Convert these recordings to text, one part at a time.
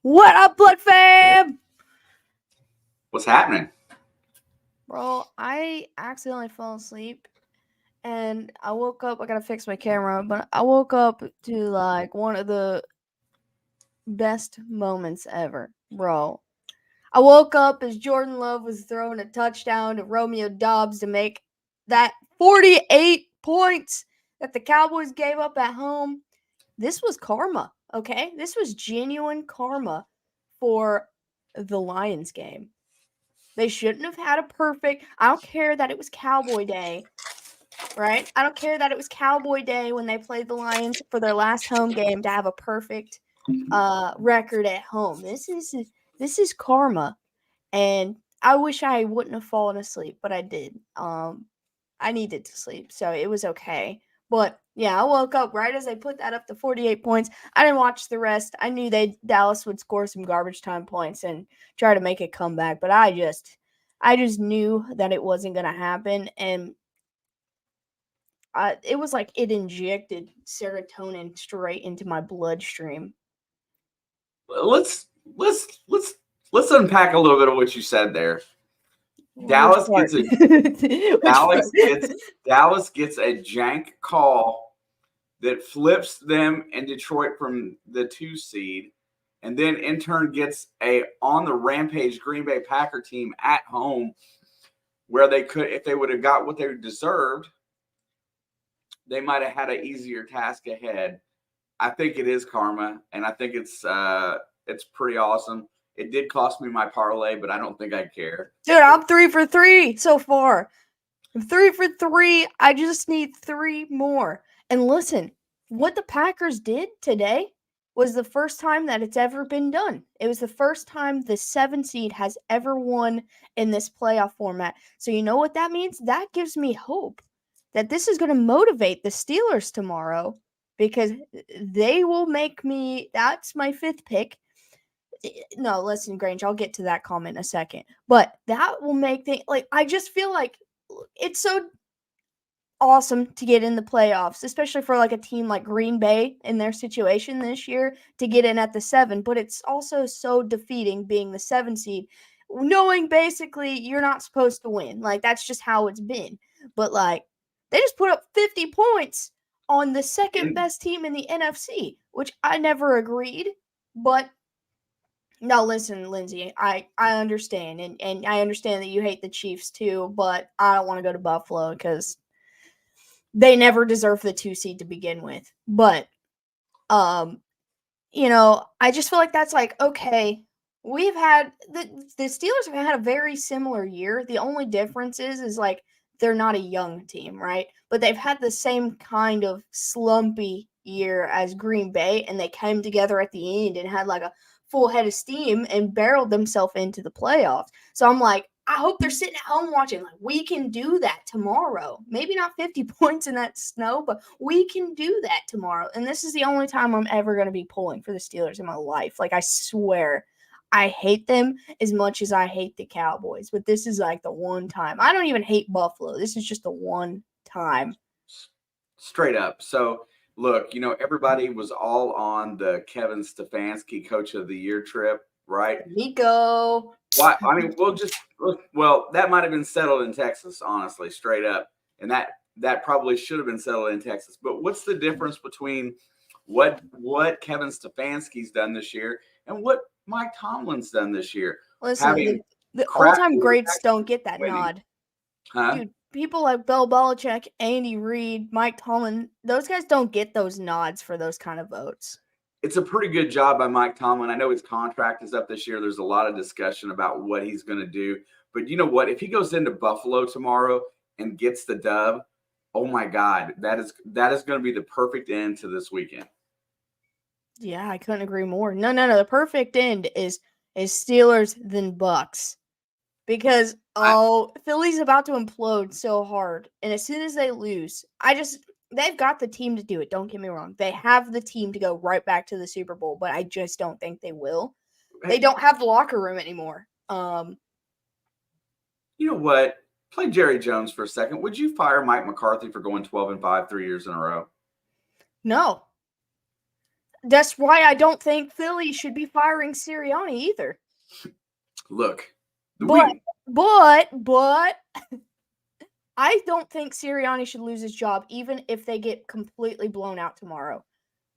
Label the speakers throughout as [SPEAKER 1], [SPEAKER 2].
[SPEAKER 1] What up, Blood fam?
[SPEAKER 2] What's happening?
[SPEAKER 1] Bro, I accidentally fell asleep and I woke up. I gotta fix my camera, but I woke up to like one of the best moments ever, bro. I woke up as Jordan Love was throwing a touchdown to Romeo Dobbs to make that 48 points that the Cowboys gave up at home. This was karma, okay? This was genuine karma for the Lions game. They shouldn't have had a perfect. I don't care that it was Cowboy Day, right? I don't care that it was Cowboy Day when they played the Lions for their last home game to have a perfect record at home. This is karma, and I wish I wouldn't have fallen asleep, but I did. I needed to sleep, so it was okay. But yeah, I woke up right as they put that up to 48 points. I didn't watch the rest. I knew Dallas would score some garbage time points and try to make a comeback, but I just knew that it wasn't going to happen, and it was like it injected serotonin straight into my bloodstream.
[SPEAKER 2] Let's let's unpack a little bit of what you said there. Dallas
[SPEAKER 1] Which
[SPEAKER 2] gets a
[SPEAKER 1] part?
[SPEAKER 2] Dallas gets a jank call that flips them in Detroit from the 2 seed, and then in turn gets a on the rampage Green Bay Packer team at home, where they could, if they would have got what they deserved, they might have had an easier task ahead. I think it is karma, and I think it's pretty awesome. It did cost me my parlay, but I don't think I care.
[SPEAKER 1] Dude, I'm 3 for 3 so far. I'm 3 for 3. I just need 3 more. And listen, what the Packers did today was the first time that it's ever been done. It was the first time the 7 seed has ever won in this playoff format. So you know what that means? That gives me hope that this is going to motivate the Steelers tomorrow because they will make me. That's my 5th pick. No, listen, Grange, I'll get to that comment in a second. But that will make things like I just feel like it's so awesome to get in the playoffs, especially for like a team like Green Bay in their situation this year to get in at the 7. But it's also so defeating being the 7 seed, knowing basically you're not supposed to win. Like that's just how it's been. But like they just put up 50 points on the second best team in the NFC, which I never agreed. But no, listen, Lindsay, I understand, and I understand that you hate the Chiefs too, but I don't want to go to Buffalo because they never deserve the 2 seed to begin with. But I just feel like that's like okay. We've had the Steelers have had a very similar year. The only difference is like they're not a young team, right? But they've had the same kind of slumpy year as Green Bay, and they came together at the end and had like a full head of steam and barreled themselves into the playoffs. So I'm like, I hope they're sitting at home watching. Like, we can do that tomorrow. Maybe not 50 points in that snow, but we can do that tomorrow. And this is the only time I'm ever going to be pulling for the Steelers in my life. Like, I swear, I hate them as much as I hate the Cowboys. But this is like the one time. I don't even hate Buffalo. This is just the one time.
[SPEAKER 2] Straight up. So, look, everybody was all on the Kevin Stefanski Coach of the Year trip, right?
[SPEAKER 1] Nico.
[SPEAKER 2] Why? I mean, that might have been settled in Texas, honestly, straight up, and that probably should have been settled in Texas. But what's the difference between what Kevin Stefanski's done this year and what Mike Tomlin's done this year?
[SPEAKER 1] Listen, the all-time greats don't get that nod.
[SPEAKER 2] Huh?
[SPEAKER 1] Dude, people like Bill Belichick, Andy Reid, Mike Tomlin, those guys don't get those nods for those kind of votes.
[SPEAKER 2] It's a pretty good job by Mike Tomlin. I know his contract is up this year. There's a lot of discussion about what he's going to do. But you know what? If he goes into Buffalo tomorrow and gets the dub, oh my God, that is going to be the perfect end to this weekend.
[SPEAKER 1] Yeah, I couldn't agree more. No. The perfect end is Steelers then Bucks. Because Philly's about to implode so hard. And as soon as they lose, they've got the team to do it. Don't get me wrong. They have the team to go right back to the Super Bowl, but I just don't think they will. They don't have the locker room anymore.
[SPEAKER 2] You know what? Play Jerry Jones for a second. Would you fire Mike McCarthy for going 12-5 3 years in a row?
[SPEAKER 1] No. that's why I don't think Philly should be firing Sirianni either.
[SPEAKER 2] Look,
[SPEAKER 1] But I don't think Sirianni should lose his job, even if they get completely blown out tomorrow.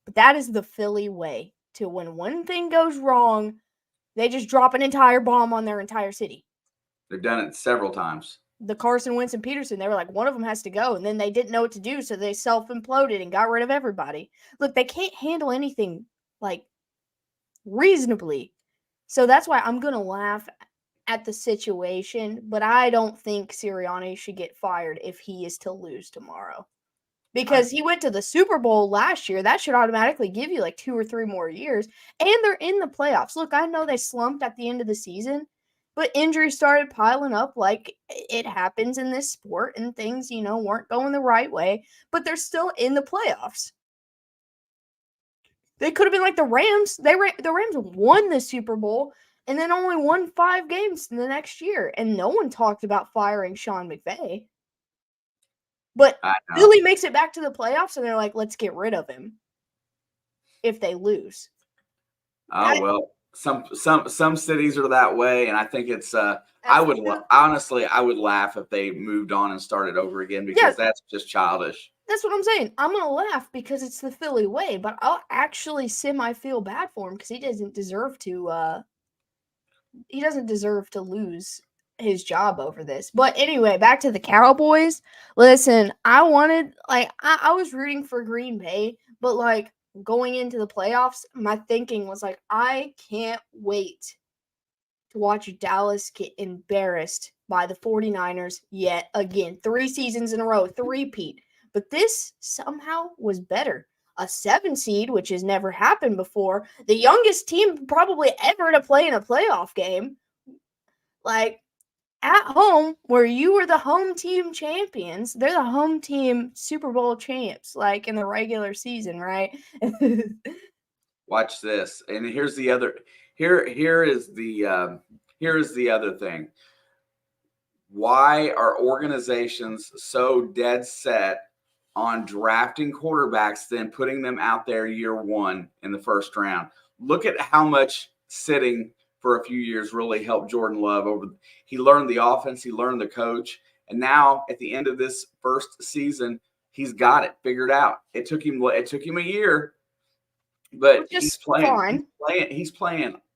[SPEAKER 1] But that is the Philly way to when one thing goes wrong, they just drop an entire bomb on their entire city.
[SPEAKER 2] they've done it several times.
[SPEAKER 1] The Carson Wentz and Peterson, they were like, one of them has to go, and then they didn't know what to do, so they self-imploded and got rid of everybody. Look, they can't handle anything, like, reasonably. So that's why I'm going to laugh at the situation, but I don't think Sirianni should get fired if he is to lose tomorrow. Because he went to the Super Bowl last year. That should automatically give you like 2 or 3 more years. And they're in the playoffs. Look, I know they slumped at the end of the season, but injuries started piling up like it happens in this sport, and things, weren't going the right way, but they're still in the playoffs. They could have been like the Rams. The Rams won the Super Bowl and then only won 5 games in the next year, and no one talked about firing Sean McVay. But Philly makes it back to the playoffs, and they're like, let's get rid of him if they lose.
[SPEAKER 2] Well, some cities are that way, and I think it's I would laugh if they moved on and started over again, because that's just childish.
[SPEAKER 1] That's what I'm saying. I'm going to laugh because it's the Philly way, but I'll actually semi-feel bad for him because he doesn't deserve to lose his job over this. But anyway, back to the Cowboys. Listen, I was rooting for Green Bay, but like going into the playoffs, my thinking was like, I can't wait to watch Dallas get embarrassed by the 49ers yet again. 3 seasons in a row, 3-peat. But this somehow was better. A 7 seed, which has never happened before. The youngest team probably ever to play in a playoff game. Like, at home, where you were the home team champions, they're the home team Super Bowl champs, like in the regular season, right?
[SPEAKER 2] Watch this. And here's the other here is the other thing. Why are organizations so dead set on drafting quarterbacks than putting them out there year 1 in the first round? Look at how much sitting for a few years really helped Jordan Love. He learned the offense, he learned the coach, and now at the end of this first season, he's got it figured out. It took him a year, but he's playing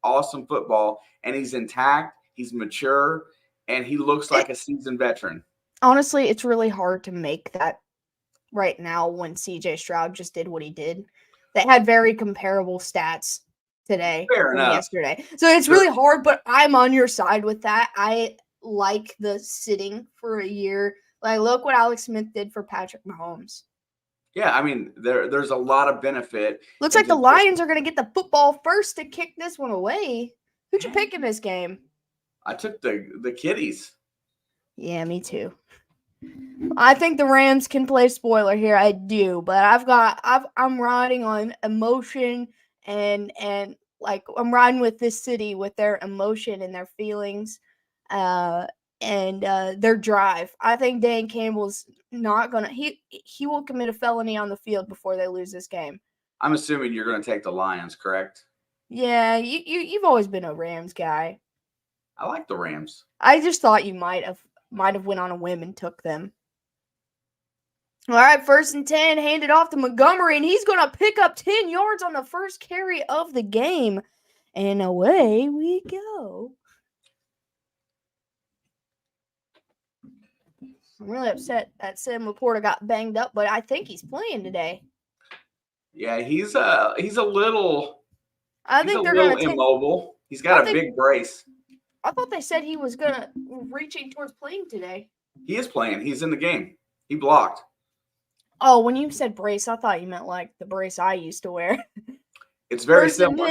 [SPEAKER 2] awesome football, and he's intact, he's mature, and he looks like a seasoned veteran.
[SPEAKER 1] Honestly, it's really hard to make that right now when CJ Stroud just did what he did. They had very comparable stats today and yesterday. So it's really hard, but I'm on your side with that. I like the sitting for a year. Like, look what Alex Smith did for Patrick Mahomes.
[SPEAKER 2] Yeah, I mean, there's a lot of benefit.
[SPEAKER 1] Looks like the Lions are going to get the football first to kick this one away. Who'd you pick in this game?
[SPEAKER 2] I took the Kitties.
[SPEAKER 1] Yeah, me too. I think the Rams can play spoiler here. I do, but I'm riding on emotion and like I'm riding with this city with their emotion and their feelings, and their drive. I think Dan Campbell's not gonna. He will commit a felony on the field before they lose this game.
[SPEAKER 2] I'm assuming you're going to take the Lions, correct?
[SPEAKER 1] Yeah, you've always been a Rams guy.
[SPEAKER 2] I like the Rams.
[SPEAKER 1] I just thought you might have went on a whim and took them. All right, 1st and 10, handed off to Montgomery, and he's going to pick up 10 yards on the first carry of the game. And away we go. I'm really upset that Sam Laporta got banged up, but I think he's playing today.
[SPEAKER 2] Yeah, he's a little.
[SPEAKER 1] I think they're going to
[SPEAKER 2] immobile. He's got a big brace.
[SPEAKER 1] I thought they said he was reaching towards playing today.
[SPEAKER 2] He is playing. He's in the game. He blocked.
[SPEAKER 1] Oh, when you said brace, I thought you meant like the brace I used to wear.
[SPEAKER 2] It's very similar.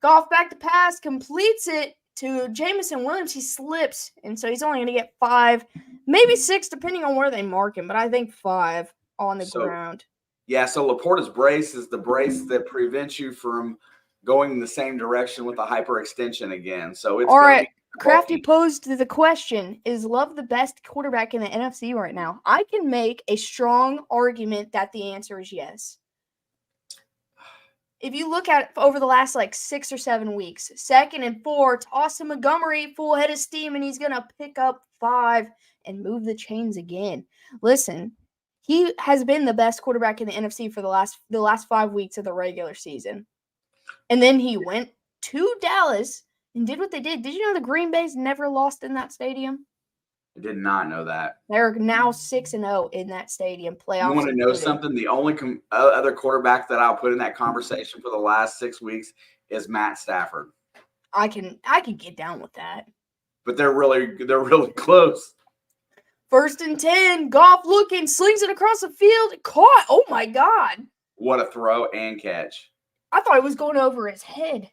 [SPEAKER 1] Goff back to pass, completes it to Jamison Williams. He slips, and so he's only going to get 5, maybe 6, depending on where they mark him, but I think 5 on the ground.
[SPEAKER 2] Yeah, so Laporta's brace is the brace that prevents you from going in the same direction with a hyperextension again. So it's
[SPEAKER 1] all right. Crafty posed the question, is Love the best quarterback in the NFC right now? I can make a strong argument that the answer is yes. if you look at it over the last like 6 or 7 weeks, 2nd and 4, toss to Montgomery, full head of steam, and he's going to pick up 5 and move the chains again. Listen, he has been the best quarterback in the NFC for the last 5 weeks of the regular season. And then he went to Dallas and did what they did. Did you know the Green Bay's never lost in that stadium?
[SPEAKER 2] I did not know that.
[SPEAKER 1] They're now 6-0 in that stadium. Playoffs.
[SPEAKER 2] You want to know something? The only other quarterback that I'll put in that conversation for the last 6 weeks is Matt Stafford.
[SPEAKER 1] I can get down with that.
[SPEAKER 2] But they're really close.
[SPEAKER 1] 1st and 10, Goff looking, slings it across the field, caught. Oh my God!
[SPEAKER 2] What a throw and catch!
[SPEAKER 1] I thought it was going over his head.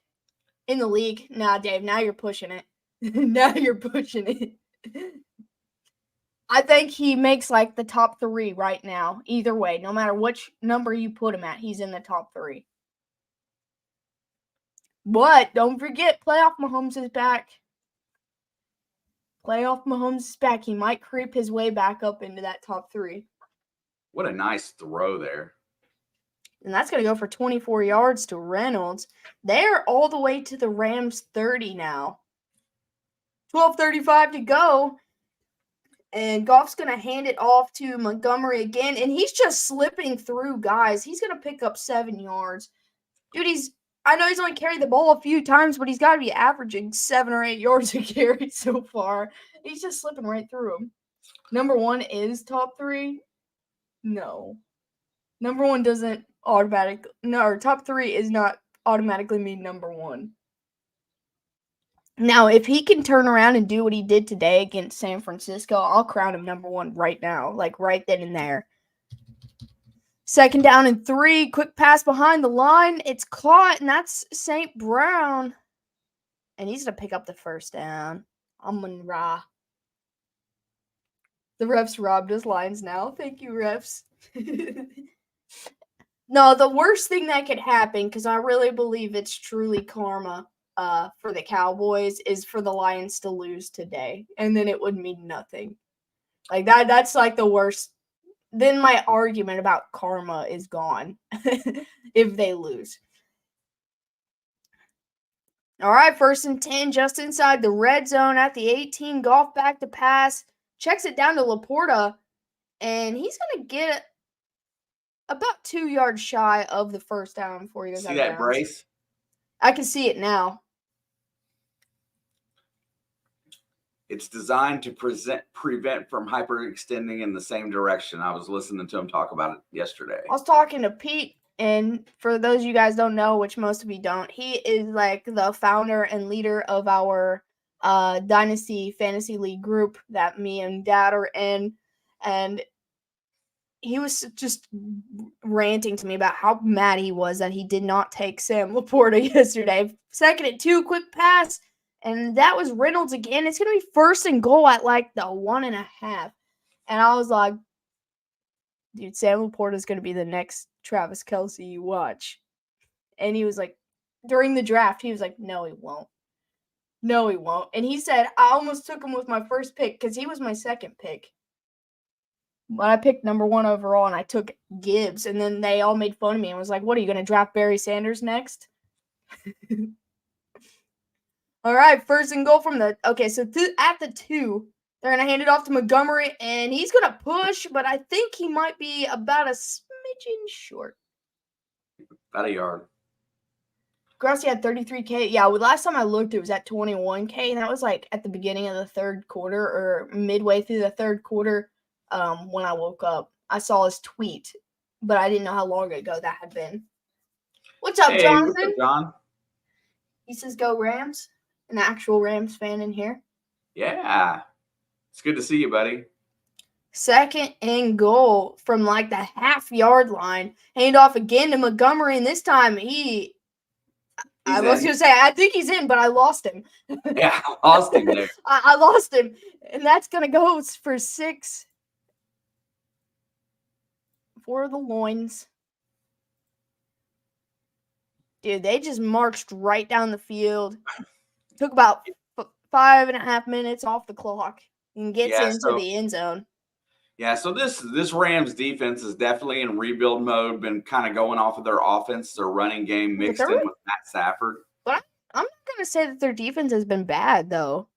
[SPEAKER 1] In the league, nah, Dave. Now you're pushing it. Now you're pushing it. I think he makes like the top 3 right now. Either way, no matter which number you put him at, he's in the top 3. But don't forget, playoff Mahomes is back. Playoff Mahomes is back. He might creep his way back up into that top 3.
[SPEAKER 2] What a nice throw there.
[SPEAKER 1] And that's going to go for 24 yards to Reynolds. They're all the way to the Rams 30 now. 12:35 to go. And Goff's going to hand it off to Montgomery again. And he's just slipping through guys. He's going to pick up 7 yards. Dude, I know he's only carried the ball a few times, but he's got to be averaging 7 or 8 yards a carry so far. He's just slipping right through them. Number 1 is top 3? No. Number 1 doesn't automatically. No, or top 3 is not automatically mean number 1. Now, if he can turn around and do what he did today against San Francisco, I'll crown him number 1 right now, like right then and there. 2nd down and 3, quick pass behind the line. It's caught, and that's St. Brown. And he's going to pick up the 1st down. Amon-Ra. The refs robbed us lines now. Thank you, refs. No, the worst thing that could happen, because I really believe it's truly karma for the Cowboys, is for the Lions to lose today. And then it would mean nothing. Like that's like the worst. Then my argument about karma is gone if they lose. All right, 1st and 10, just inside the red zone at the 18. Goff back to pass. Checks it down to Laporta. And he's going to get about 2 yards shy of the 1st down before he goes out of bounds.
[SPEAKER 2] See that brace?
[SPEAKER 1] I can see it now.
[SPEAKER 2] It's designed to prevent from hyperextending in the same direction. I was listening to him talk about it yesterday.
[SPEAKER 1] I was talking to Pete, and for those of you guys don't know, which most of you don't, he is like the founder and leader of our Dynasty Fantasy League group that me and Dad are in. And he was just ranting to me about how mad he was that he did not take Sam Laporta yesterday. 2nd and 2, quick pass. And that was Reynolds again. It's going to be 1st and goal at like the 1.5. And I was like, dude, Sam Laporta is going to be the next Travis Kelce you watch. And he was like, during the draft, he was like, no, he won't. No, he won't. And he said, I almost took him with my 1st pick because he was my 2nd pick. But I picked number 1 overall, and I took Gibbs. And then they all made fun of me and was like, what, are you going to draft Barry Sanders next? All right, 1st and goal from the – okay, so at the 2, they're going to hand it off to Montgomery, and he's going to push, but I think he might be about a smidgen short.
[SPEAKER 2] About a yard.
[SPEAKER 1] Grossi had 33K. Yeah, last time I looked, it was at 21K, and that was like at the beginning of the 3rd quarter or midway through the 3rd quarter when I woke up. I saw his tweet, but I didn't know how long ago that had been. What's up, Jonathan?
[SPEAKER 2] What's up, John?
[SPEAKER 1] He says, go Rams. An actual Rams fan in here.
[SPEAKER 2] Yeah. It's good to see you, buddy.
[SPEAKER 1] 2nd and goal from like the half-yard line. Hand off again to Montgomery, and this time I was going to say, I think he's in, but I lost him.
[SPEAKER 2] Yeah, I lost him there.
[SPEAKER 1] I lost him, and that's going to go for 6 for the Loins. Dude, they just marched right down the field. Took about 5.5 minutes off the clock and gets into the end zone.
[SPEAKER 2] Yeah, so this Rams defense is definitely in rebuild mode, been kind of going off of their offense, their running game
[SPEAKER 1] But
[SPEAKER 2] mixed in with Matt Stafford.
[SPEAKER 1] But I'm not gonna say that their defense has been bad though.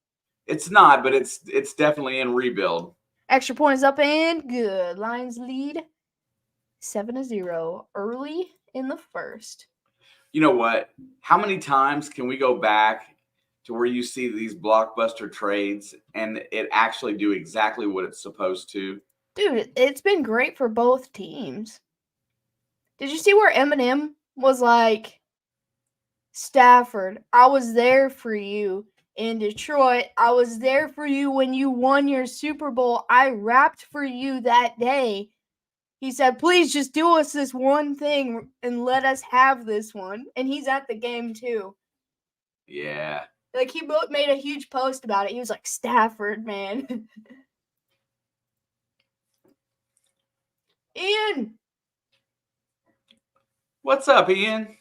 [SPEAKER 2] It's not, but it's definitely in rebuild.
[SPEAKER 1] Extra point is up and good. Lions lead 7-0 early in the first.
[SPEAKER 2] You know what? How many times can we go back to where you see these blockbuster trades and it actually do exactly what it's supposed to?
[SPEAKER 1] Dude, it's been great for both teams. Did you see where Eminem was like, Stafford, I was there for you. In Detroit, I was there for you when you won your Super Bowl. I rapped for you that day. He said, please just do us this one thing and let us have this one. And he's at the game too.
[SPEAKER 2] Yeah.
[SPEAKER 1] Like, he made a huge post about it. He was like, Stafford, man. Ian.
[SPEAKER 2] What's up, Ian?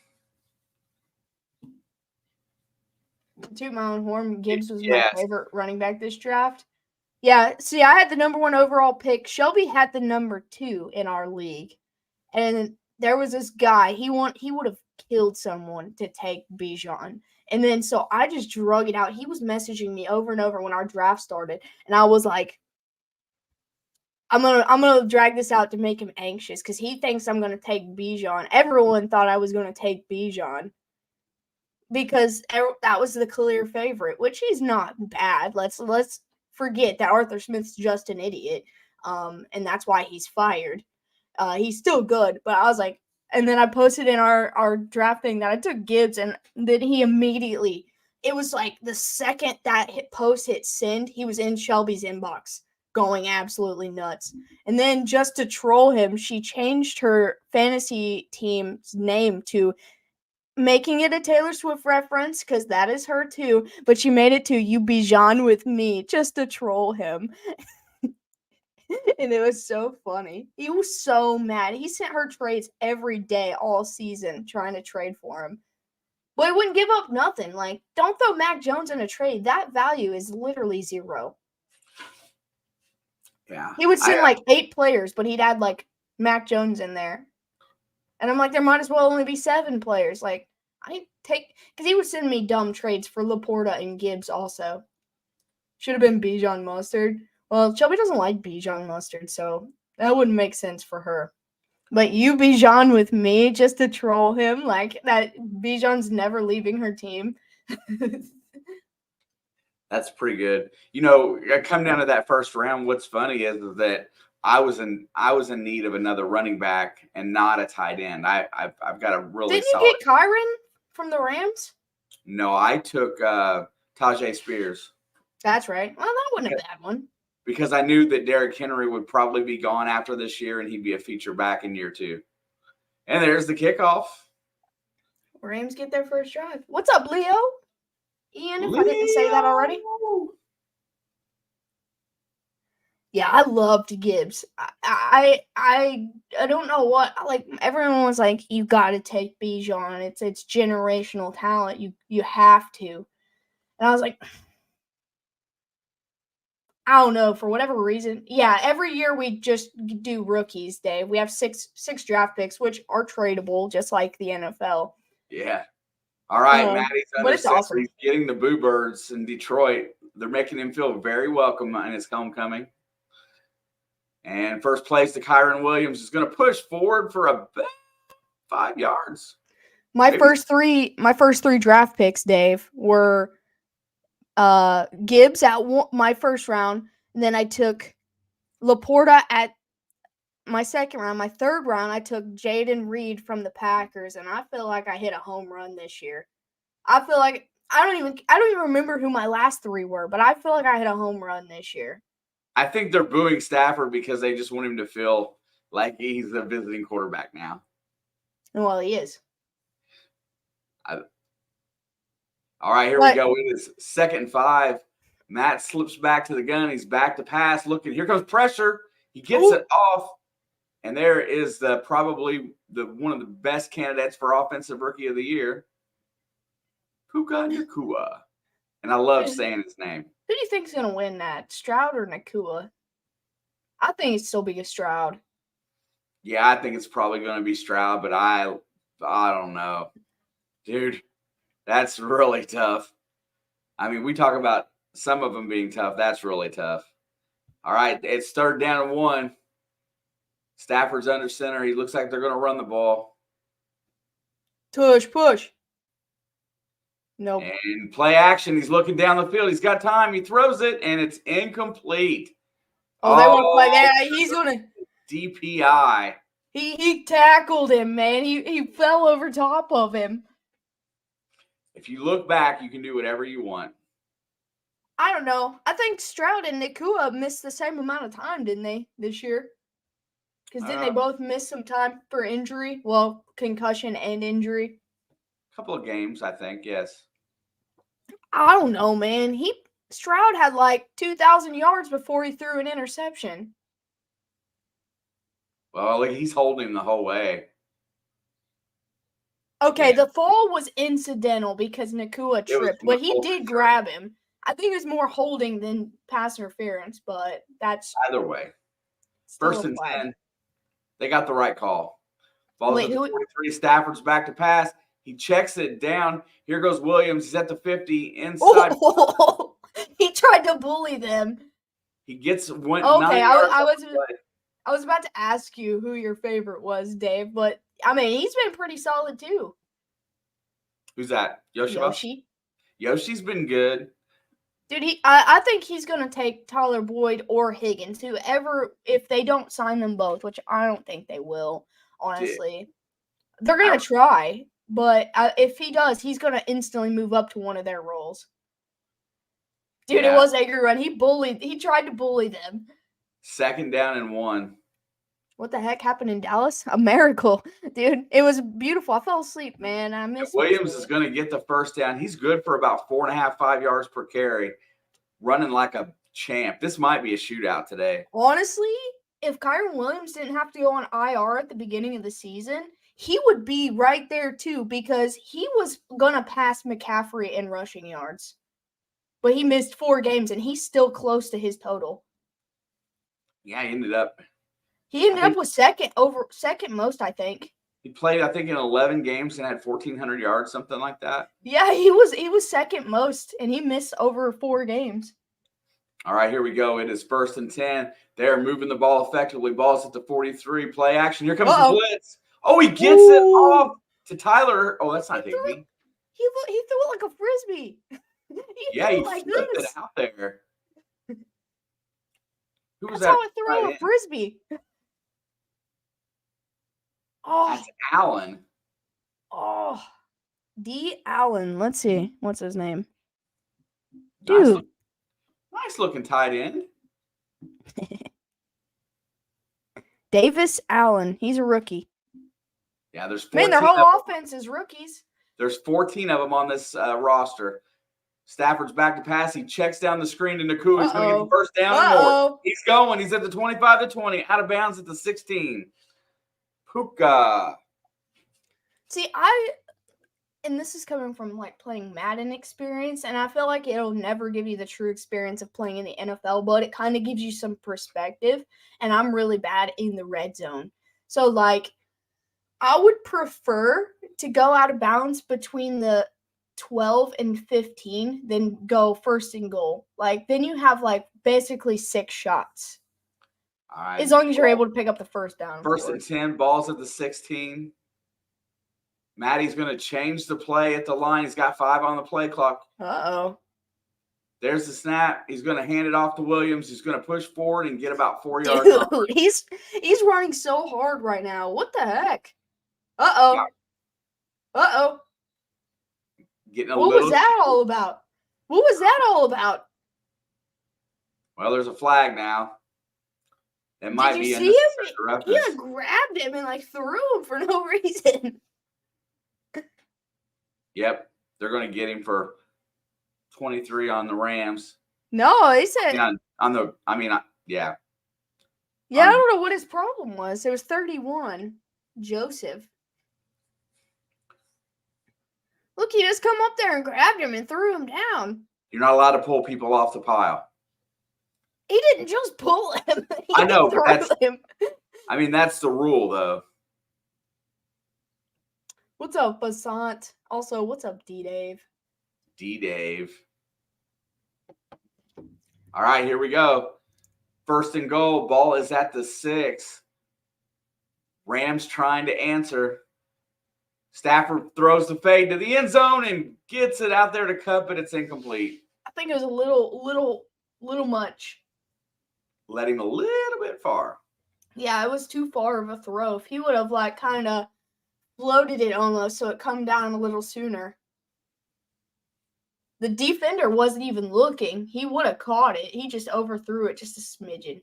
[SPEAKER 1] Toot my own horn. Gibbs was
[SPEAKER 2] Yes.
[SPEAKER 1] my favorite running back this draft. Yeah, see, I had the number 1 overall pick. Shelby had the number 2 in our league. And there was this guy. He would have killed someone to take Bijan. And then so I just drug it out. He was messaging me over and over when our draft started. And I was like, I'm gonna drag this out to make him anxious because he thinks I'm gonna take Bijan. Everyone thought I was gonna take Bijan because that was the clear favorite, which he's not bad. Let's forget that Arthur Smith's just an idiot, and that's why he's fired. He's still good, but I was like, and then I posted in our draft thing that I took Gibbs, and then he immediately, it was like the second that post hit send, he was in Shelby's inbox going absolutely nuts. And then just to troll him, she changed her fantasy team's name to making it a Taylor Swift reference because that is her too, but she made it to "You Be Jean with me" just to troll him. And it was so funny. He was so mad. He sent her trades every day all season trying to trade for him. But he wouldn't give up nothing. Like, don't throw Mac Jones in a trade. That value is literally 0.
[SPEAKER 2] Yeah.
[SPEAKER 1] He would send like 8 players, but he'd add like Mac Jones in there. And I'm like, there might as well only be 7 players. Like, because he would send me dumb trades for Laporta and Gibbs also. Should have been Bijan Mustard. Well, Shelby doesn't like Bijan Mustard, so that wouldn't make sense for her. But you Bijan with me just to troll him, like that Bijan's never leaving her team.
[SPEAKER 2] That's pretty good. You know, come down to that first round. What's funny is that I was in need of another running back and not a tight end. I've got a really
[SPEAKER 1] Didn't you
[SPEAKER 2] solid.
[SPEAKER 1] get Kyron from the Rams?
[SPEAKER 2] No, I took Tajay Spears.
[SPEAKER 1] That's right. Well, that wasn't a bad one.
[SPEAKER 2] Because I knew that Derrick Henry would probably be gone after this year and he'd be a feature back in year 2. And there's the kickoff.
[SPEAKER 1] Rams get their first drive. What's up, Leo? Ian, if I didn't say that already. Yeah, I loved Gibbs. I don't know what, like, everyone was like, you got to take Bijan. It's generational talent. You have to. And I was like, I don't know, for whatever reason. Yeah, every year we just do rookies, Dave. We have six draft picks, which are tradable, just like the NFL.
[SPEAKER 2] Yeah. All right, Maddie's
[SPEAKER 1] but it's awesome.
[SPEAKER 2] He's getting the Boo Birds in Detroit. They're making him feel very welcome in his homecoming. And first place to Kyron Williams is going to push forward for about 5 yards.
[SPEAKER 1] My first three draft picks, Dave, were Gibbs at my first round, and then I took Laporta at my second round. My third round, I took Jaden Reed from the Packers, and I feel like I hit a home run this year. I feel like I don't even remember who my last 3 were, but I feel like I hit a home run this year.
[SPEAKER 2] I think they're booing Stafford because they just want him to feel like he's a visiting quarterback now.
[SPEAKER 1] Well, he is.
[SPEAKER 2] All right, here we go. It is 2nd and 5. Matt slips back to the gun. He's back to pass. Looking, here comes pressure. He gets it off. And there is probably one of the best candidates for Offensive Rookie of the Year, Puka Nacua. And I love saying his name.
[SPEAKER 1] Who do you think's going to win that, Stroud or Nakua? I think it'd still be a Stroud.
[SPEAKER 2] Yeah, I think it's probably going to be Stroud, but I don't know. Dude, that's really tough. I mean, we talk about some of them being tough. That's really tough. All right, it's 3rd down and 1. Stafford's under center. He looks like they're going to run the ball.
[SPEAKER 1] Push. Nope.
[SPEAKER 2] And play action. He's looking down the field. He's got time. He throws it, and it's incomplete.
[SPEAKER 1] Oh, they want to play that. He's going to
[SPEAKER 2] DPI.
[SPEAKER 1] He tackled him, man. He fell over top of him.
[SPEAKER 2] If you look back, you can do whatever you want.
[SPEAKER 1] I don't know. I think Stroud and Nakua missed the same amount of time, didn't they, this year? Because didn't they both miss some time for injury? Well, concussion and injury.
[SPEAKER 2] A couple of games, I think, yes.
[SPEAKER 1] I don't know, man. Stroud had like 2,000 yards before he threw an interception.
[SPEAKER 2] Well, he's holding the whole way.
[SPEAKER 1] Okay, the fall was incidental because Nakua tripped, but he did grab him. I think it was more holding than pass interference, but that's
[SPEAKER 2] either way. 1st and 10. They got the right call. Ball's at the 43. Stafford's back to pass. He checks it down. Here goes Williams. He's at the 50 inside.
[SPEAKER 1] Oh, he tried to bully them.
[SPEAKER 2] He gets went.
[SPEAKER 1] Okay, I was about to ask you who your favorite was, Dave, but I mean he's been pretty solid too.
[SPEAKER 2] Who's that? Yoshi. Yoshi's been good.
[SPEAKER 1] Dude, I think he's gonna take Tyler Boyd or Higgins, whoever, if they don't sign them both, which I don't think they will, honestly. They're gonna try, but if he does, he's gonna instantly move up to one of their roles. Dude, It was a good run. He tried to bully them.
[SPEAKER 2] 2nd down and 1.
[SPEAKER 1] What the heck happened in Dallas? A miracle, dude. It was beautiful. I fell asleep, man. I missed it.
[SPEAKER 2] Williams is going to get the 1st down. He's good for about 4.5, 5 yards per carry, running like a champ. This might be a shootout today.
[SPEAKER 1] Honestly, if Kyron Williams didn't have to go on IR at the beginning of the season, he would be right there too because he was going to pass McCaffrey in rushing yards. But he missed 4 games, and he's still close to his total.
[SPEAKER 2] Yeah, he ended up
[SPEAKER 1] with second most, I think.
[SPEAKER 2] He played, I think, in 11 games and had 1,400 yards, something like that.
[SPEAKER 1] Yeah, he was second most, and he missed over 4 games.
[SPEAKER 2] All right, here we go. It is 1st and 10. They're moving the ball effectively. Ball's at the 43. Play action. Here comes the blitz. Oh, he gets it off to Tyler. Oh, that's not Higbee.
[SPEAKER 1] He threw it like a frisbee.
[SPEAKER 2] he flipped it out there. Who was
[SPEAKER 1] That's
[SPEAKER 2] that?
[SPEAKER 1] How I throw a frisbee. Oh,
[SPEAKER 2] that's Allen.
[SPEAKER 1] Oh, D. Allen. Let's see. What's his name? Dude.
[SPEAKER 2] Nice looking tight end.
[SPEAKER 1] Davis Allen. He's a rookie.
[SPEAKER 2] Yeah, there's 14
[SPEAKER 1] their whole offense is rookies.
[SPEAKER 2] There's 14 of them on this roster. Stafford's back to pass. He checks down the screen to Nakua. He's going to get the 1st down and more. He's going. He's at the 25 to 20. Out of bounds at the 16. Puka.
[SPEAKER 1] See, and this is coming from like playing Madden experience, and I feel like it'll never give you the true experience of playing in the NFL, but it kind of gives you some perspective, and I'm really bad in the red zone. So, like, I would prefer to go out of bounds between the 12 and 15 than go 1st and goal. Like, then you have, like, basically 6 shots.
[SPEAKER 2] All right.
[SPEAKER 1] As long as you're able to pick up the 1st down.
[SPEAKER 2] 1st and 10, ball's at the 16. Maddie's going to change the play at the line. He's got 5 on the play clock.
[SPEAKER 1] Uh-oh.
[SPEAKER 2] There's the snap. He's going to hand it off to Williams. He's going to push forward and get about 4 yards.
[SPEAKER 1] Dude, he's running so hard right now. What the heck? Uh-oh.
[SPEAKER 2] Yeah.
[SPEAKER 1] Uh-oh.
[SPEAKER 2] What
[SPEAKER 1] was that all about? What was that all about?
[SPEAKER 2] Well, there's a flag now. It might be.
[SPEAKER 1] Did you see him? He like grabbed him and like threw him for no reason.
[SPEAKER 2] Yep, they're going to get him for 23 on the Rams.
[SPEAKER 1] No, he said
[SPEAKER 2] yeah.
[SPEAKER 1] Yeah, I don't know what his problem was. It was 31. Joseph. Look, he just come up there and grabbed him and threw him down.
[SPEAKER 2] You're not allowed to pull people off the pile.
[SPEAKER 1] He didn't just pull him.
[SPEAKER 2] I know, but
[SPEAKER 1] threw him.
[SPEAKER 2] I mean, that's the rule, though.
[SPEAKER 1] What's up, Basant? Also, what's up, D-Dave?
[SPEAKER 2] D-Dave. All right, here we go. First and goal. Ball is at the 6. Rams trying to answer. Stafford throws the fade to the end zone and gets it out there to cut, but it's incomplete.
[SPEAKER 1] I think it was a little much.
[SPEAKER 2] Let him a little bit far.
[SPEAKER 1] Yeah, it was too far of a throw. If he would have like kind of floated it almost so it come down a little sooner. The defender wasn't even looking. He would have caught it. He just overthrew it just a smidgen.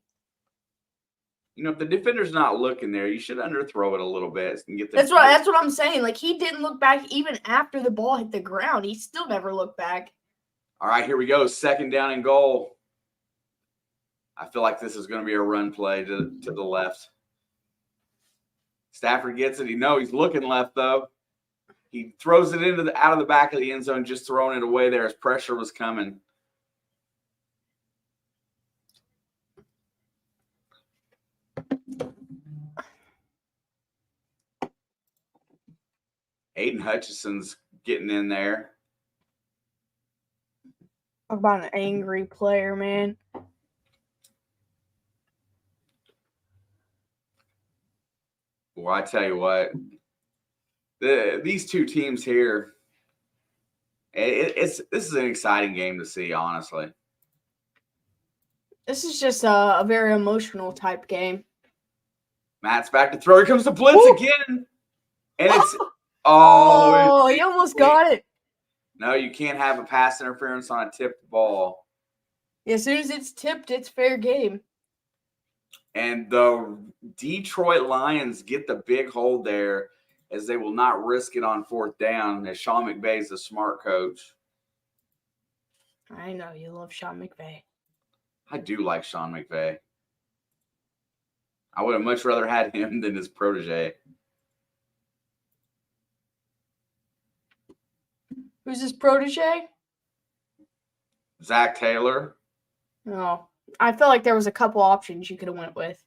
[SPEAKER 2] You know, if the defender's not looking there, you should underthrow it a little bit and get the.
[SPEAKER 1] That's what I'm saying. Like, he didn't look back even after the ball hit the ground. He still never looked back.
[SPEAKER 2] All right, here we go. Second down and goal. I feel like this is going to be a run play to the left. Stafford gets it. He's looking left, though. He throws it out of the back of the end zone, just throwing it away there as pressure was coming. Aiden Hutchinson's getting in there.
[SPEAKER 1] Talk about an angry player, man.
[SPEAKER 2] Well, I tell you what, these two teams here, this is an exciting game to see, honestly.
[SPEAKER 1] This is just a very emotional type game.
[SPEAKER 2] Matt's back to throw. Here comes the blitz again. And it's
[SPEAKER 1] he almost got it.
[SPEAKER 2] No, you can't have a pass interference on a tipped ball.
[SPEAKER 1] As soon as it's tipped, it's fair game.
[SPEAKER 2] And the Detroit Lions get the big hold there as they will not risk it on fourth down, as Sean McVay is a smart coach.
[SPEAKER 1] I know you love Sean McVay.
[SPEAKER 2] I do like Sean McVay. I would have much rather had him than his protege.
[SPEAKER 1] Who's his protege?
[SPEAKER 2] Zach Taylor.
[SPEAKER 1] No. I feel like there was a couple options you could have went with.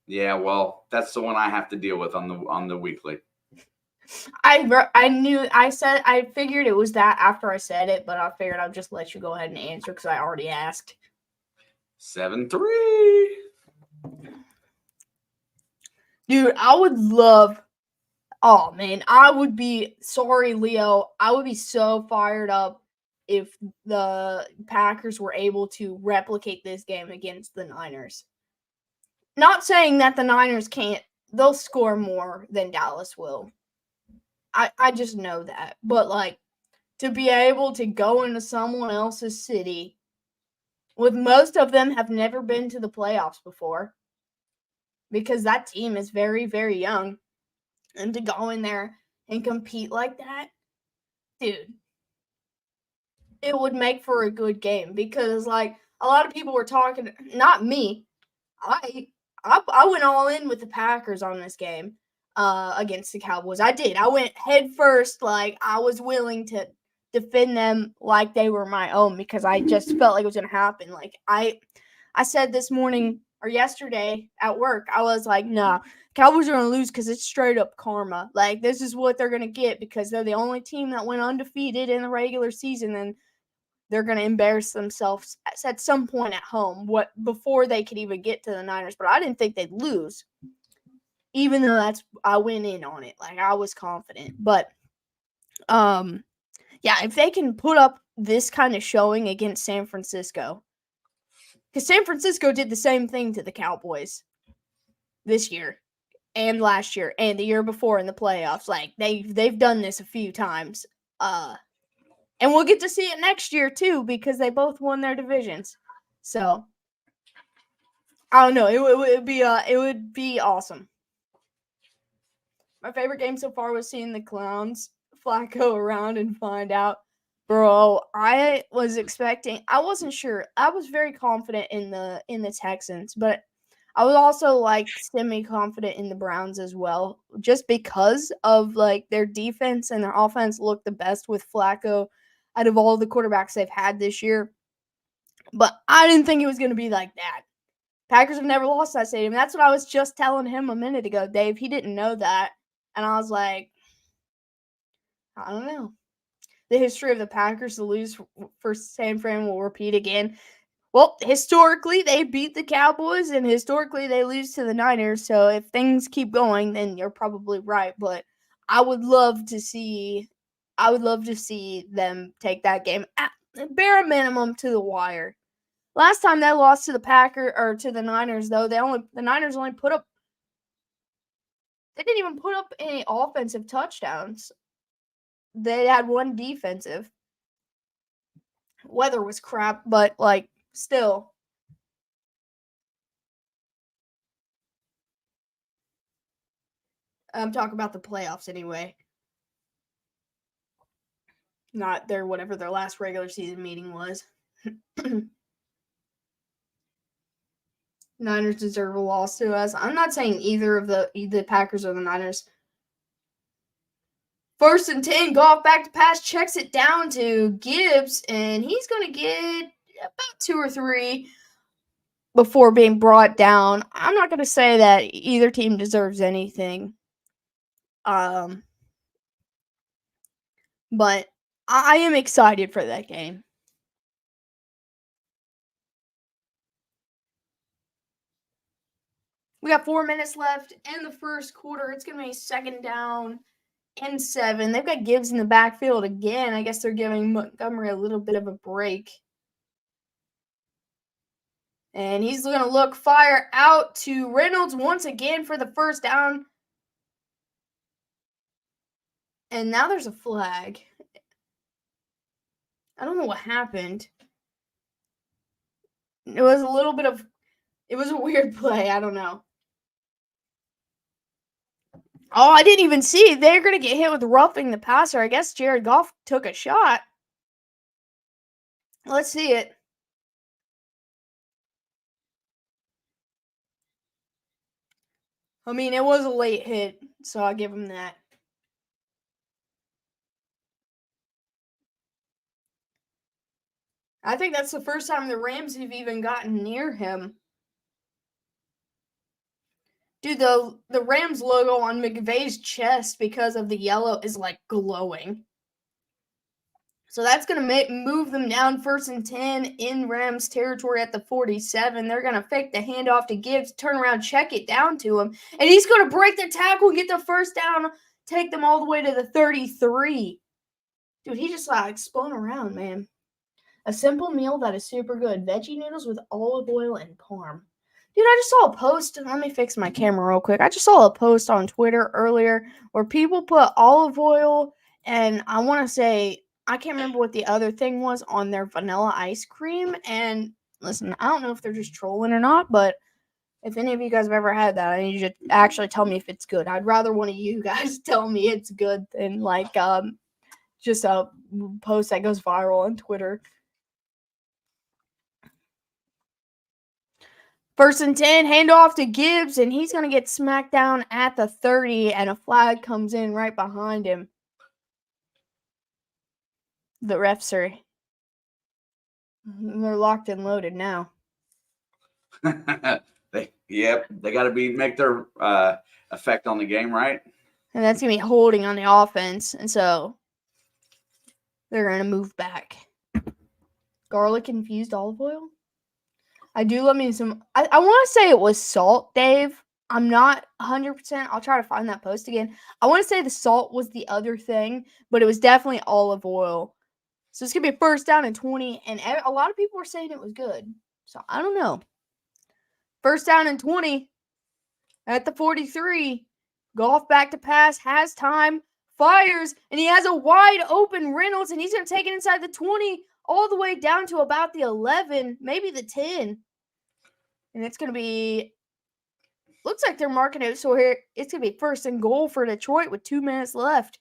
[SPEAKER 2] Yeah, well, that's the one I have to deal with on the weekly.
[SPEAKER 1] I figured it was that after I said it, but I figured I'd just let you go ahead and answer because I already asked.
[SPEAKER 2] 7-3.
[SPEAKER 1] Dude, I would love. Oh man, I would be sorry, Leo. I would be so fired up if the Packers were able to replicate this game against the Niners. Not saying that the Niners can't. They'll score more than Dallas will. I just know that. But, like, to be able to go into someone else's city, with most of them have never been to the playoffs before, because that team is very, very young, and to go in there and compete like that, dude, it would make for a good game. Because, like, a lot of people were talking, not me, I went all in with the Packers on this game against the Cowboys. I did. I went head first. Like, I was willing to defend them like they were my own because I just felt like it was going to happen. Like, I said this morning or yesterday at work, I was like, nah, Cowboys are going to lose because it's straight up karma. Like, this is what they're going to get because they're the only team that went undefeated in the regular season, and they're going to embarrass themselves at some point at home before they could even get to the Niners. But I didn't think they'd lose, even though I went in on it. Like, I was confident. But, yeah, if they can put up this kind of showing against San Francisco, because San Francisco did the same thing to the Cowboys this year and last year and the year before in the playoffs. Like, they've done this a few times. And we'll get to see it next year, too, because they both won their divisions. So, I don't know. It would be awesome. My favorite game so far was seeing the Clowns Flacco around and find out. Bro, I wasn't sure. I was very confident in the Texans, but I was also, like, semi-confident in the Browns as well, just because of, like, their defense and their offense looked the best with Flacco out of all the quarterbacks they've had this year. But I didn't think it was going to be like that. Packers have never lost that stadium. That's what I was just telling him a minute ago, Dave. He didn't know that. And I was like, I don't know. The history of the Packers to lose for San Fran will repeat again. Well, historically, they beat the Cowboys, and historically, they lose to the Niners. So if things keep going, then you're probably right. But I would love to see them take that game at bare minimum to the wire. Last time they lost to the Niners, though, the Niners only they didn't even put up any offensive touchdowns. They had one defensive. Weather was crap, but still. I'm talking about the playoffs anyway. Not whatever their last regular season meeting was. Niners deserve a loss to us. I'm not saying either the Packers or the Niners. 1st and 10, Goff back to pass, checks it down to Gibbs, and he's going to get about 2 or 3 before being brought down. I'm not going to say that either team deserves anything. But I am excited for that game. We got 4 minutes left in the first quarter. It's going to be 2nd down and 7. They've got Gibbs in the backfield again. I guess they're giving Montgomery a little bit of a break. And he's going to look fire out to Reynolds once again for the 1st down. And now there's a flag. I don't know what happened. It was a weird play. I don't know. Oh, I didn't even see. They're going to get hit with roughing the passer. I guess Jared Goff took a shot. Let's see it. I mean, it was a late hit, so I'll give him that. I think that's the first time the Rams have even gotten near him. Dude, the Rams logo on McVay's chest because of the yellow is glowing. So that's going to move them down 1st and 10 in Rams territory at the 47. They're going to fake the handoff to Gibbs, turn around, check it down to him. And he's going to break the tackle and get the 1st down, take them all the way to the 33. Dude, he just spun around, man. A simple meal that is super good. Veggie noodles with olive oil and parm. Dude, I just saw a post. Let me fix my camera real quick. I just saw a post on Twitter earlier where people put olive oil and I want to say, I can't remember what the other thing was on their vanilla ice cream. And listen, I don't know if they're just trolling or not, but if any of you guys have ever had that, I need you to actually tell me if it's good. I'd rather one of you guys tell me it's good than just a post that goes viral on Twitter. 1st and 10, handoff to Gibbs, and he's going to get smacked down at the 30, and a flag comes in right behind him. The refs they're locked and loaded now.
[SPEAKER 2] They got to make their effect on the game, right?
[SPEAKER 1] And that's going to be holding on the offense, and so they're going to move back. Garlic infused olive oil? I do love me some. I want to say it was salt, Dave. I'm not 100%. I'll try to find that post again. I want to say the salt was the other thing, but it was definitely olive oil. So it's going to be a 1st down and 20, and a lot of people were saying it was good. So I don't know. 1st down and 20 at the 43. Goff back to pass, has time, fires, and he has a wide open Reynolds, and he's going to take it inside the 20 all the way down to about the 11, maybe the 10. And it's going to be, looks like they're marking it. So here, it's going to be 1st and goal for Detroit with 2 minutes left.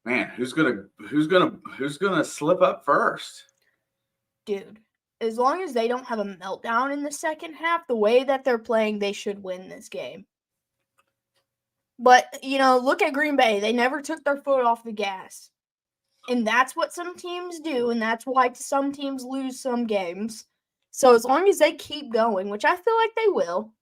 [SPEAKER 2] Man, who's gonna slip up first? Dude,
[SPEAKER 1] as long as they don't have a meltdown in the second half, the way that they're playing, they should win this game. But, look at Green Bay. They never took their foot off the gas. And that's what some teams do, and that's why some teams lose some games. So as long as they keep going, which I feel like they will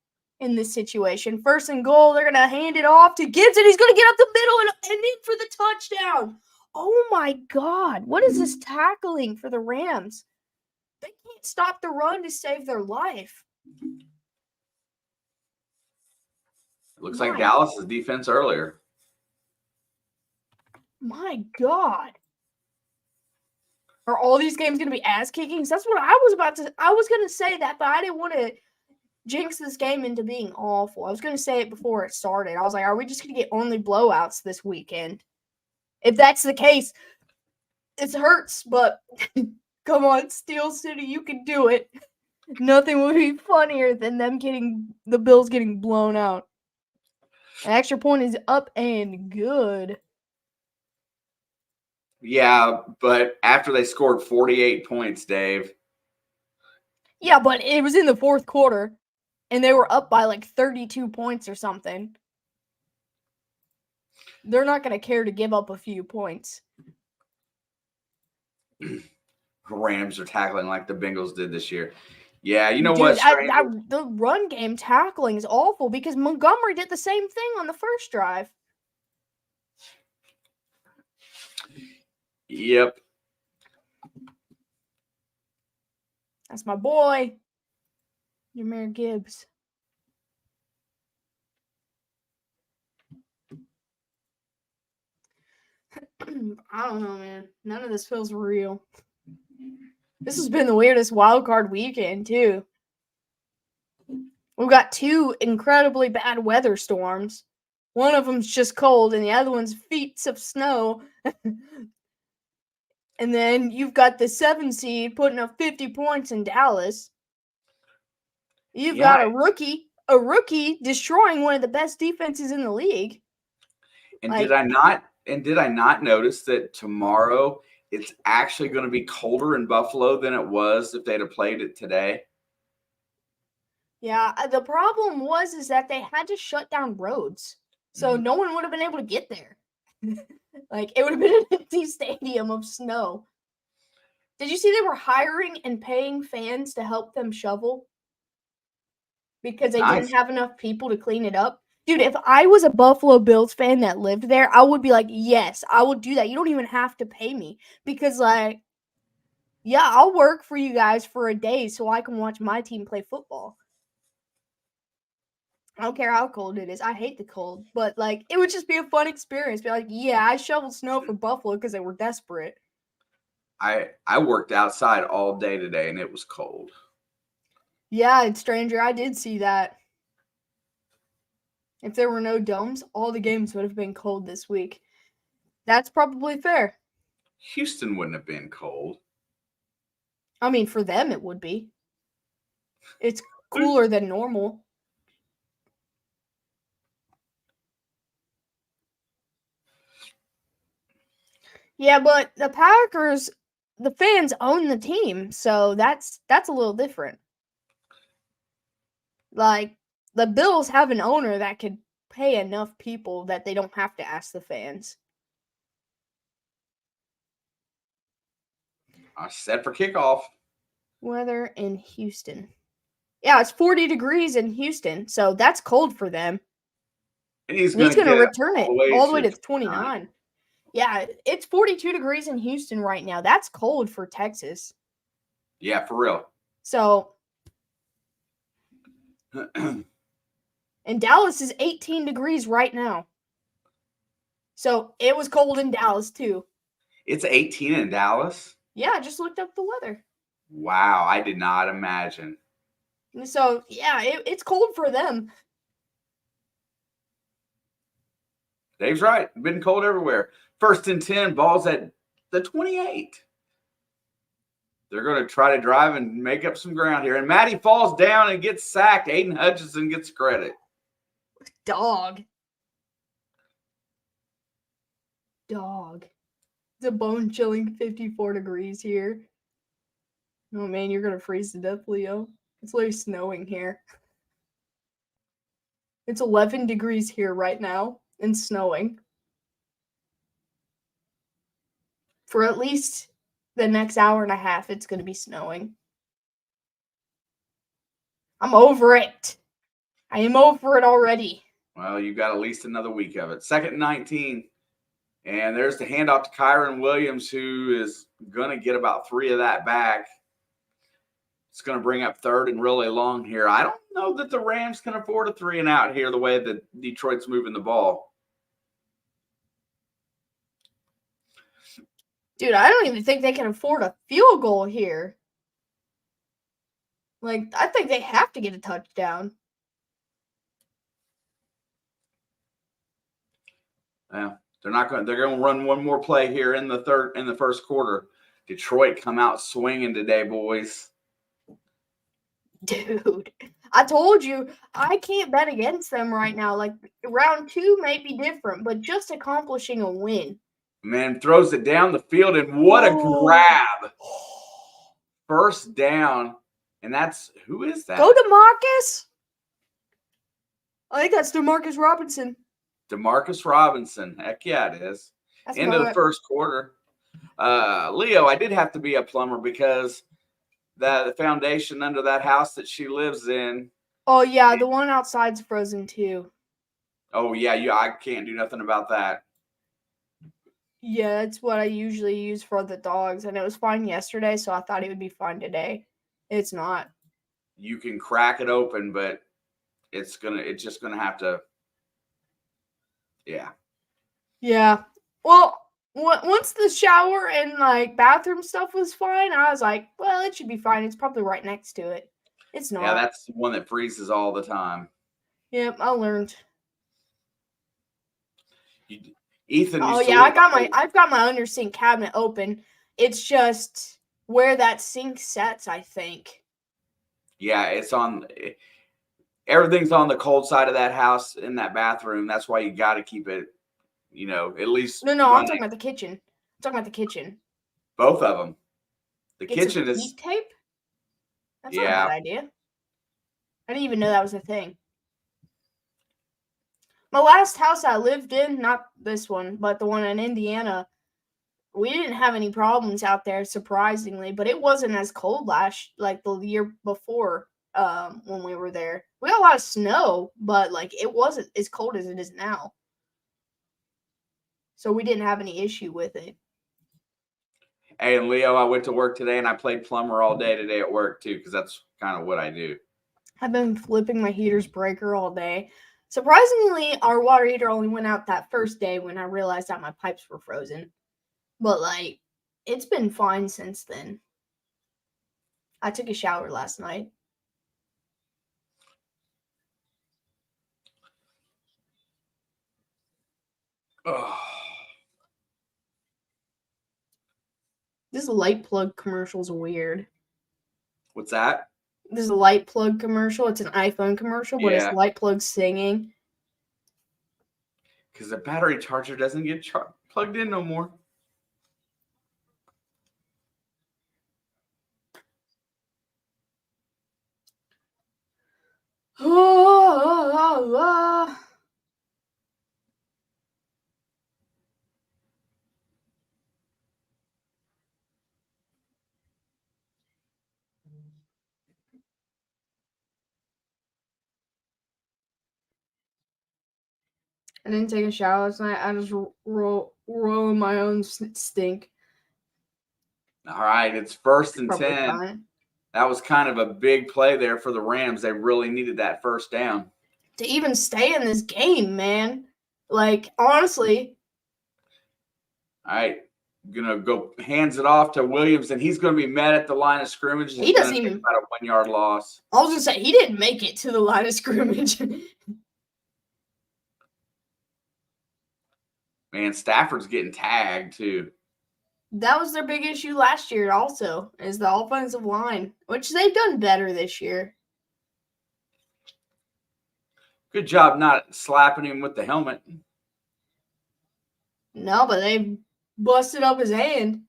[SPEAKER 1] in this situation, 1st and goal, they're going to hand it off to Gibbs, and he's going to get up the middle and in for the touchdown. Oh, my God. What is this tackling for the Rams? They can't stop the run to save their life.
[SPEAKER 2] Looks like Dallas's defense earlier.
[SPEAKER 1] My God. Are all these games going to be ass kickings? That's what I was going to say that, but I didn't want to jinx this game into being awful. I was going to say it before it started. I was like, are we just going to get only blowouts this weekend? If that's the case, it hurts, but come on, Steel City, you can do it. Nothing would be funnier than the Bills getting blown out. An extra point is up and good.
[SPEAKER 2] Yeah, but after they scored 48 points, Dave.
[SPEAKER 1] Yeah, but it was in the 4th quarter, and they were up by like 32 points or something. They're not going to care to give up a few points.
[SPEAKER 2] Rams are tackling like the Bengals did this year. Yeah, you know
[SPEAKER 1] Dude,
[SPEAKER 2] what?
[SPEAKER 1] The run game tackling is awful because Montgomery did the same thing on the first drive.
[SPEAKER 2] Yep.
[SPEAKER 1] That's my boy, Jahmyr Gibbs. I don't know, man. None of this feels real. This has been the weirdest wildcard weekend, too. We've got 2 incredibly bad weather storms. One of them's just cold, and the other one's feet of snow. And then you've got the 7 seed putting up 50 points in Dallas. You've got a rookie destroying one of the best defenses in the league.
[SPEAKER 2] And did I not notice that tomorrow it's actually going to be colder in Buffalo than it was if they'd have played it today?
[SPEAKER 1] Yeah, the problem is that they had to shut down roads. So no one would have been able to get there. Like, it would have been an empty stadium of snow. Did you see they were hiring and paying fans to help them shovel? Because they didn't have enough people to clean it up? Dude, if I was a Buffalo Bills fan that lived there, I would be like, yes, I will do that. You don't even have to pay me. Because, like, yeah, I'll work for you guys for a day so I can watch my team play football. I don't care how cold it is. I hate the cold. But, like, it would just be a fun experience. Be like, yeah, I shoveled snow for Buffalo because they were desperate.
[SPEAKER 2] I worked outside all day today, and it was cold.
[SPEAKER 1] Yeah, stranger, I did see that. If there were no domes, all the games would have been cold this week. That's probably fair.
[SPEAKER 2] Houston wouldn't have been cold.
[SPEAKER 1] I mean, for them it would be. It's cooler than normal. Yeah, but the Packers, the fans own the team, so that's a little different. Like, the Bills have an owner that could pay enough people that they don't have to ask the fans.
[SPEAKER 2] Set for kickoff.
[SPEAKER 1] Weather in Houston. Yeah, it's 40 degrees in Houston, so that's cold for them.
[SPEAKER 2] And he's
[SPEAKER 1] going
[SPEAKER 2] to
[SPEAKER 1] return it all the way to 29. Yeah, it's 42 degrees in Houston right now. That's cold for Texas.
[SPEAKER 2] Yeah, for real.
[SPEAKER 1] So, and Dallas is 18 degrees right now. So, it was cold in Dallas, too.
[SPEAKER 2] It's 18 in Dallas?
[SPEAKER 1] Yeah, I just looked up the weather.
[SPEAKER 2] Wow, I did not imagine.
[SPEAKER 1] So, yeah, it's cold for them.
[SPEAKER 2] Dave's right. Been cold everywhere. 1st and 10, ball's at the 28. They're going to try to drive and make up some ground here. And Matty falls down and gets sacked. Aiden Hutchinson gets credit.
[SPEAKER 1] Dog. It's a bone-chilling 54 degrees here. Oh, man, you're going to freeze to death, Leo. It's literally snowing here. It's 11 degrees here right now and snowing. For at least the next hour and a half, it's going to be snowing. I'm over it. I am over it already.
[SPEAKER 2] Well, you got at least another week of it. 2nd and 19. And there's the handoff to Kyron Williams, who is going to get about 3 of that back. It's going to bring up 3rd and really long here. I don't know that the Rams can afford a 3 and out here the way that Detroit's moving the ball.
[SPEAKER 1] Dude, I don't even think they can afford a field goal here. Like, I think they have to get a touchdown.
[SPEAKER 2] Yeah, they're going to run one more play here in the first quarter. Detroit come out swinging today, boys.
[SPEAKER 1] Dude, I told you, I can't bet against them right now. Like, round 2 may be different, but just accomplishing a win.
[SPEAKER 2] Man throws it down the field, and what a grab. First down, and who is that?
[SPEAKER 1] Go DeMarcus. I think that's DeMarcus Robinson.
[SPEAKER 2] DeMarcus Robinson. Heck yeah, it is.
[SPEAKER 1] That's
[SPEAKER 2] Into the first quarter. Leo, I did have to be a plumber because the foundation under that house that she lives in.
[SPEAKER 1] Oh, yeah, the one outside's frozen too.
[SPEAKER 2] Oh, yeah, I can't do nothing about that.
[SPEAKER 1] Yeah, it's what I usually use for the dogs, and it was fine yesterday, so I thought it would be fine today. It's not.
[SPEAKER 2] You can crack it open, but it's just gonna have to. Yeah.
[SPEAKER 1] Yeah. Well, once the shower and like bathroom stuff was fine, I was like, well, it should be fine. It's probably right next to it. It's not.
[SPEAKER 2] Yeah, that's the one that freezes all the time.
[SPEAKER 1] Yep, I learned.
[SPEAKER 2] Ethan.
[SPEAKER 1] Oh yeah, I've got my under sink cabinet open. It's just where that sink sets, I think.
[SPEAKER 2] Yeah, everything's on the cold side of that house in that bathroom. That's why you got to keep it, at least.
[SPEAKER 1] No, running. I'm talking about the kitchen. I'm talking about the kitchen.
[SPEAKER 2] Both of them. The
[SPEAKER 1] Get
[SPEAKER 2] kitchen
[SPEAKER 1] some
[SPEAKER 2] is
[SPEAKER 1] heat tape. That's not a bad idea. I didn't even know that was a thing. My last house I lived in, not this one, but the one in Indiana, we didn't have any problems out there, surprisingly, but it wasn't as cold like the year before when we were there. We got a lot of snow, but like it wasn't as cold as it is now. So we didn't have any issue with it.
[SPEAKER 2] Hey, and Leo, I went to work today and I played plumber all day today at work too, because that's kind of what I do.
[SPEAKER 1] I've been flipping my heater's breaker all day. Surprisingly, our water heater only went out that first day when I realized that my pipes were frozen. But, like, it's been fine since then. I took a shower last night.
[SPEAKER 2] Oh.
[SPEAKER 1] This light plug commercial is weird.
[SPEAKER 2] What's that?
[SPEAKER 1] This is a light plug commercial. It's an iPhone commercial, but it's light plug singing.
[SPEAKER 2] Because the battery charger doesn't get plugged in no more.
[SPEAKER 1] I didn't take a shower last night. I just roll my own stink.
[SPEAKER 2] All right, it's 1st and 10.
[SPEAKER 1] Fine.
[SPEAKER 2] That was kind of a big play there for the Rams. They really needed that first down
[SPEAKER 1] to even stay in this game, man. Like, honestly.
[SPEAKER 2] All right, gonna go hands it off to Williams, and he's gonna be met at the line of scrimmage.
[SPEAKER 1] He doesn't even
[SPEAKER 2] about a 1 yard loss.
[SPEAKER 1] I was gonna say he didn't make it to the line of scrimmage.
[SPEAKER 2] Man, Stafford's getting tagged too.
[SPEAKER 1] That was their big issue last year also, is the offensive line, which they've done better this year.
[SPEAKER 2] Good job not slapping him with the helmet.
[SPEAKER 1] No, but they busted up his hand.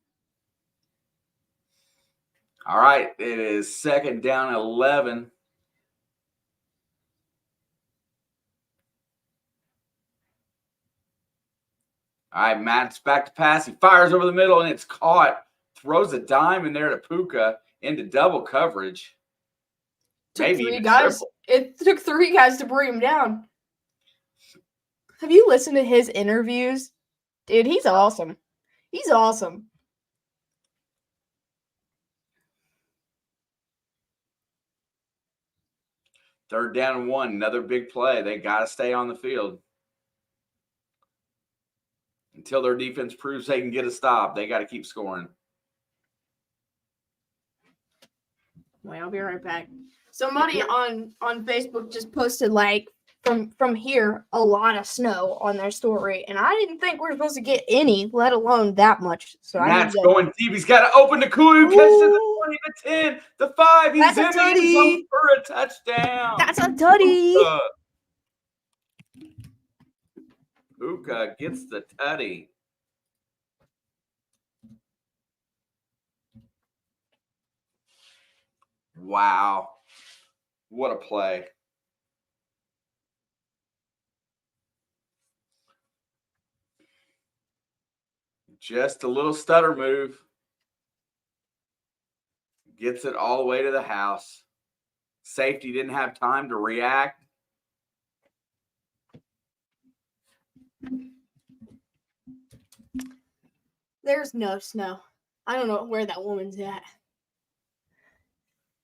[SPEAKER 2] All right, it is 2nd down 11. All right, Matt's back to pass. He fires over the middle, and it's caught. Throws a dime in there to Puka into double coverage.
[SPEAKER 1] Took
[SPEAKER 2] Maybe
[SPEAKER 1] three
[SPEAKER 2] even
[SPEAKER 1] guys.
[SPEAKER 2] triple.
[SPEAKER 1] It took 3 guys to bring him down. Have you listened to his interviews? Dude, he's awesome. He's awesome.
[SPEAKER 2] Third down and 1, another big play. They got to stay on the field. Until their defense proves they can get a stop, they got to keep scoring.
[SPEAKER 1] Wait, I'll be right back. Somebody on Facebook just posted from here a lot of snow on their story, and I didn't think we were supposed to get any, let alone that much. So
[SPEAKER 2] Matt's going deep. He's got to open the Kulu, catches the 20, the 10, the 5. He's in the end zone for a touchdown.
[SPEAKER 1] That's a tutty.
[SPEAKER 2] Puka gets the tutty. Wow. What a play. Just a little stutter move. Gets it all the way to the house. Safety didn't have time to react.
[SPEAKER 1] There's no snow. I don't know where that woman's at.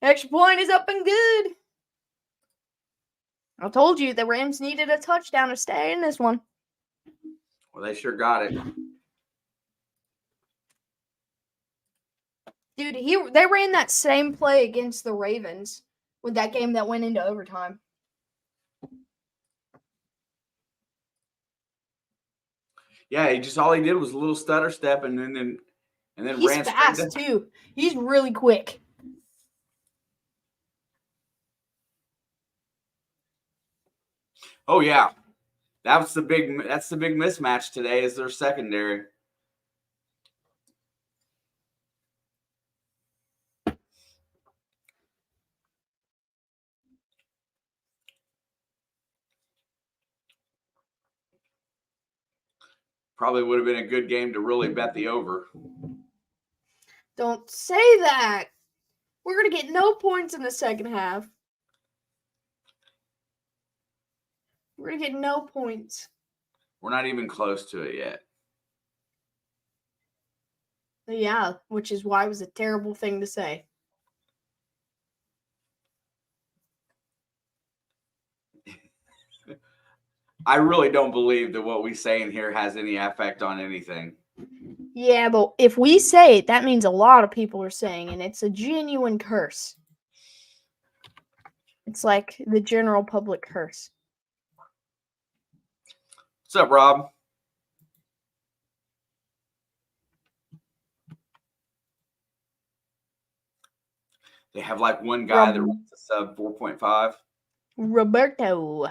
[SPEAKER 1] Extra point is up and good. I told you the Rams needed a touchdown to stay in this one.
[SPEAKER 2] Well, they sure got it.
[SPEAKER 1] Dude, they ran that same play against the Ravens with that game that went into overtime.
[SPEAKER 2] Yeah, all he did was a little stutter step and then
[SPEAKER 1] He's
[SPEAKER 2] ran
[SPEAKER 1] fast too. He's really quick.
[SPEAKER 2] Oh yeah. That's the big mismatch today is their secondary. Probably would have been a good game to really bet the over.
[SPEAKER 1] Don't say that. We're going to get no points in the second half. We're going to get no points.
[SPEAKER 2] We're not even close to it yet.
[SPEAKER 1] Yeah, which is why it was a terrible thing to say.
[SPEAKER 2] I really don't believe that what we say in here has any effect on anything.
[SPEAKER 1] Yeah, but if we say it, that means a lot of people are saying, and it's a genuine curse. It's like the general public curse.
[SPEAKER 2] What's up, Rob? They have like one guy that runs a sub 4.5.
[SPEAKER 1] Roberto.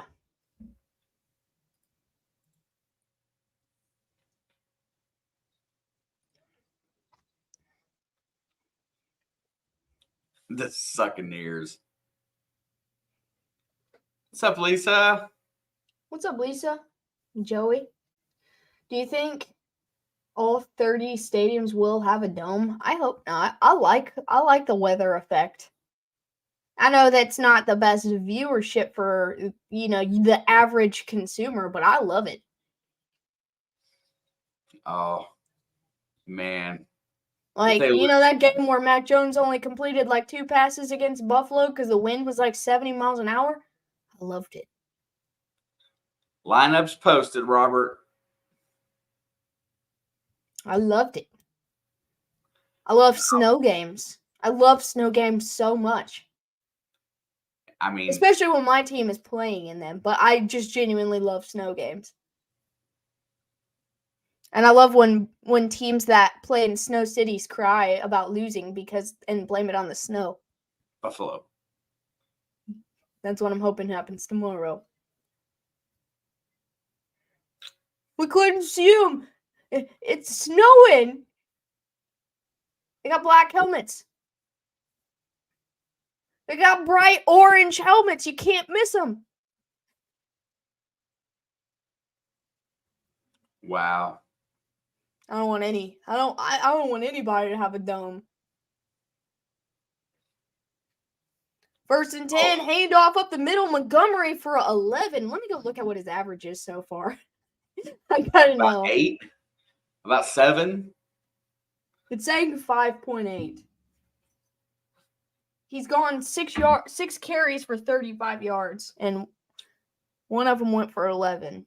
[SPEAKER 2] The Succaneers. What's up, Lisa?
[SPEAKER 1] What's up, Lisa? Joey? Do you think all 30 stadiums will have a dome? I hope not. I like the weather effect. I know that's not the best viewership for, the average consumer, but I love it.
[SPEAKER 2] Oh, man.
[SPEAKER 1] Like, that game where Mac Jones only completed like 2 passes against Buffalo because the wind was like 70 miles an hour? I loved it.
[SPEAKER 2] Lineups posted, Robert.
[SPEAKER 1] I loved it. I love snow games. I love snow games so much.
[SPEAKER 2] I mean,
[SPEAKER 1] especially when my team is playing in them, but I just genuinely love snow games. And I love when teams that play in snow cities cry about losing and blame it on the snow.
[SPEAKER 2] Buffalo.
[SPEAKER 1] That's what I'm hoping happens tomorrow. We couldn't see them. It's snowing. They got black helmets. They got bright orange helmets. You can't miss them.
[SPEAKER 2] Wow.
[SPEAKER 1] I don't want anybody to have a dome. First and 10, handoff up the middle, Montgomery for 11. Let me go look at what his average is so far. I gotta know.
[SPEAKER 2] About 8? About 7?
[SPEAKER 1] It's saying 5.8. He's gone 6 carries for 35 yards, and one of them went for 11.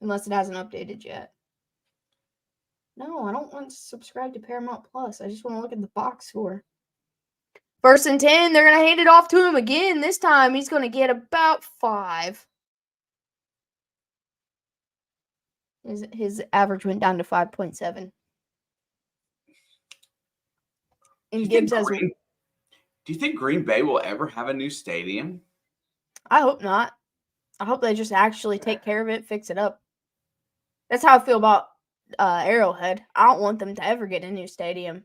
[SPEAKER 1] Unless it hasn't updated yet. No, I don't want to subscribe to Paramount Plus. I just want to look at the box score. First and 10, they're going to hand it off to him again. This time, he's going to get about 5. His average went down to 5.7. And Gibbs has.
[SPEAKER 2] Do you think Green Bay will ever have a new stadium?
[SPEAKER 1] I hope not. I hope they just actually take care of it, fix it up. That's how I feel about Arrowhead. I don't want them to ever get a new stadium.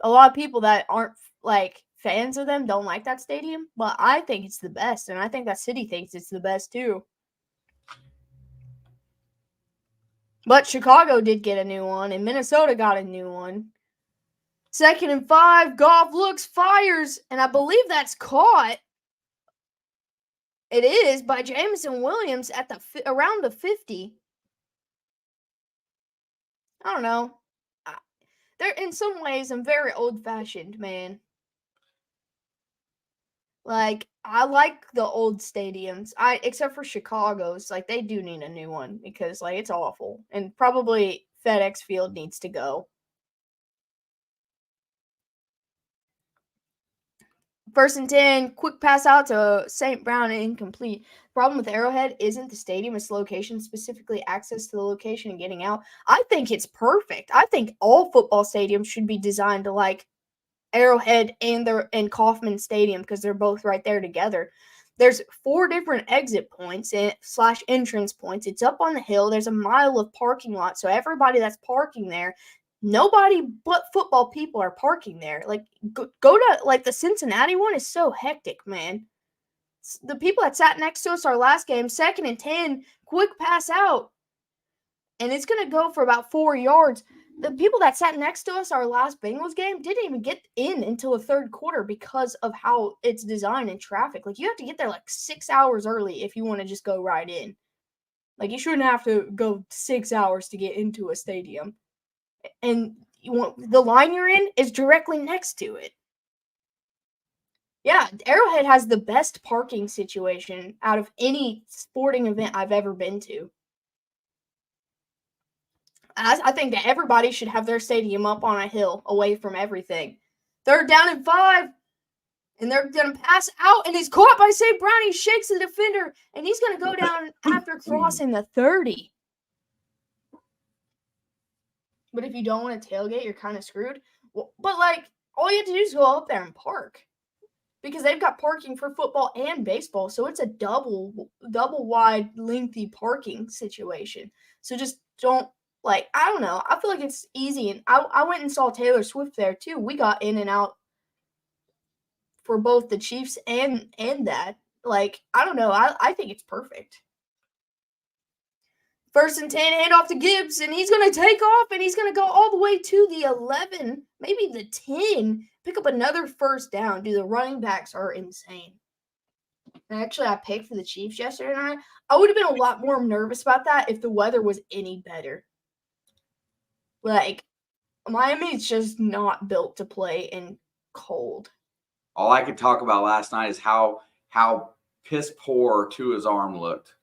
[SPEAKER 1] A lot of people that aren't like fans of them don't like that stadium, but I think it's the best, and I think that city thinks it's the best too. But Chicago did get a new one, and Minnesota got a new one. 2nd and 5, Goff looks, fires, and I believe that's caught. It is by Jameson Williams at around the 50. I don't know. In some ways, I'm very old-fashioned, man. Like, I like the old stadiums. Except for Chicago's, like, they do need a new one because, like, it's awful. And probably FedEx Field needs to go. First and 10, quick pass out to St. Brown, incomplete. Problem with Arrowhead isn't the stadium, it's location, specifically access to the location and getting out. I think it's perfect. I think all football stadiums should be designed to like Arrowhead and Kauffman Stadium because they're both right there together. There's 4 different exit points / entrance points. It's up on the hill. There's a mile of parking lot, so everybody that's parking there, nobody but football people are parking there. Like, go to, like, the Cincinnati one is so hectic, man. The people that sat next to us our last game, 2nd and 10, quick pass out. And it's going to go for about 4 yards. The people that sat next to us our last Bengals game didn't even get in until the 3rd quarter because of how it's designed in traffic. Like, you have to get there like 6 hours early if you want to just go right in. Like, you shouldn't have to go 6 hours to get into a stadium. And the line you're in is directly next to it. Yeah, Arrowhead has the best parking situation out of any sporting event I've ever been to. I think that everybody should have their stadium up on a hill away from everything. 3rd down and 5. And they're going to pass out, and he's caught by St. Brown. He shakes the defender, and he's going to go down after crossing the 30. But if you don't want to tailgate, you're kind of screwed. But, like, all you have to do is go up there and park. Because they've got parking for football and baseball, so it's a double wide, lengthy parking situation. So just don't, like, I don't know. I feel like it's easy. And I went and saw Taylor Swift there, too. We got in and out for both the Chiefs and that. Like, I don't know. I think it's perfect. 1st and 10, hand off to Gibbs, and he's going to take off, and he's going to go all the way to the 11, maybe the 10, pick up another 1st down. Dude, the running backs are insane. And actually, I picked for the Chiefs yesterday night. I would have been a lot more nervous about that if the weather was any better. Like, Miami's just not built to play in cold.
[SPEAKER 2] All I could talk about last night is how piss poor Tua's arm looked.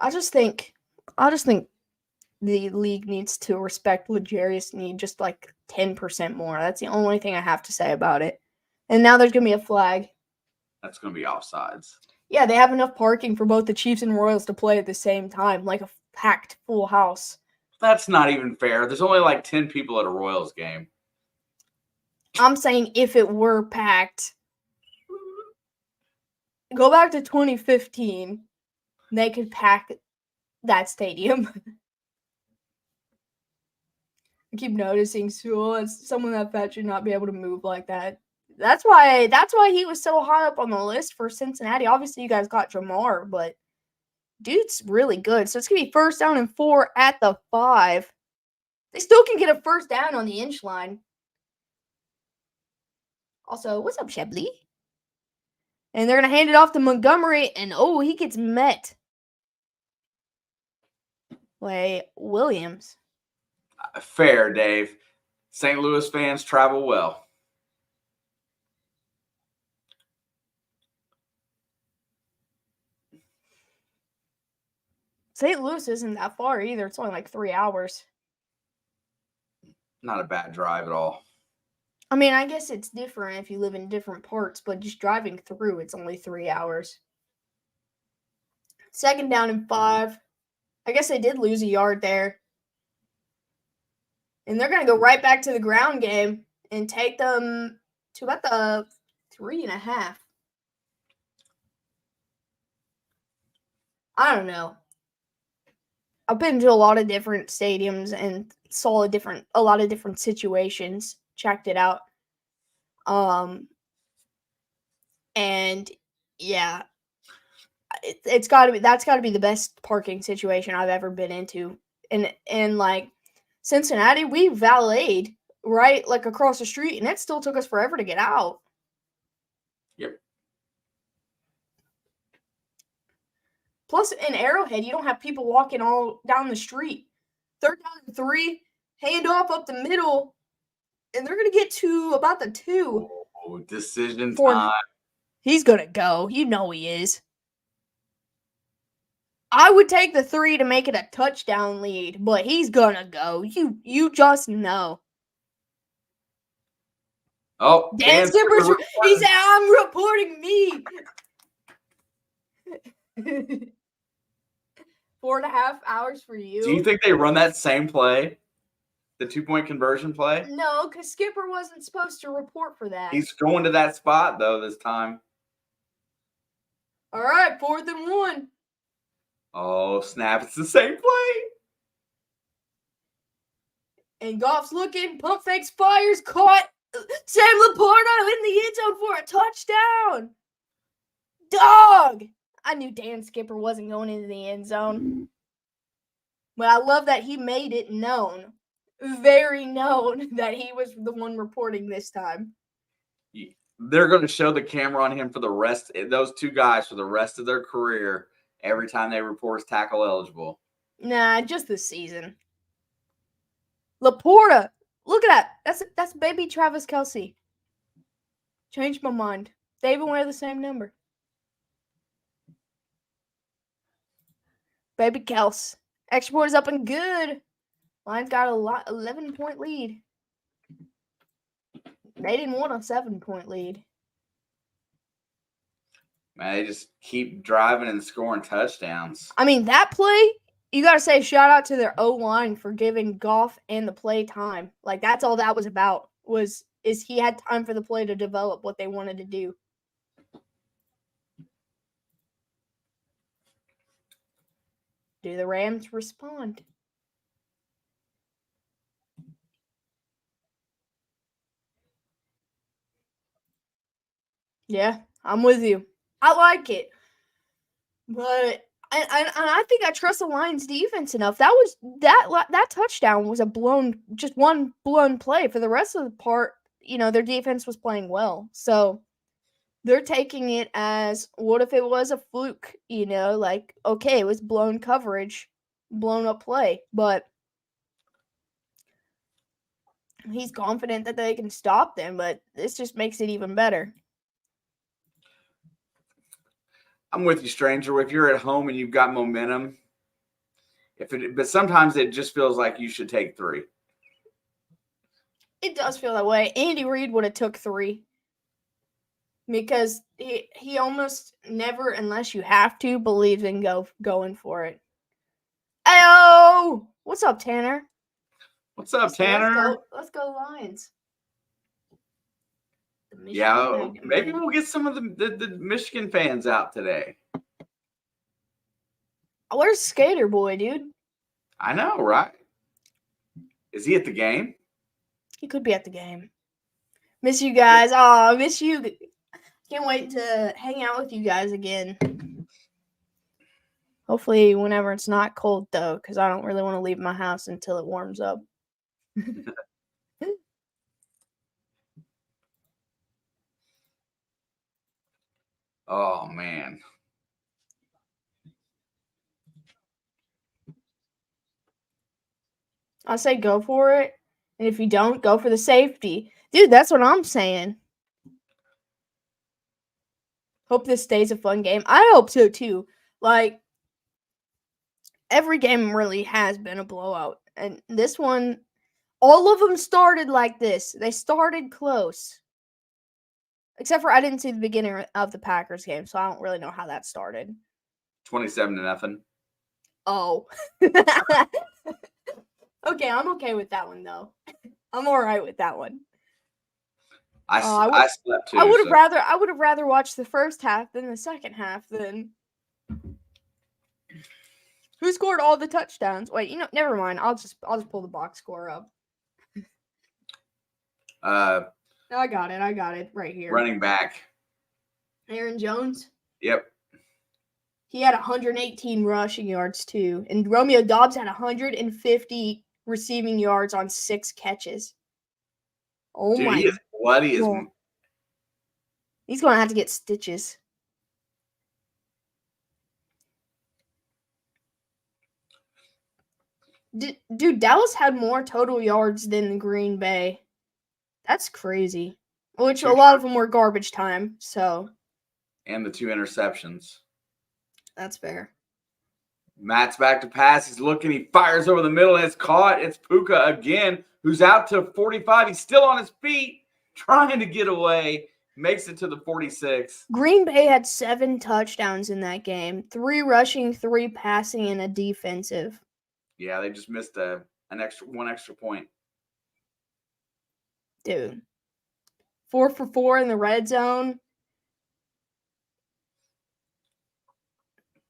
[SPEAKER 1] I just think the league needs to respect L'Jarius Sneed just like 10% more. That's the only thing I have to say about it. And now there's going to be a flag.
[SPEAKER 2] That's going to be offsides.
[SPEAKER 1] Yeah, they have enough parking for both the Chiefs and Royals to play at the same time, like a packed full house.
[SPEAKER 2] That's not even fair. There's only like 10 people at a Royals game.
[SPEAKER 1] I'm saying if it were packed, go back to 2015, they could pack that stadium. I keep noticing Sewell as someone that fat should not be able to move like that. That's why he was so high up on the list for Cincinnati. Obviously, you guys got Jamar, but dude's really good. So it's going to be 1st down and 4 at the 5. They still can get a 1st down on the inch line. Also, what's up, Shebley? And they're going to hand it off to Montgomery, and he gets met by Williams.
[SPEAKER 2] Fair, Dave. St. Louis fans travel well.
[SPEAKER 1] St. Louis isn't that far either. It's only like 3 hours.
[SPEAKER 2] Not a bad drive at all.
[SPEAKER 1] I mean, I guess it's different if you live in different parts, but just driving through, it's only 3 hours. 2nd down and 5. I guess they did lose a yard there. And they're going to go right back to the ground game and take them to about the 3.5. I don't know. I've been to a lot of different stadiums and saw a lot of different situations. Checked it out. And yeah, that's got to be the best parking situation I've ever been into. And like Cincinnati, we valeted right like across the street, and it still took us forever to get out.
[SPEAKER 2] Yep.
[SPEAKER 1] Plus, in Arrowhead, you don't have people walking all down the street. 3rd down and 3, hand off up the middle, and they're going to get to about the 2.
[SPEAKER 2] Oh, decision time.
[SPEAKER 1] He's going to go. You know he is. I would take the 3 to make it a touchdown lead, but he's going to go. You just know.
[SPEAKER 2] Oh,
[SPEAKER 1] Dan Skipper's, he said, I'm reporting me. 4.5 hours for you.
[SPEAKER 2] Do you think they run that same play? The 2-point conversion play?
[SPEAKER 1] No, because Skipper wasn't supposed to report for that.
[SPEAKER 2] He's going to that spot, though, this time.
[SPEAKER 1] All right, 4th and 1.
[SPEAKER 2] Oh, snap. It's the same play.
[SPEAKER 1] And Goff's looking. Pump fakes, fires, caught. Sam Laporta in the end zone for a touchdown. Dog! I knew Dan Skipper wasn't going into the end zone. But I love that he made it known, very known, that he was the one reporting this time.
[SPEAKER 2] They're going to show the camera on him for those 2 guys for the rest of their career every time they report as tackle eligible.
[SPEAKER 1] Nah, just this season. Laporta, look at that. That's baby Travis Kelce. Changed my mind. They even wear the same number. Baby Kels. Extra point is up and good. Lions got 11-point lead. They didn't want a 7-point lead.
[SPEAKER 2] Man, they just keep driving and scoring touchdowns.
[SPEAKER 1] I mean, that play, you got to say shout out to their O-line for giving Goff and the play time. Like, that's all that was about, is he had time for the play to develop what they wanted to do. Do the Rams respond? Yeah, I'm with you. I like it. But I think I trust the Lions defense enough. That touchdown was just one blown play. For the rest of the part, their defense was playing well. So they're taking it as, what if it was a fluke? Like, okay, it was blown coverage, blown up play, but he's confident that they can stop them, but this just makes it even better.
[SPEAKER 2] I'm with you, stranger. If you're at home and you've got momentum, but sometimes it just feels like you should take 3.
[SPEAKER 1] It does feel that way. Andy Reid would have took 3. Because he almost never, unless you have to, believes in going for it. Ayo! What's up, Tanner?
[SPEAKER 2] What's up, Tanner?
[SPEAKER 1] Let's go Lions.
[SPEAKER 2] Yeah, maybe we'll get some of the Michigan fans out today.
[SPEAKER 1] Where's Skater Boy, dude?
[SPEAKER 2] I know, right? Is he at the game?
[SPEAKER 1] He could be at the game. Miss you guys. Oh, miss you. Can't wait to hang out with you guys again. Hopefully whenever it's not cold, though, because I don't really want to leave my house until it warms up.
[SPEAKER 2] Oh, man.
[SPEAKER 1] I say go for it. And if you don't, go for the safety. Dude, that's what I'm saying. Hope this stays a fun game. I hope so, too. Like, every game really has been a blowout. And this one, all of them started like this. They started close. Except for I didn't see the beginning of the Packers game, so I don't really know how that started.
[SPEAKER 2] 27-0.
[SPEAKER 1] Oh. Okay, I'm okay with that one, though. I'm all right with that one.
[SPEAKER 2] I slept too.
[SPEAKER 1] I would have rather watched the first half than the second half. Then who scored all the touchdowns? Wait, never mind. I'll just pull the box score up. I got it right here.
[SPEAKER 2] Running back.
[SPEAKER 1] Aaron Jones.
[SPEAKER 2] Yep.
[SPEAKER 1] He had 118 rushing yards too, and Romeo Doubs had 150 receiving yards on 6 catches. Oh
[SPEAKER 2] Dude,
[SPEAKER 1] my!
[SPEAKER 2] he is bloody as.
[SPEAKER 1] He's gonna have to get stitches. Dude, Dallas had more total yards than Green Bay. That's crazy. Which a lot of them were garbage time, so.
[SPEAKER 2] And the 2 interceptions.
[SPEAKER 1] That's fair.
[SPEAKER 2] Matt's back to pass. He's looking. He fires over the middle, and it's caught. It's Puka again, who's out to 45. He's still on his feet, trying to get away. Makes it to the 46.
[SPEAKER 1] Green Bay had 7 touchdowns in that game. 3 rushing, 3 passing, and a defensive.
[SPEAKER 2] Yeah, they just missed one extra point.
[SPEAKER 1] Dude. 4 for 4 in the red zone.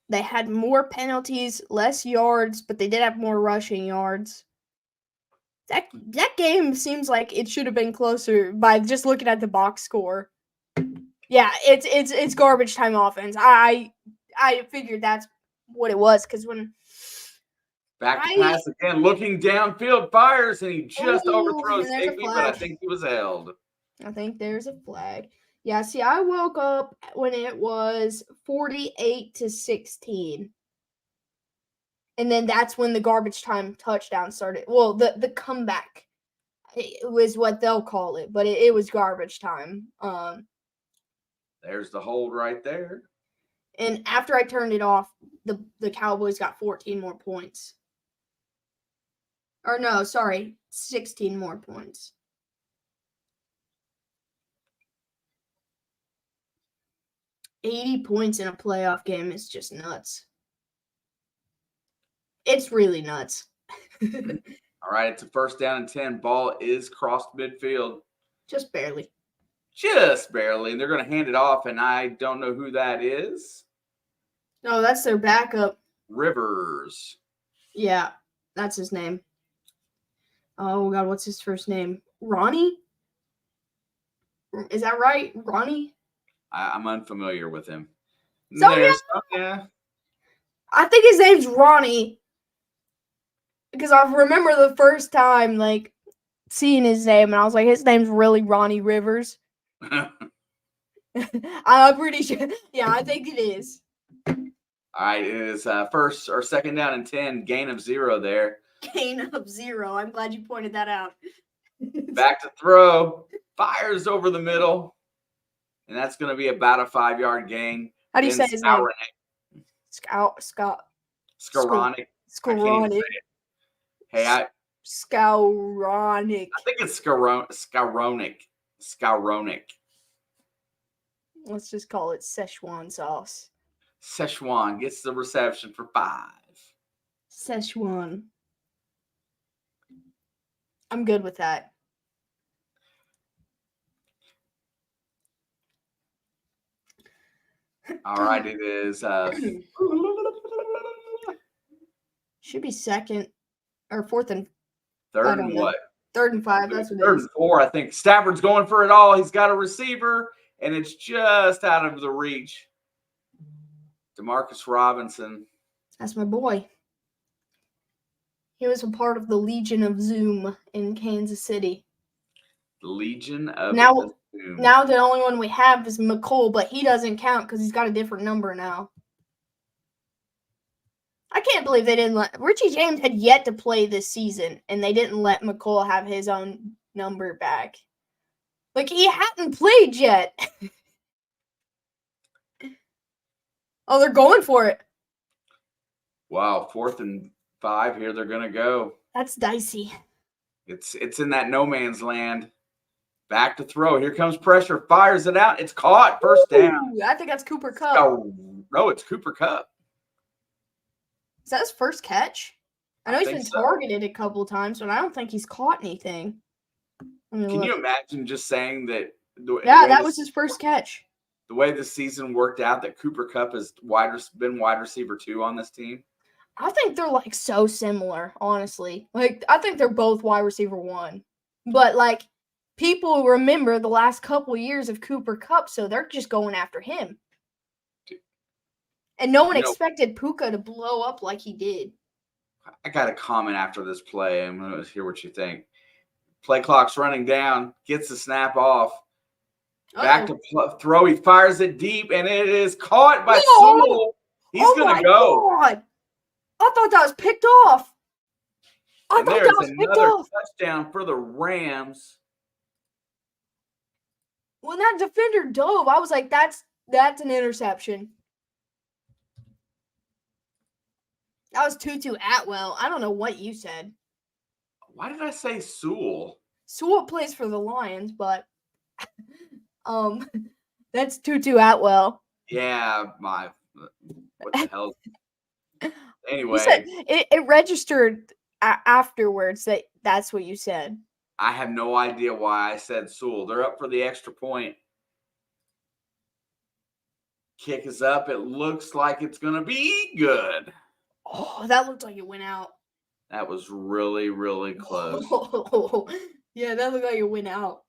[SPEAKER 1] They had more penalties, less yards, but they did have more rushing yards. That game seems like it should have been closer by just looking at the box score. Yeah, it's garbage time offense. I figured that's what it was because when
[SPEAKER 2] back to pass again, looking downfield, fires, and he just overthrows Higbee, but I think he was held.
[SPEAKER 1] I think there's a flag. Yeah, see, I woke up when it was 48-16. And then that's when the garbage time touchdown started. Well, the comeback was what they'll call it, but it was garbage time.
[SPEAKER 2] There's the hold right there.
[SPEAKER 1] And after I turned it off, the Cowboys got 14 more points. Or no, sorry, 16 more points. $80 points in a playoff game is just nuts. It's really nuts.
[SPEAKER 2] All right, it's a 1st down and 10. Ball is crossed midfield.
[SPEAKER 1] Just barely.
[SPEAKER 2] Just barely. And they're going to hand it off, and I don't know who that is.
[SPEAKER 1] No, that's their backup.
[SPEAKER 2] Rivers.
[SPEAKER 1] Yeah, that's his name. Oh, God, what's his first name? Ronnie? Is that right? Ronnie?
[SPEAKER 2] I'm unfamiliar with him.
[SPEAKER 1] So, yeah. I think his name's Ronnie. Because I remember the first time, seeing his name, and I was like, his name's really Ronnie Rivers. I'm pretty sure. Yeah, I think it is.
[SPEAKER 2] All right, it is 1st or 2nd down and 10. Gain of 0 there.
[SPEAKER 1] Gain of 0. I'm glad you pointed that out.
[SPEAKER 2] Back to throw. Fires over the middle. And that's going to be about a 5-yard gain.
[SPEAKER 1] How do you say his name?
[SPEAKER 2] Skowronek. Hey,
[SPEAKER 1] Skowronek.
[SPEAKER 2] I think it's Skowronek.
[SPEAKER 1] Let's just call it Szechuan sauce.
[SPEAKER 2] Szechuan gets the reception for 5.
[SPEAKER 1] Szechuan. I'm good with that.
[SPEAKER 2] All right, it is.
[SPEAKER 1] Should be 2nd or 4th and
[SPEAKER 2] 3rd and what?
[SPEAKER 1] 3rd and 5. That's what it is.
[SPEAKER 2] 3rd and 4. I think Stafford's going for it all. He's got a receiver, and it's just out of the reach. Demarcus Robinson.
[SPEAKER 1] That's my boy. He was a part of the Legion of Zoom in Kansas City.
[SPEAKER 2] Legion of
[SPEAKER 1] Now
[SPEAKER 2] the Doom.
[SPEAKER 1] Now the only one we have is McColl, but he doesn't count because he's got a different number now. I can't believe they didn't let Richie James had yet to play this season, and they didn't let McColl have his own number back. Like, he hadn't played yet. Oh, they're going for it.
[SPEAKER 2] Wow, 4th and 5 here. They're gonna go.
[SPEAKER 1] That's dicey.
[SPEAKER 2] It's in that no man's land. Back to throw. Here comes pressure. Fires it out. It's caught. First down.
[SPEAKER 1] Ooh, I think that's Cooper Kupp.
[SPEAKER 2] Oh, no, it's Cooper Kupp.
[SPEAKER 1] Is that his first catch? I know he's been
[SPEAKER 2] so.
[SPEAKER 1] targeted a couple of times, but I don't think he's caught anything.
[SPEAKER 2] Can you imagine just saying that?
[SPEAKER 1] That was his first catch.
[SPEAKER 2] The way the season worked out, that Cooper Kupp has been wide receiver 2 on this team.
[SPEAKER 1] I think they're like so similar, honestly. Like, I think they're both wide receiver 1. But like, people remember the last couple years of Cooper Kupp, so they're just going after him. And no one expected Puka to blow up like he did.
[SPEAKER 2] I got a comment after this play. I'm going to hear what you think. Play clock's running down. Gets the snap off. Back to throw. He fires it deep, and it is caught by Sewell. He's going to go.
[SPEAKER 1] God. I thought that was picked off.
[SPEAKER 2] There's another touchdown for the Rams.
[SPEAKER 1] When that defender dove, I was like, that's an interception. That was Tutu Atwell. I don't know what you said.
[SPEAKER 2] Why did I say Sewell?
[SPEAKER 1] Sewell plays for the Lions, but that's Tutu Atwell.
[SPEAKER 2] Yeah, what the hell? Anyway.
[SPEAKER 1] You said it registered afterwards that's what you said.
[SPEAKER 2] I have no idea why I said Sewell. They're up for the extra point. Kick is up. It looks like it's going to be good.
[SPEAKER 1] Oh, that looked like it went out.
[SPEAKER 2] That was really, really close.
[SPEAKER 1] Oh, yeah, that looked like it went out.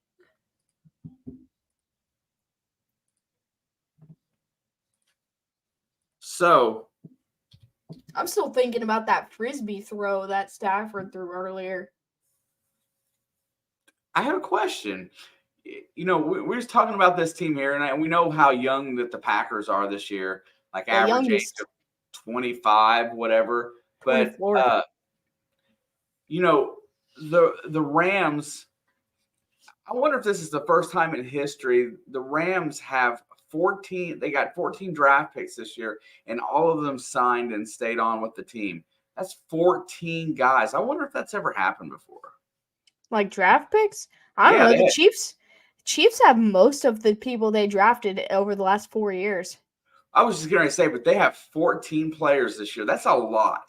[SPEAKER 2] So,
[SPEAKER 1] I'm still thinking about that frisbee throw that Stafford threw earlier.
[SPEAKER 2] I have a question. We're just talking about this team here, and we know how young that the Packers are this year, like average age of 25, whatever. But, the Rams, I wonder if this is the first time in history the Rams have 14 draft picks this year, and all of them signed and stayed on with the team. That's 14 guys. I wonder if that's ever happened before.
[SPEAKER 1] Like draft picks? I don't know. The Chiefs have most of the people they drafted over the last 4 years.
[SPEAKER 2] I was just going to say, but they have 14 players this year. That's a lot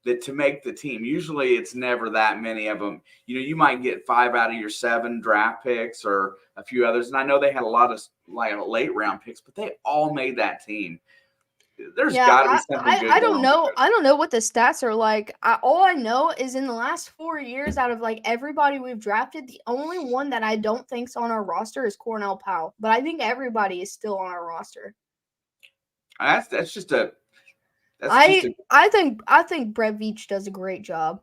[SPEAKER 2] to make the team. Usually it's never that many of them. You might get 5 out of your 7 draft picks or a few others. And I know they had a lot of like late round picks, but they all made that team. There's got to be something good.
[SPEAKER 1] I don't know. I don't know what the stats are like. All I know is in the last 4 years, out of like everybody we've drafted, the only one that I don't think's on our roster is Cornell Powell. But I think everybody is still on our roster. I think Brett Veach does a great job.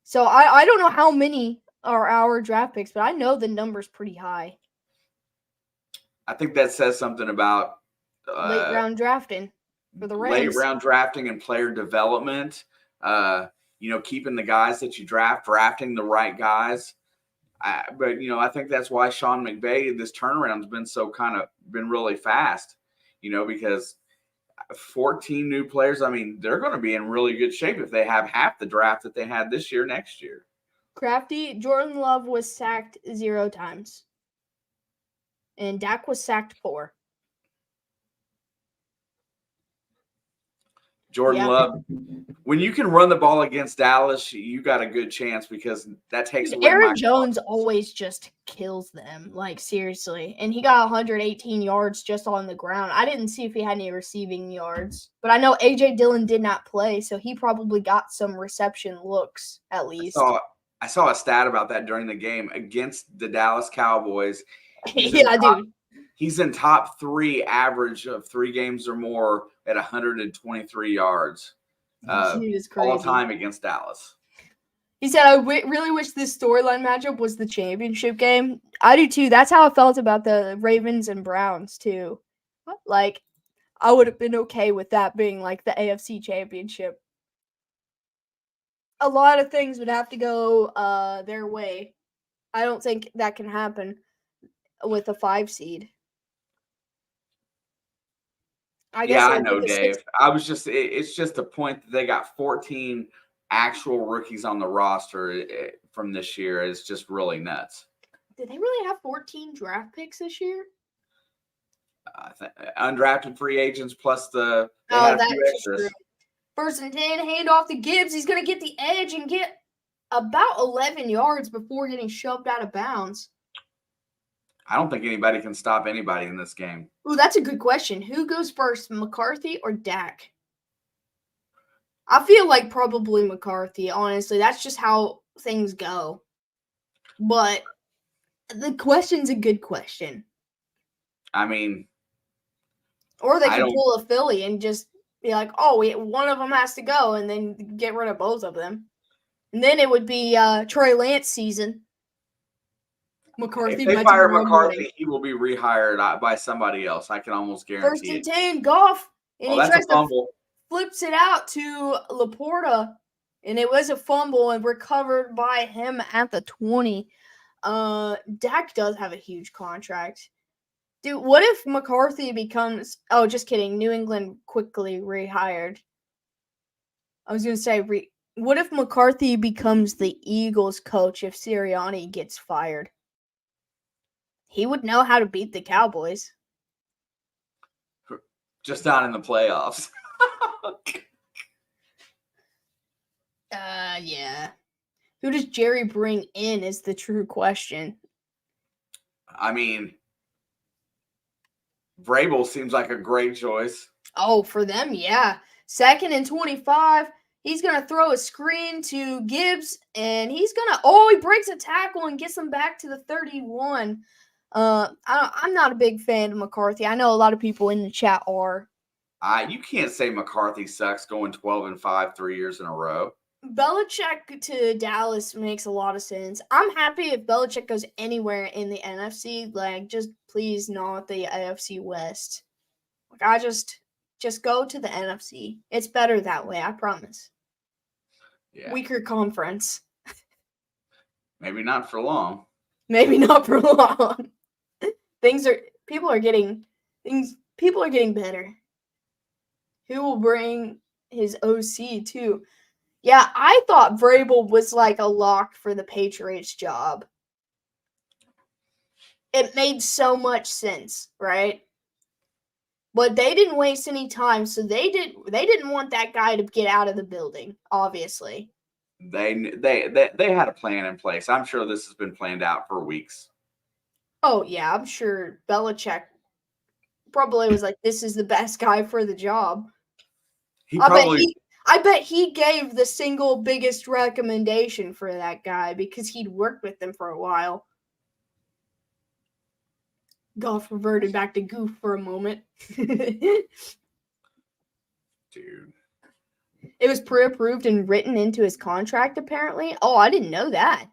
[SPEAKER 1] So I don't know how many are our draft picks, but I know the number's pretty high.
[SPEAKER 2] I think that says something about
[SPEAKER 1] late round drafting for the Rams.
[SPEAKER 2] Late round drafting and player development. Keeping the guys that you drafting the right guys. But I think that's why Sean McVay, this turnaround's been really fast. Because 14 new players, they're going to be in really good shape if they have half the draft that they had this year, next year.
[SPEAKER 1] Crafty, Jordan Love was sacked 0 times. And Dak was sacked 4.
[SPEAKER 2] Jordan Love, when you can run the ball against Dallas, you got a good chance because that takes away
[SPEAKER 1] Aaron Jones always just kills them, like seriously. And he got 118 yards just on the ground. I didn't see if he had any receiving yards, but I know A.J. Dillon did not play, so he probably got some reception looks at least.
[SPEAKER 2] I saw a stat about that during the game against the Dallas Cowboys.
[SPEAKER 1] Dude.
[SPEAKER 2] He's in top 3 average of 3 games or more at 123 yards all time against Dallas.
[SPEAKER 1] He said, I really wish this storyline matchup was the championship game. I do too. That's how I felt about the Ravens and Browns too. Like, I would have been okay with that being like the AFC championship. A lot of things would have to go their way. I don't think that can happen with a 5 seed. I guess
[SPEAKER 2] I know, Dave. It's just the point that they got 14 actual rookies on the roster from this year. It's just really nuts.
[SPEAKER 1] Did they really have 14 draft picks this year?
[SPEAKER 2] Undrafted free agents plus they
[SPEAKER 1] Oh,
[SPEAKER 2] had a few extras.
[SPEAKER 1] True. 1st and 10, hand off to Gibbs. He's going to get the edge and get about 11 yards before getting shoved out of bounds.
[SPEAKER 2] I don't think anybody can stop anybody in this game.
[SPEAKER 1] Ooh, that's a good question. Who goes first, McCarthy or Dak? I feel like probably McCarthy, honestly. That's just how things go. But the question's a good question.
[SPEAKER 2] I mean,
[SPEAKER 1] or they could pull a Philly and just be like, oh, one of them has to go, and then get rid of both of them. And then it would be Trey Lance season. McCarthy.
[SPEAKER 2] If they fire McCarthy, he will be rehired by somebody else. I can almost guarantee
[SPEAKER 1] 1st and 10, Goff. And he
[SPEAKER 2] that's
[SPEAKER 1] tries
[SPEAKER 2] a fumble.
[SPEAKER 1] Flips it out to Laporta, and it was a fumble and recovered by him at the 20. Dak does have a huge contract. Dude, what if McCarthy becomes... Oh, just kidding. New England quickly rehired. I was going to say, what if McCarthy becomes the Eagles coach if Sirianni gets fired? He would know how to beat the Cowboys.
[SPEAKER 2] Just not in the playoffs.
[SPEAKER 1] Yeah. Who does Jerry bring in is the true question.
[SPEAKER 2] I mean, Vrabel seems like a great choice.
[SPEAKER 1] Oh, for them, yeah. 2nd and 25. He's going to throw a screen to Gibbs, and he's going to... Oh, he breaks a tackle and gets him back to the 31. I'm not a big fan of McCarthy. I know a lot of people in the chat are.
[SPEAKER 2] You can't say McCarthy sucks going 12-5 3 years in a row.
[SPEAKER 1] Belichick to Dallas makes a lot of sense. I'm happy if Belichick goes anywhere in the NFC. Like, just please not the AFC West. Like, I just go to the NFC. It's better that way, I promise.
[SPEAKER 2] Yeah.
[SPEAKER 1] Weaker conference.
[SPEAKER 2] Maybe not for long.
[SPEAKER 1] Maybe not for long. People are getting better. Who will bring his OC too? Yeah, I thought Vrabel was like a lock for the Patriots job. It made so much sense, right? But they didn't waste any time, so they didn't want that guy to get out of the building, obviously.
[SPEAKER 2] They had a plan in place. I'm sure this has been planned out for weeks.
[SPEAKER 1] Oh, yeah, I'm sure Belichick probably was like, this is the best guy for the job. I bet he gave the single biggest recommendation for that guy because he'd worked with them for a while. Goff reverted back to goof for a moment.
[SPEAKER 2] Dude.
[SPEAKER 1] It was pre-approved and written into his contract, apparently. Oh, I didn't know that.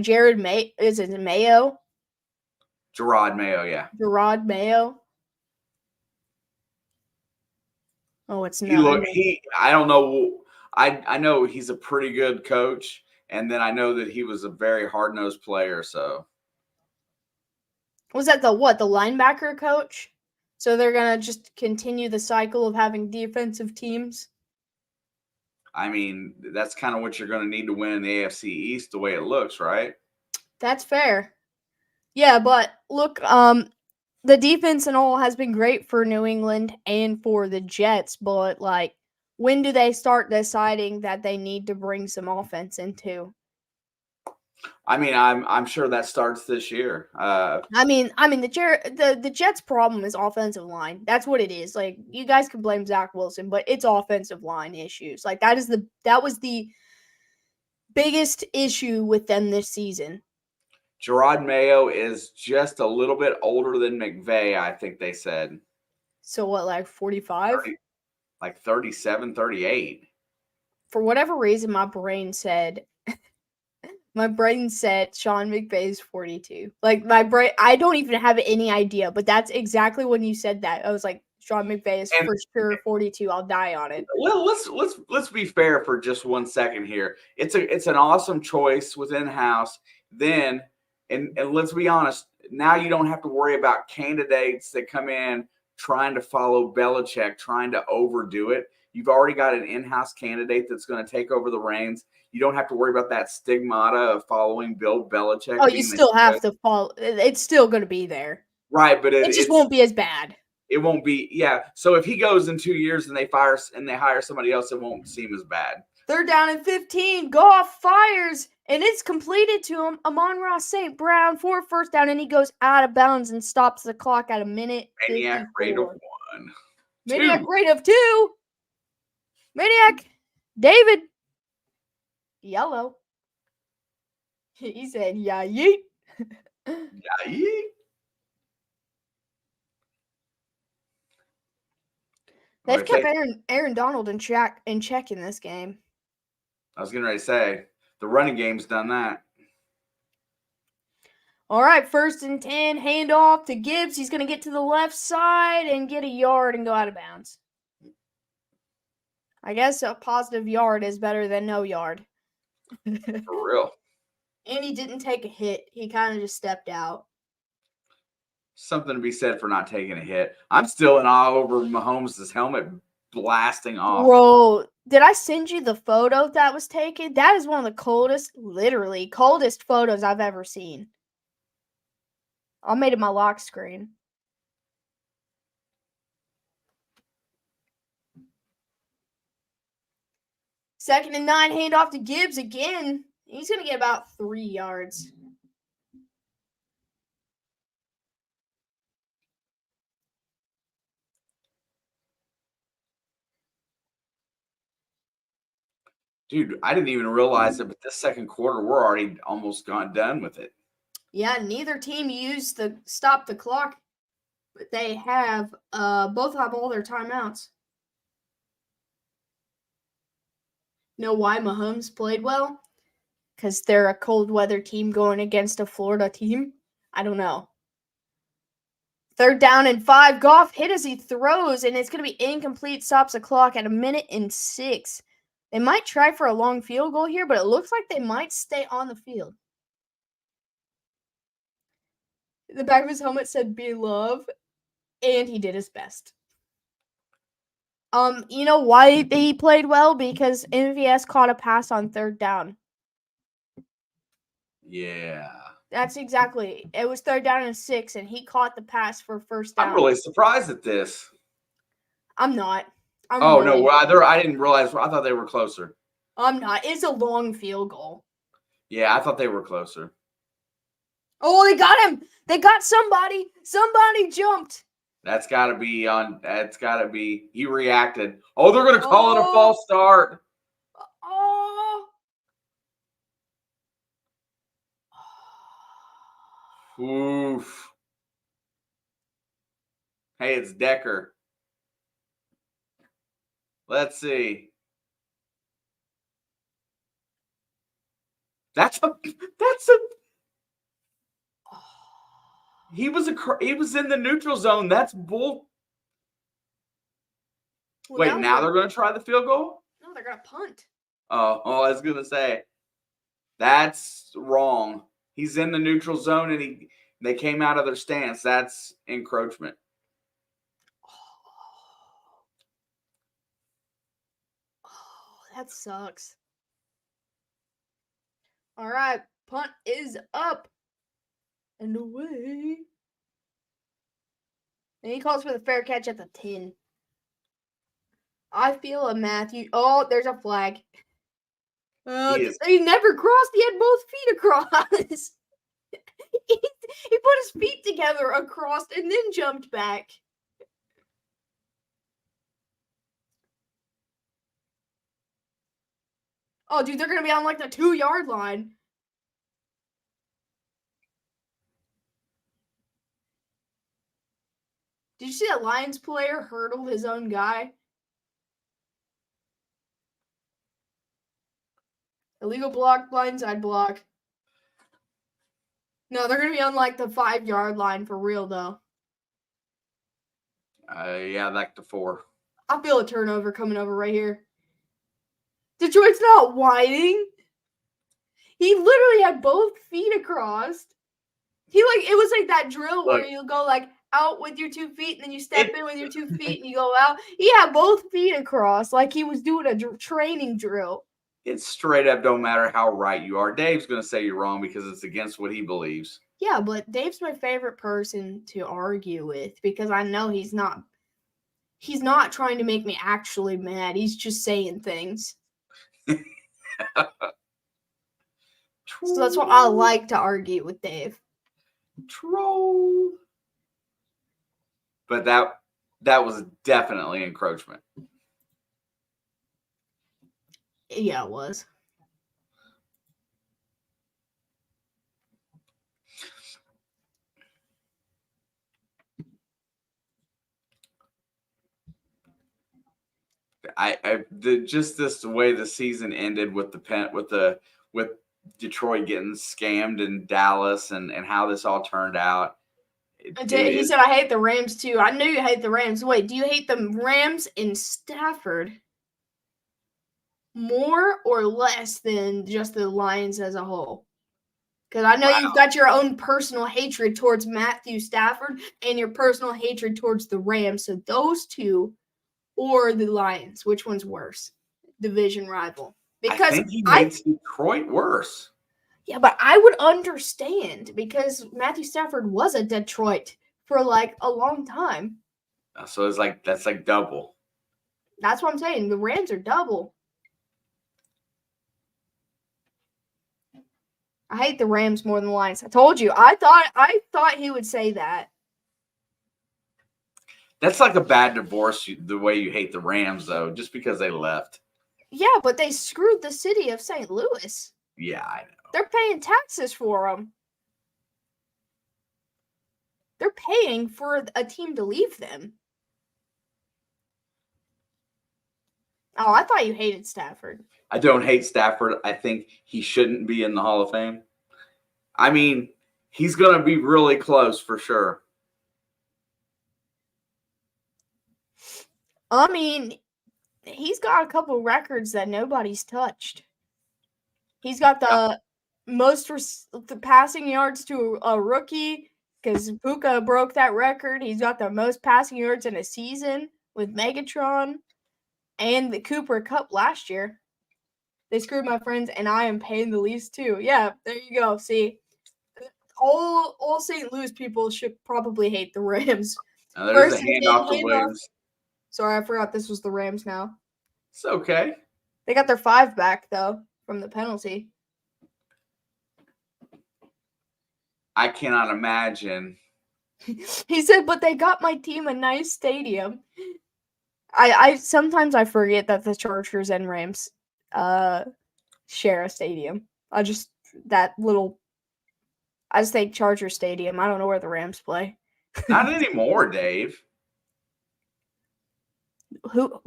[SPEAKER 1] Jared is it Mayo?
[SPEAKER 2] Gerard Mayo, yeah.
[SPEAKER 1] Gerard Mayo. Oh, it's not.
[SPEAKER 2] I don't know. I know he's a pretty good coach, and then I know that he was a very hard-nosed player, so.
[SPEAKER 1] Was that the linebacker coach? So they're going to just continue the cycle of having defensive teams?
[SPEAKER 2] I mean, that's kind of what you're going to need to win in the AFC East the way it looks, right?
[SPEAKER 1] That's fair. Yeah, but look, the defense and all has been great for New England and for the Jets, but like, when do they start deciding that they need to bring some offense into?
[SPEAKER 2] I mean, I'm sure that starts this year.
[SPEAKER 1] I mean, the Jets' problem is offensive line. That's what it is. Like, you guys can blame Zach Wilson, but it's offensive line issues. Like, that was the biggest issue with them this season.
[SPEAKER 2] Gerard Mayo is just a little bit older than McVay, I think they said.
[SPEAKER 1] So what, like 45?
[SPEAKER 2] Like 37, 38.
[SPEAKER 1] for whatever reason, my brain said Sean McVay's 42. Like my brain, I don't even have any idea, but that's exactly when you said that. I was like, Sean McVay is for sure 42. I'll die on it.
[SPEAKER 2] Well, let's be fair for just 1 second here. It's an awesome choice within house. Then, and let's be honest, now you don't have to worry about candidates that come in trying to follow Belichick, trying to overdo it. You've already got an in-house candidate that's going to take over the reins. You don't have to worry about that stigmata of following Bill Belichick.
[SPEAKER 1] Oh, you still have to follow. It's still going to be there.
[SPEAKER 2] Right, but
[SPEAKER 1] it just won't be as bad.
[SPEAKER 2] It won't be, yeah. So if he goes in 2 years and they hire somebody else, it won't seem as bad.
[SPEAKER 1] 3rd down and 15. Goff fires, and it's completed to him. Amon-Ra St. Brown for 1st down, and he goes out of bounds and stops the clock at a minute.
[SPEAKER 2] Maniac
[SPEAKER 1] 54.
[SPEAKER 2] rate of 1.
[SPEAKER 1] Maniac rate of 2. Maniac David. Yellow. He said, "Yeah, yeet."
[SPEAKER 2] Yeah, yeet.
[SPEAKER 1] They've kept Aaron Donald in check in this game.
[SPEAKER 2] I was getting ready to say, the running game's done that.
[SPEAKER 1] All right, 1st and 10, handoff to Gibbs. He's going to get to the left side and get a yard and go out of bounds. I guess a positive yard is better than no yard.
[SPEAKER 2] For real.
[SPEAKER 1] And he didn't take a hit. He kind of just stepped out.
[SPEAKER 2] Something to be said for not taking a hit. I'm still in awe over Mahomes' helmet blasting off.
[SPEAKER 1] Bro, did I send you the photo that was taken? That is one of the coldest, literally coldest photos I've ever seen. I made it my lock screen. Second and 9, handoff to Gibbs again. He's going to get about 3 yards.
[SPEAKER 2] Dude, I didn't even realize it, but this second quarter, we're already almost done with it.
[SPEAKER 1] Yeah, neither team used the stop the clock, but they have both have all their timeouts. Know why Mahomes played well? Because they're a cold weather team going against a Florida team? I don't know. 3rd down and 5. Goff hit as he throws, and it's going to be incomplete. Stops the clock at 1:06. They might try for a long field goal here, but it looks like they might stay on the field. The back of his helmet said, "Be love," and he did his best. You know why he played well? Because MVS caught a pass on 3rd down.
[SPEAKER 2] Yeah.
[SPEAKER 1] That's exactly. It was 3rd down and 6, and he caught the pass for 1st down.
[SPEAKER 2] I'm really surprised at this.
[SPEAKER 1] I'm not.
[SPEAKER 2] No, I didn't realize. I thought they were closer.
[SPEAKER 1] I'm not. It's a long field goal.
[SPEAKER 2] Yeah, I thought they were closer.
[SPEAKER 1] Oh, they got him. They got somebody. Somebody jumped.
[SPEAKER 2] That's got to be. He reacted. Oh, they're going to call it a false start.
[SPEAKER 1] Oh.
[SPEAKER 2] Oof. Hey, it's Decker. Let's see. That's a. He was in the neutral zone. That's bull. Well, wait, now they're going to try the field goal?
[SPEAKER 1] No, they're going to punt.
[SPEAKER 2] Oh, I was going to say. That's wrong. He's in the neutral zone, and they came out of their stance. That's encroachment.
[SPEAKER 1] Oh, that sucks. All right, punt is up and away. And he calls for the fair catch at the 10. I feel a Matthew. Oh, there's a flag. He never crossed. He had both feet across. he put his feet together across and then jumped back. Oh, dude, they're going to be on like the 2-yard line. Did you see that Lions player hurdle his own guy? Illegal block, blindside block. No, they're going to be on like the 5-yard line for real, though.
[SPEAKER 2] Yeah, like the 4.
[SPEAKER 1] I feel a turnover coming over right here. Detroit's not whining. He literally had both feet across. It was like that drill where you go like out with your 2 feet and then you step in with your 2 feet and you go out. He had both feet across like he was doing a training drill.
[SPEAKER 2] It's straight up don't matter how right you are. Dave's going to say you're wrong because it's against what he believes.
[SPEAKER 1] Yeah, but Dave's my favorite person to argue with because I know he's not trying to make me actually mad. He's just saying things. So that's what I like to argue with Dave.
[SPEAKER 2] Troll. But that was definitely encroachment.
[SPEAKER 1] Yeah, it was.
[SPEAKER 2] Just the way the season ended with with Detroit getting scammed in Dallas and how this all turned out.
[SPEAKER 1] He said, I hate the Rams too. I knew you hate the Rams. Wait, do you hate the Rams in Stafford more or less than just the Lions as a whole? Because I know you've got your own personal hatred towards Matthew Stafford and your personal hatred towards the Rams. So those two or the Lions, which one's worse? Division rival. Because
[SPEAKER 2] I think he makes Detroit worse.
[SPEAKER 1] Yeah, but I would understand because Matthew Stafford was at Detroit for like a long time.
[SPEAKER 2] So that's like double.
[SPEAKER 1] That's what I'm saying. The Rams are double. I hate the Rams more than the Lions. I told you. I thought he would say that.
[SPEAKER 2] That's like a bad divorce, the way you hate the Rams, though, just because they left.
[SPEAKER 1] Yeah, but they screwed the city of St. Louis.
[SPEAKER 2] Yeah, I know.
[SPEAKER 1] They're paying taxes for them. They're paying for a team to leave them. Oh, I thought you hated Stafford.
[SPEAKER 2] I don't hate Stafford. I think he shouldn't be in the Hall of Fame. I mean, he's going to be really close for sure.
[SPEAKER 1] I mean, he's got a couple records that nobody's touched. He's got the most the passing yards to a rookie because Puka broke that record. He's got the most passing yards in a season with Megatron and the Cooper Cup last year. They screwed my friends, and I am paying the least too. Yeah, there you go. See, all St. Louis people should probably hate the Rams.
[SPEAKER 2] Now there's a handoff to Williams.
[SPEAKER 1] Sorry, I forgot this was the Rams now.
[SPEAKER 2] It's okay.
[SPEAKER 1] They got their 5 back, though, from the penalty.
[SPEAKER 2] I cannot imagine.
[SPEAKER 1] He said, but they got my team a nice stadium. I sometimes I forget that the Chargers and Rams share a stadium. I just think Charger Stadium. I don't know where the Rams play.
[SPEAKER 2] Not anymore, Dave.
[SPEAKER 1] Who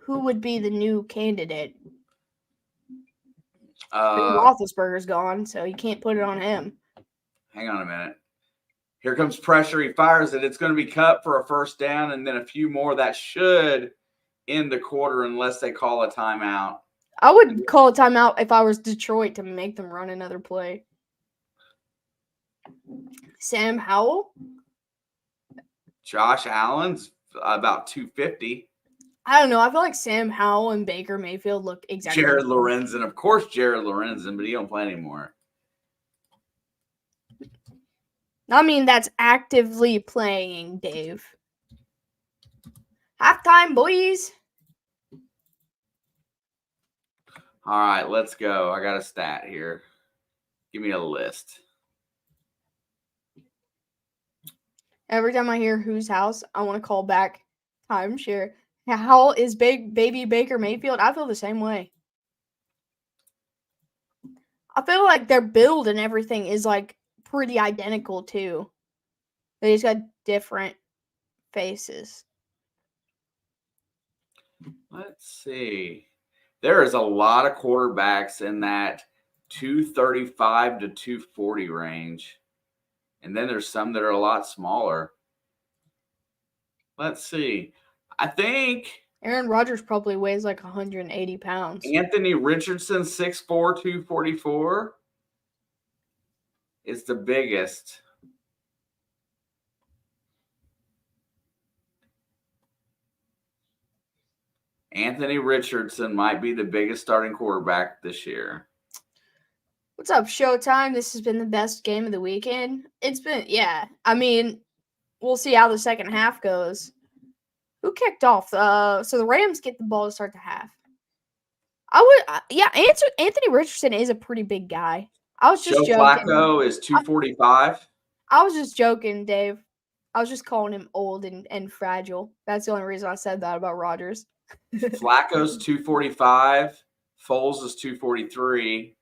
[SPEAKER 1] would be the new candidate? Roethlisberger's gone, so you can't put it on him.
[SPEAKER 2] Hang on a minute. Here comes pressure. He fires it. It's going to be cut for a first down, and then a few more. That should end the quarter unless they call a timeout.
[SPEAKER 1] I would call a timeout if I was Detroit to make them run another play. Sam Howell?
[SPEAKER 2] Josh Allen's about 250.
[SPEAKER 1] I don't know. I feel like Sam Howell and Baker Mayfield look exactly
[SPEAKER 2] Jared Lorenzen. Of course, Jared Lorenzen, but he don't play anymore.
[SPEAKER 1] I mean, that's actively playing, Dave. Halftime, boys.
[SPEAKER 2] All right, let's go. I got a stat here. Give me a list.
[SPEAKER 1] Every time I hear whose house, I want to call back timeshare. How is baby Baker Mayfield? I feel the same way. I feel like their build and everything is like pretty identical too. They just got different faces.
[SPEAKER 2] Let's see. There is a lot of quarterbacks in that 235 to 240 range. And then there's some that are a lot smaller. Let's see. I think
[SPEAKER 1] Aaron Rodgers probably weighs like 180 pounds.
[SPEAKER 2] Anthony Richardson, 6'4", 244, is the biggest. Anthony Richardson might be the biggest starting quarterback this year.
[SPEAKER 1] What's up, Showtime? This has been the best game of the weekend. It's been, yeah. I mean, we'll see how the second half goes. Who kicked off? So the Rams get the ball to start the half. Anthony Richardson is a pretty big guy. I was just
[SPEAKER 2] Joe
[SPEAKER 1] joking.
[SPEAKER 2] Flacco is 245.
[SPEAKER 1] I was just joking, Dave. I was just calling him old and fragile. That's the only reason I said that about Rodgers.
[SPEAKER 2] Flacco's 245. Foles is 243.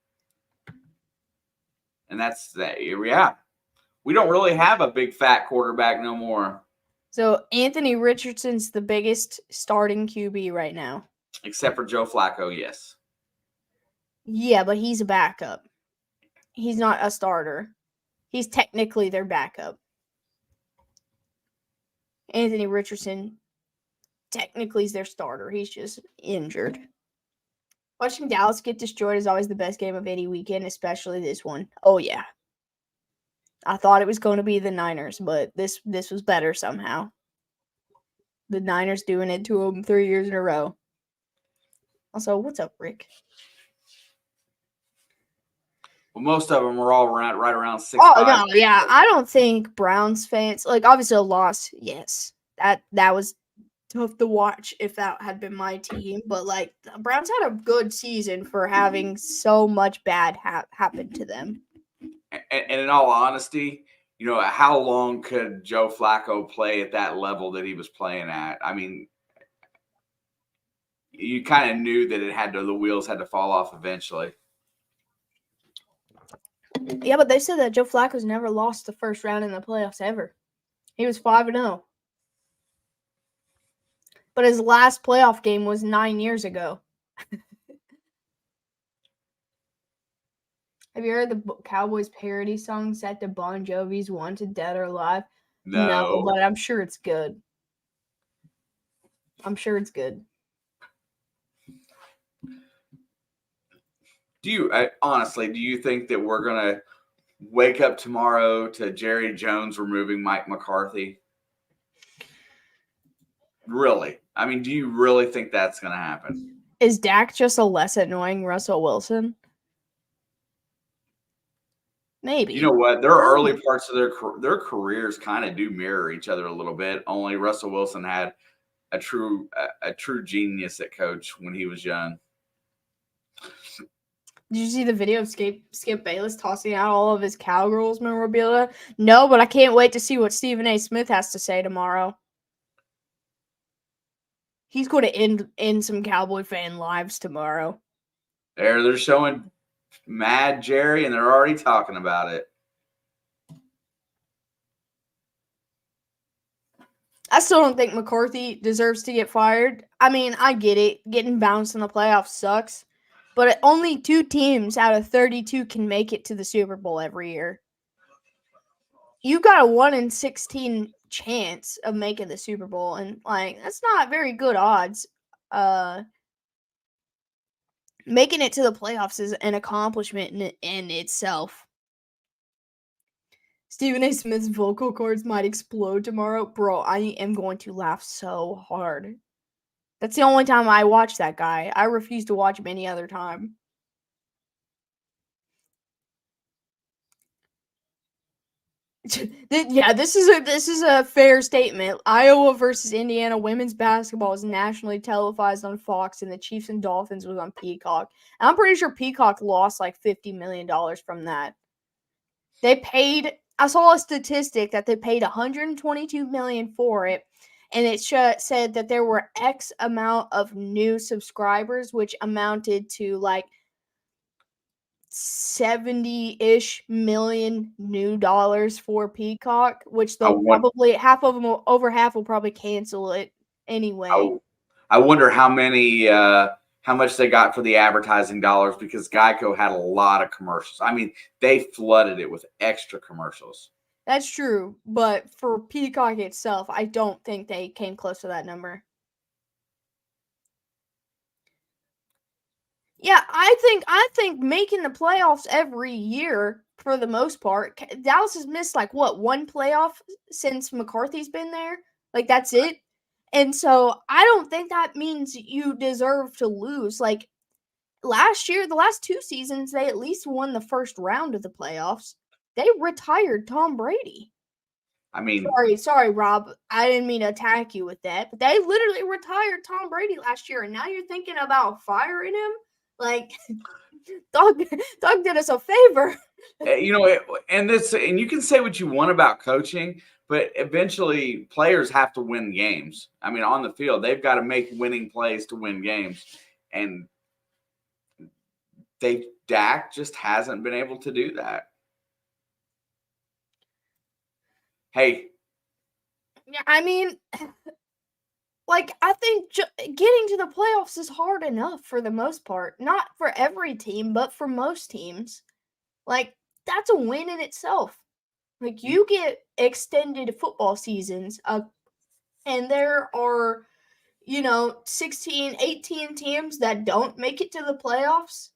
[SPEAKER 2] And that's that. Yeah. We don't really have a big fat quarterback no more.
[SPEAKER 1] So Anthony Richardson's the biggest starting QB right now.
[SPEAKER 2] Except for Joe Flacco, yes.
[SPEAKER 1] Yeah, but he's a backup. He's not a starter. He's technically their backup. Anthony Richardson technically is their starter. He's just injured. Watching Dallas get destroyed is always the best game of any weekend, especially this one. Oh, yeah. I thought it was going to be the Niners, but this was better somehow. The Niners doing it to them 3 years in a row. Also, what's up, Rick?
[SPEAKER 2] Well, most of them were all right around 6'5".
[SPEAKER 1] Oh, no, yeah. I don't think Browns fans, like, obviously a loss, yes. That was tough to watch if that had been my team. But, like, the Browns had a good season for having so much bad happen to them.
[SPEAKER 2] And in all honesty, you know, how long could Joe Flacco play at that level that he was playing at? I mean, you kind of knew that the wheels had to fall off eventually.
[SPEAKER 1] Yeah, but they said that Joe Flacco's never lost the first round in the playoffs ever. He was 5-0. But his last playoff game was 9 years ago. Have you heard the Cowboys parody song set to Bon Jovi's Wanted Dead or Alive? No, but I'm sure it's good.
[SPEAKER 2] Honestly, do you think that we're going to wake up tomorrow to Jerry Jones removing Mike McCarthy? Really? I mean, do you really think that's going to happen?
[SPEAKER 1] Is Dak just a less annoying Russell Wilson? Maybe.
[SPEAKER 2] You know what? Their early parts of their careers kind of do mirror each other a little bit. Only Russell Wilson had a true genius at coach when he was young.
[SPEAKER 1] Did you see the video of Skip Bayless tossing out all of his Cowgirls memorabilia? No, but I can't wait to see what Stephen A. Smith has to say tomorrow. He's going to end some Cowboy fan lives tomorrow.
[SPEAKER 2] They're showing Mad Jerry, and they're already talking about it.
[SPEAKER 1] I still don't think McCarthy deserves to get fired. I mean, I get it. Getting bounced in the playoffs sucks. But only 2 teams out of 32 can make it to the Super Bowl every year. You got a 1 in 16 chance of making the Super Bowl, and like that's not very good odds. Making it to the playoffs is an accomplishment in itself. Stephen A. Smith's vocal cords might explode tomorrow. Bro, I am going to laugh so hard. That's the only time I watch that guy. I refuse to watch him any other time. Yeah, this is a fair statement. Iowa versus Indiana women's basketball is nationally televised on Fox, and the Chiefs and Dolphins was on Peacock. And I'm pretty sure Peacock lost like $50 million from that. I saw a statistic that they paid $122 million for it, and it said that there were X amount of new subscribers, which amounted to like 70-ish million new dollars for Peacock, which they'll probably over half will probably cancel it anyway.
[SPEAKER 2] I wonder how many how much they got for the advertising dollars because Geico had a lot of commercials. I mean, they flooded it with extra commercials.
[SPEAKER 1] That's true, but for Peacock itself, I don't think they came close to that number. Yeah, I think making the playoffs every year for the most part. Dallas has missed like what, one playoff since McCarthy's been there? Like that's it. And so I don't think that means you deserve to lose. Like last year, the last 2 seasons, they at least won the first round of the playoffs. They retired Tom Brady.
[SPEAKER 2] I mean,
[SPEAKER 1] sorry, Rob. I didn't mean to attack you with that, but they literally retired Tom Brady last year, and now you're thinking about firing him? Like, dog did us a favor.
[SPEAKER 2] and you can say what you want about coaching, but eventually players have to win games. I mean, on the field, they've got to make winning plays to win games, and Dak just hasn't been able to do that. Hey,
[SPEAKER 1] Yeah, I mean, like I think getting to the playoffs is hard enough for the most part. Not for every team, but for most teams. Like that's a win in itself. Like you get extended football seasons, and there are, 16, 18 teams that don't make it to the playoffs.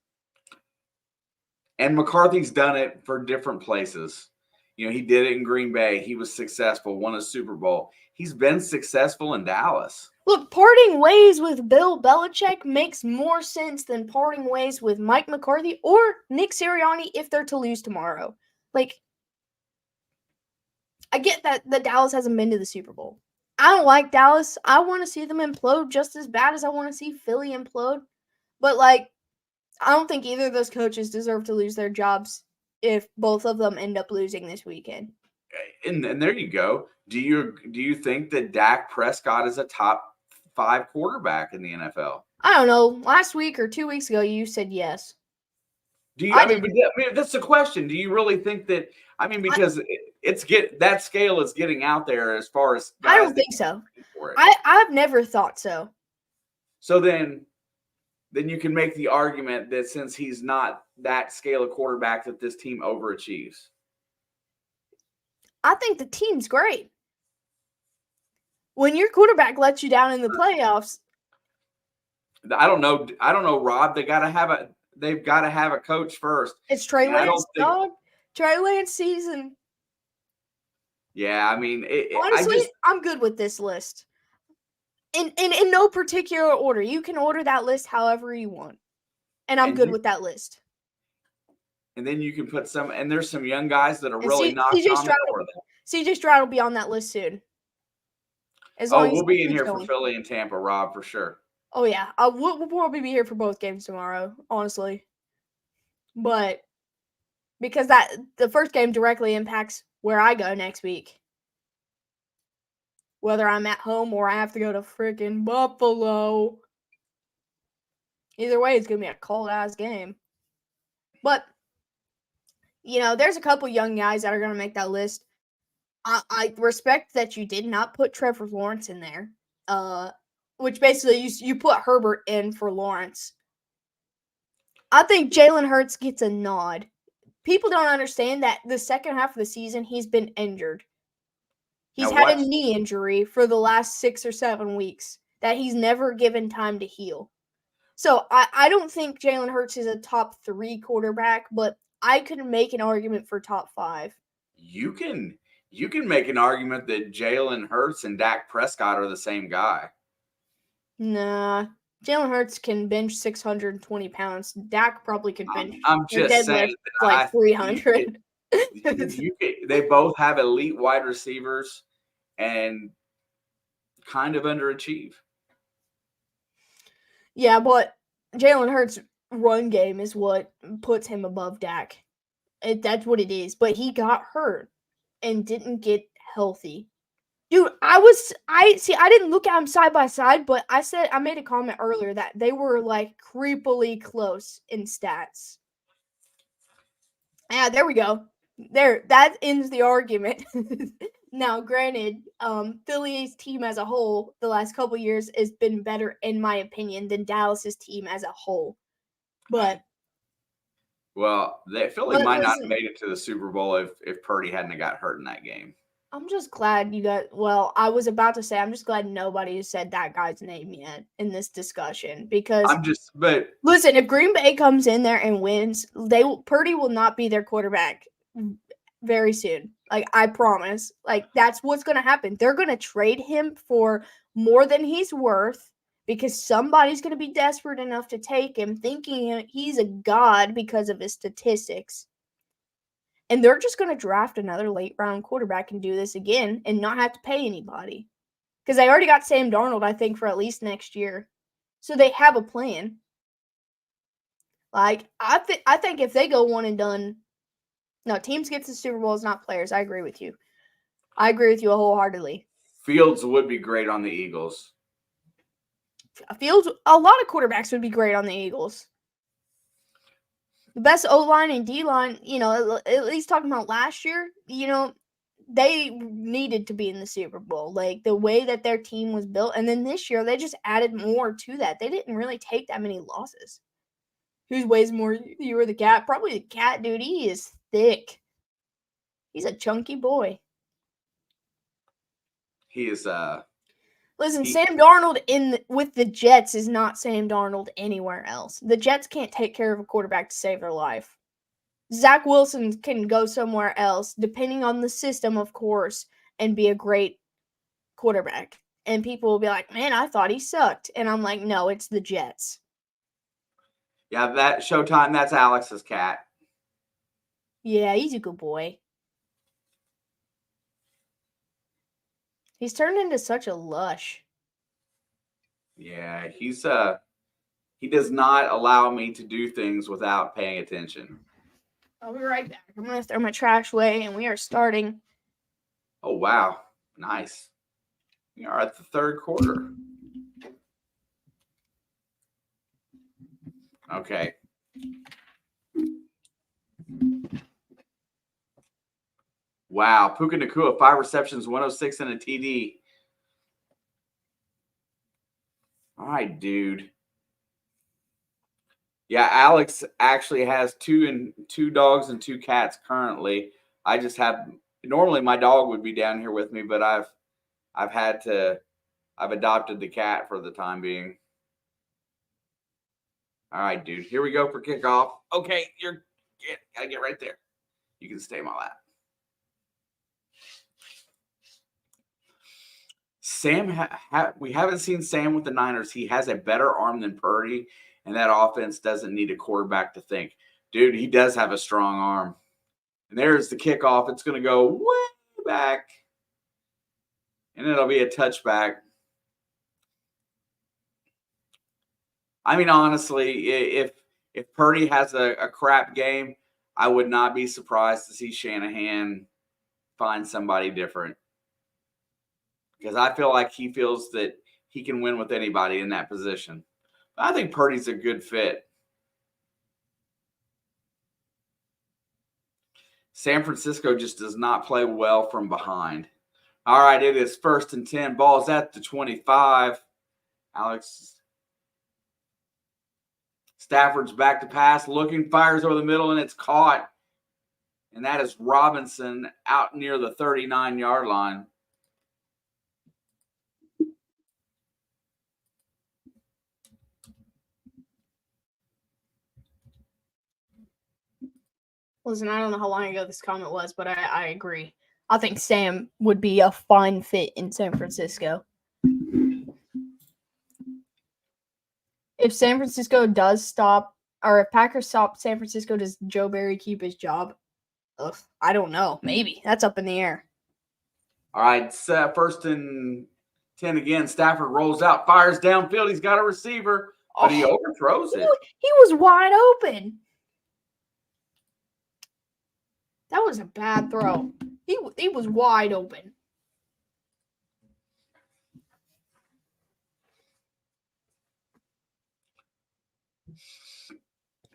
[SPEAKER 2] And McCarthy's done it for different places. He did it in Green Bay. He was successful, won a Super Bowl. He's been successful in Dallas.
[SPEAKER 1] Look, parting ways with Bill Belichick makes more sense than parting ways with Mike McCarthy or Nick Sirianni if they're to lose tomorrow. Like, I get that Dallas hasn't been to the Super Bowl. I don't like Dallas. I want to see them implode just as bad as I want to see Philly implode. But, I don't think either of those coaches deserve to lose their jobs if both of them end up losing this weekend.
[SPEAKER 2] And there you go. Do you think that Dak Prescott is a top 5 quarterback in the NFL?
[SPEAKER 1] I don't know. Last week or 2 weeks ago, you said yes.
[SPEAKER 2] That's the question. Do you really think that? I mean, because that scale is getting out there as far as guys
[SPEAKER 1] I don't think so. I've never thought so.
[SPEAKER 2] So then you can make the argument that since he's not that scale of quarterback, that this team overachieves.
[SPEAKER 1] I think the team's great. When your quarterback lets you down in the playoffs,
[SPEAKER 2] I don't know, Rob. They've got to have a coach first.
[SPEAKER 1] It's Trey Lance, dog. Trey Lance season.
[SPEAKER 2] Yeah, I mean,
[SPEAKER 1] honestly, I'm good with this list. In no particular order. You can order that list however you want. And I'm good with that list.
[SPEAKER 2] And then you can put and there's some young guys that are really knocking on the door.
[SPEAKER 1] CJ Stroud will be on that list soon.
[SPEAKER 2] We'll be in here for Philly and Tampa, Rob, for sure.
[SPEAKER 1] Oh, yeah. We'll probably be here for both games tomorrow, honestly. But because the first game directly impacts where I go next week. Whether I'm at home or I have to go to freaking Buffalo. Either way, it's going to be a cold-ass game. But, there's a couple young guys that are going to make that list. I respect that you did not put Trevor Lawrence in there. Which basically you put Herbert in for Lawrence. I think Jalen Hurts gets a nod. People don't understand that the second half of the season, he's been injured. He's had a knee injury for the last 6 or 7 weeks that he's never given time to heal. So I don't think Jalen Hurts is a top 3 quarterback, but I could make an argument for top 5.
[SPEAKER 2] You can make an argument that Jalen Hurts and Dak Prescott are the same guy.
[SPEAKER 1] Nah. Jalen Hurts can bench 620 pounds. Dak probably could bench.
[SPEAKER 2] I'm just saying
[SPEAKER 1] like 300.
[SPEAKER 2] They both have elite wide receivers and kind of underachieve.
[SPEAKER 1] Yeah, but Jalen Hurts' run game is what puts him above Dak. That's what it is. But he got hurt and didn't get healthy. Dude, I didn't look at them side by side, but I made a comment earlier that they were like creepily close in stats. Yeah, there we go. There, that ends the argument. Now, granted, Philly's team as a whole the last couple years has been better, in my opinion, than Dallas's team as a whole. But
[SPEAKER 2] well, Philly might not
[SPEAKER 1] listen,
[SPEAKER 2] have made it to the Super Bowl if Purdy hadn't got hurt in that game.
[SPEAKER 1] I'm just glad you got. Well, I was about to say I'm just glad nobody has said that guy's name yet in this discussion because
[SPEAKER 2] But
[SPEAKER 1] listen, if Green Bay comes in there and wins, Purdy will not be their quarterback very soon. Like, I promise. Like, that's what's going to happen. They're going to trade him for more than he's worth because somebody's going to be desperate enough to take him, thinking he's a god because of his statistics. And they're just going to draft another late round quarterback and do this again and not have to pay anybody. Because they already got Sam Darnold, I think, for at least next year. So they have a plan. Like, I think if they go one and done, no, teams get to the Super Bowls, not players. I agree with you. I agree with you wholeheartedly.
[SPEAKER 2] Fields would be great on the Eagles.
[SPEAKER 1] Fields, a lot of quarterbacks would be great on the Eagles. The best O-line and D-line, at least talking about last year, they needed to be in the Super Bowl. Like, the way that their team was built. And then this year, they just added more to that. They didn't really take that many losses. Who weighs more? You or the cat? Probably the cat, dude. He is thick. He's a chunky boy.
[SPEAKER 2] He is
[SPEAKER 1] Listen, Sam Darnold with the Jets is not Sam Darnold anywhere else. The Jets can't take care of a quarterback to save their life. Zach Wilson can go somewhere else, depending on the system, of course, and be a great quarterback. And people will be like, man, I thought he sucked. And I'm like, no, it's the Jets.
[SPEAKER 2] Yeah, that Showtime, that's Alex's cat.
[SPEAKER 1] Yeah, he's a good boy. He's turned into such a lush.
[SPEAKER 2] Yeah, he does not allow me to do things without paying attention.
[SPEAKER 1] I'll be right back. I'm going to throw my trash away, and we are starting.
[SPEAKER 2] Oh, wow. Nice. We are at the third quarter. Okay. Wow. Puka Nacua, 5 receptions, 106 and a TD. All right, dude. Yeah, Alex actually has two dogs and 2 cats currently. I just have normally my dog would be down here with me, but I've adopted the cat for the time being. All right, dude. Here we go for kickoff. Okay, gotta get right there. You can stay in my lap. Sam, we haven't seen Sam with the Niners. He has a better arm than Purdy, and that offense doesn't need a quarterback to think. Dude, he does have a strong arm. And there's the kickoff. It's going to go way back, and it'll be a touchback. I mean, honestly, if Purdy has a crap game, I would not be surprised to see Shanahan find somebody different. Because I feel like he feels that he can win with anybody in that position. But I think Purdy's a good fit. San Francisco just does not play well from behind. All right, it is 1st and 10. Ball's at the 25. Stafford's back to pass, looking, fires over the middle, and it's caught. And that is Robinson out near the 39-yard line.
[SPEAKER 1] Listen, I don't know how long ago this comment was, but I agree. I think Sam would be a fine fit in San Francisco. If San Francisco does stop, or if Packers stop San Francisco, does Joe Barry keep his job? Ugh, I don't know. Maybe. That's up in the air.
[SPEAKER 2] All right, 1st and 10 again. Stafford rolls out, fires downfield. He's got a receiver, but he overthrows it.
[SPEAKER 1] He was wide open. That was a bad throw. He was wide open.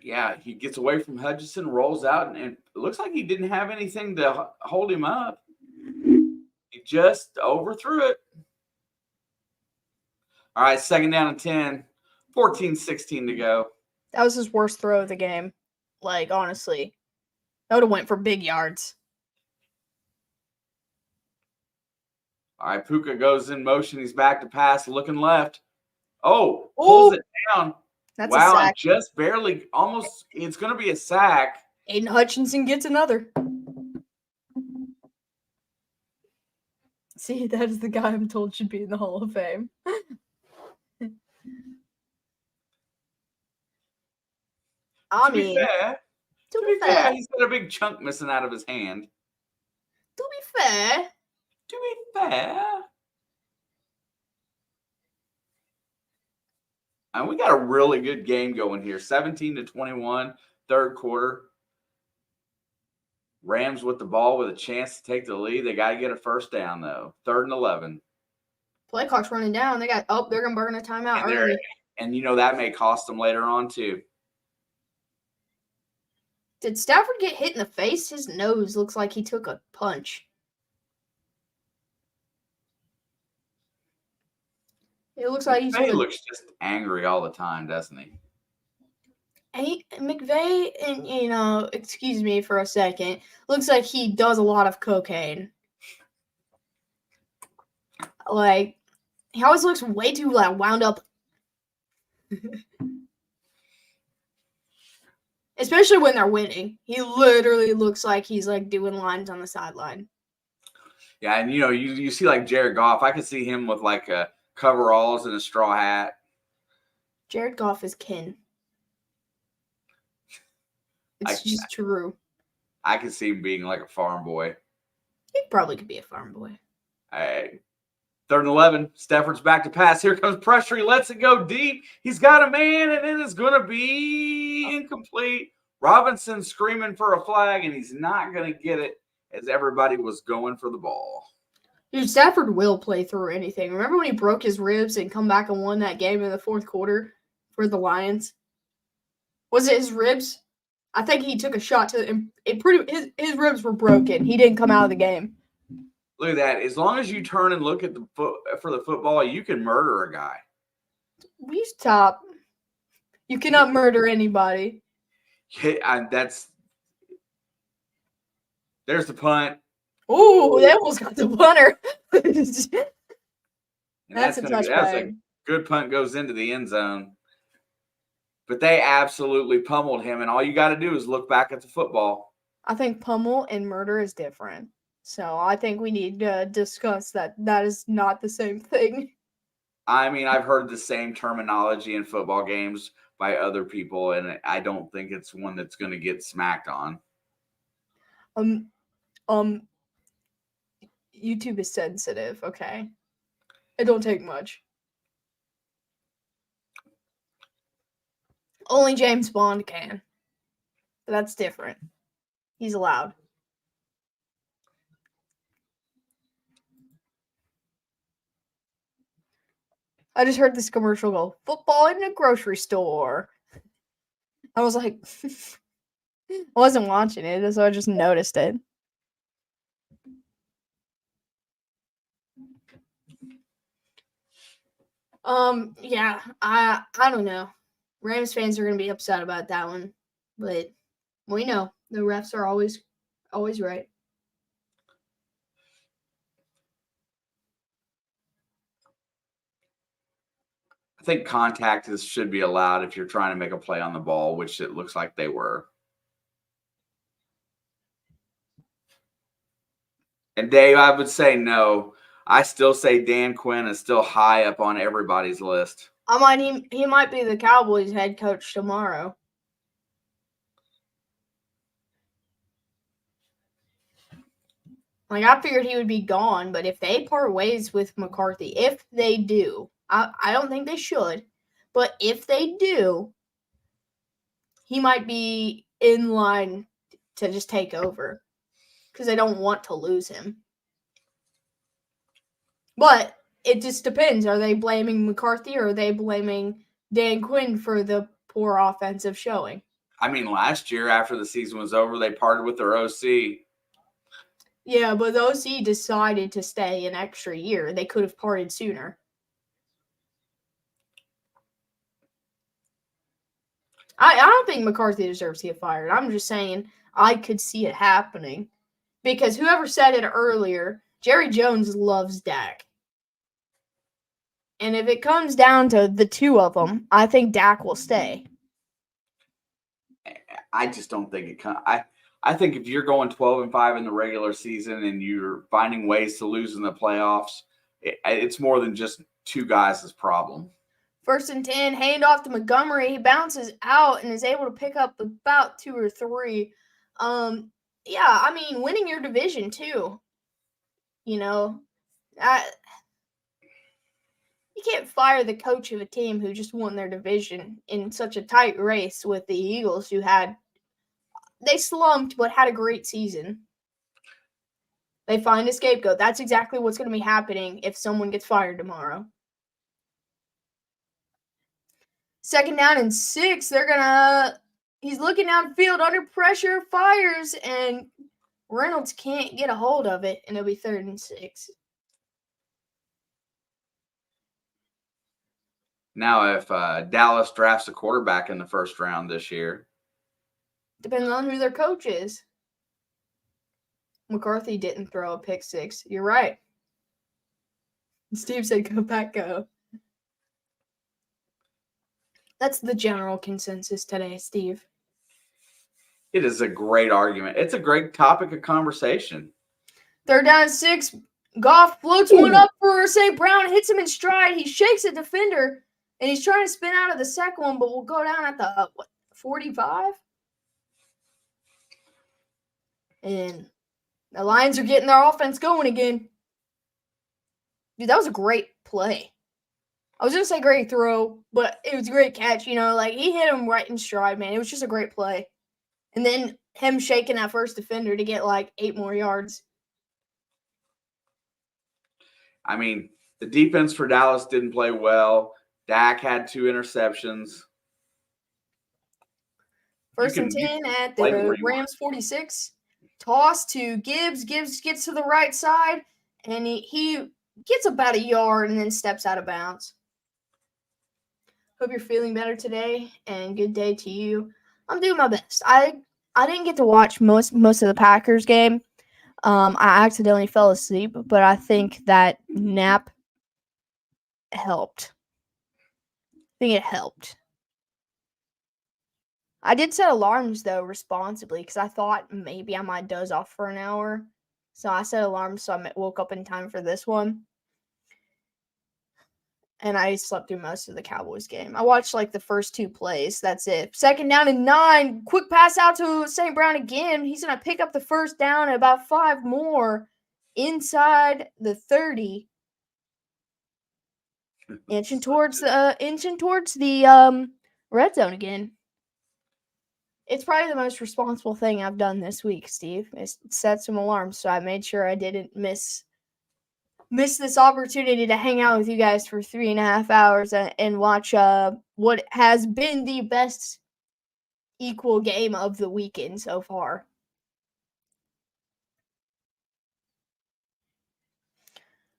[SPEAKER 2] Yeah, he gets away from Hutchinson, rolls out, and it looks like he didn't have anything to hold him up. just overthrew it. All right, second down and 10. 14-16 to go.
[SPEAKER 1] That was his worst throw of the game. Like, honestly. That would have went for big yards.
[SPEAKER 2] All right, Puka goes in motion. He's back to pass, looking left. Oh, pulls it down.
[SPEAKER 1] That's a
[SPEAKER 2] wow,
[SPEAKER 1] sack.
[SPEAKER 2] just barely, almost, it's going to be a sack.
[SPEAKER 1] Aiden Hutchinson gets another. See, that is the guy I'm told should be in the Hall of Fame.
[SPEAKER 2] To be fair, he's got a big chunk missing out of his hand.
[SPEAKER 1] To be fair.
[SPEAKER 2] And we got a really good game going here. 17-21, third quarter. Rams with the ball with a chance to take the lead. They got to get a first down, though. 3rd and 11.
[SPEAKER 1] Play clock's running down. They're going to burn a timeout early.
[SPEAKER 2] And, that may cost them later on, too.
[SPEAKER 1] Did Stafford get hit in the face? His nose looks like he took a punch. It looks like
[SPEAKER 2] he looks just angry all the time, doesn't he?
[SPEAKER 1] McVay, and excuse me for a second, looks like he does a lot of cocaine. Like, he always looks way too wound up. Especially when they're winning. He literally looks like he's doing lines on the sideline.
[SPEAKER 2] Yeah, and you see Jared Goff. I could see him with a coveralls and a straw hat.
[SPEAKER 1] Jared Goff is kin. It's just true.
[SPEAKER 2] I could see him being a farm boy.
[SPEAKER 1] He probably could be a farm boy.
[SPEAKER 2] Hey. 3rd and 11. Stafford's back to pass. Here comes pressure. He lets it go deep. He's got a man, and it is going to be incomplete. Robinson screaming for a flag, and he's not going to get it as everybody was going for the ball.
[SPEAKER 1] Dude, Stafford will play through anything. Remember when he broke his ribs and come back and won that game in the 4th quarter for the Lions? Was it his ribs? I think he took a shot to him. His ribs were broken. He didn't come out of the game.
[SPEAKER 2] Look at that. As long as you turn and look at for the football, you can murder a guy.
[SPEAKER 1] We stop. You cannot murder anybody.
[SPEAKER 2] Yeah, there's the punt.
[SPEAKER 1] Ooh, they almost got the punter. That's a touchback.
[SPEAKER 2] That's a good punt, goes into the end zone. But they absolutely pummeled him, and all you got to do is look back at the football.
[SPEAKER 1] I think pummel and murder is different. So I think we need to discuss that. That is not the same thing.
[SPEAKER 2] I mean, I've heard the same terminology in football games by other people, and I don't think it's one that's going to get smacked on.
[SPEAKER 1] YouTube is sensitive, okay? It don't take much. Only James Bond can. But that's different. He's allowed. I just heard this commercial go, football in a grocery store. I was like, I wasn't watching it, so I just noticed it. Yeah, I don't know. Rams fans are going to be upset about that one, but we know the refs are always right.
[SPEAKER 2] I think contact should be allowed if you're trying to make a play on the ball, which it looks like they were. And Dave, I would say no. I still say Dan Quinn is still high up on everybody's list.
[SPEAKER 1] He might be the Cowboys head coach tomorrow. I figured he would be gone, but if they part ways with McCarthy, if they do, I don't think they should, but if they do, he might be in line to just take over because they don't want to lose him. But it just depends. Are they blaming McCarthy or are they blaming Dan Quinn for the poor offensive showing?
[SPEAKER 2] I mean, last year after the season was over, they parted with their OC.
[SPEAKER 1] Yeah, but the OC decided to stay an extra year. They could have parted sooner. I don't think McCarthy deserves to get fired. I'm just saying I could see it happening. Because whoever said it earlier, Jerry Jones loves Dak. And if it comes down to the two of them, I think Dak will stay.
[SPEAKER 2] I just don't think it can. I think if you're going 12-5 in the regular season and you're finding ways to lose in the playoffs, it's more than just two guys' problem.
[SPEAKER 1] 1st and 10, handoff to Montgomery. He bounces out and is able to pick up about 2 or 3. Yeah, I mean, winning your division too. You know, you can't fire the coach of a team who just won their division in such a tight race with the Eagles, who they slumped but had a great season. They find a scapegoat. That's exactly what's going to be happening if someone gets fired tomorrow. 2nd down and 6. He's looking downfield under pressure, fires, and Reynolds can't get a hold of it, and it'll be 3rd and 6.
[SPEAKER 2] Now, if Dallas drafts a quarterback in the 1st round this year,
[SPEAKER 1] depends on who their coach is. McCarthy didn't throw a pick 6. You're right. Steve said, "Go back, go." That's the general consensus today, Steve.
[SPEAKER 2] it is a great argument. It's a great topic of conversation.
[SPEAKER 1] 3rd down and 6. Goff floats one up for St. Brown, hits him in stride. He shakes a defender, and he's trying to spin out of the second one, but will go down at the 45? And the Lions are getting their offense going again. Dude, that was a great play. I was going to say great throw, but it was a great catch. He hit him right in stride, man. It was just a great play. And then him shaking that first defender to get 8 more yards.
[SPEAKER 2] I mean, the defense for Dallas didn't play well. Dak had 2 interceptions.
[SPEAKER 1] 1st and 10 at the Rams 46. Toss to Gibbs. Gibbs gets to the right side, and he gets about a yard and then steps out of bounds. Hope you're feeling better today, and good day to you. I'm doing my best. I didn't get to watch most of the Packers game. I accidentally fell asleep, but I think that nap helped. I think it helped. I did set alarms, though, responsibly, because I thought maybe I might doze off for an hour. So I set alarms so I woke up in time for this one. And I slept through most of the Cowboys game. I watched the first 2 plays. That's it. 2nd down and 9. Quick pass out to St. Brown again. He's going to pick up the 1st down and about 5 more inside the 30. Inching towards the red zone again. It's probably the most responsible thing I've done this week, Steve. Is set some alarms, so I made sure I didn't miss this opportunity to hang out with you guys for 3.5 hours and watch what has been the best equal game of the weekend so far.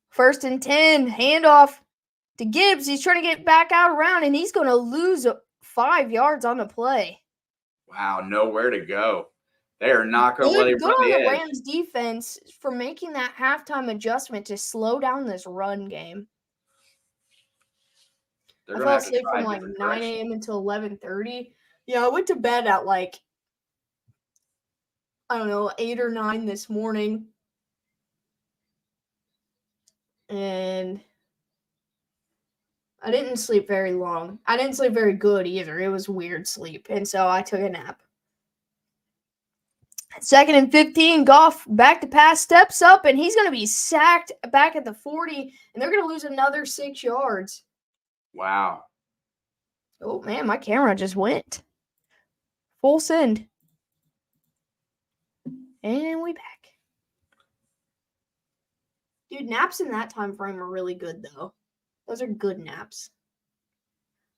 [SPEAKER 1] First and 10, handoff to Gibbs. He's trying to get back out around, and he's going to lose 5 yards on the play.
[SPEAKER 2] Wow, nowhere to go. They are not going to let him run the edge.
[SPEAKER 1] Good on the Rams defense for making that halftime adjustment to slow down this run game. I fell asleep from 9 a.m. until 11:30. Yeah, I went to bed at 8 or 9 this morning. And I didn't sleep very long. I didn't sleep very good either. It was weird sleep. And so I took a nap. 2nd and 15, Goff back to pass, steps up, and he's going to be sacked back at the 40, and they're going to lose another 6 yards.
[SPEAKER 2] Wow.
[SPEAKER 1] Oh, man, my camera just went. Full send. And we back. Dude, naps in that time frame are really good, though. Those are good naps.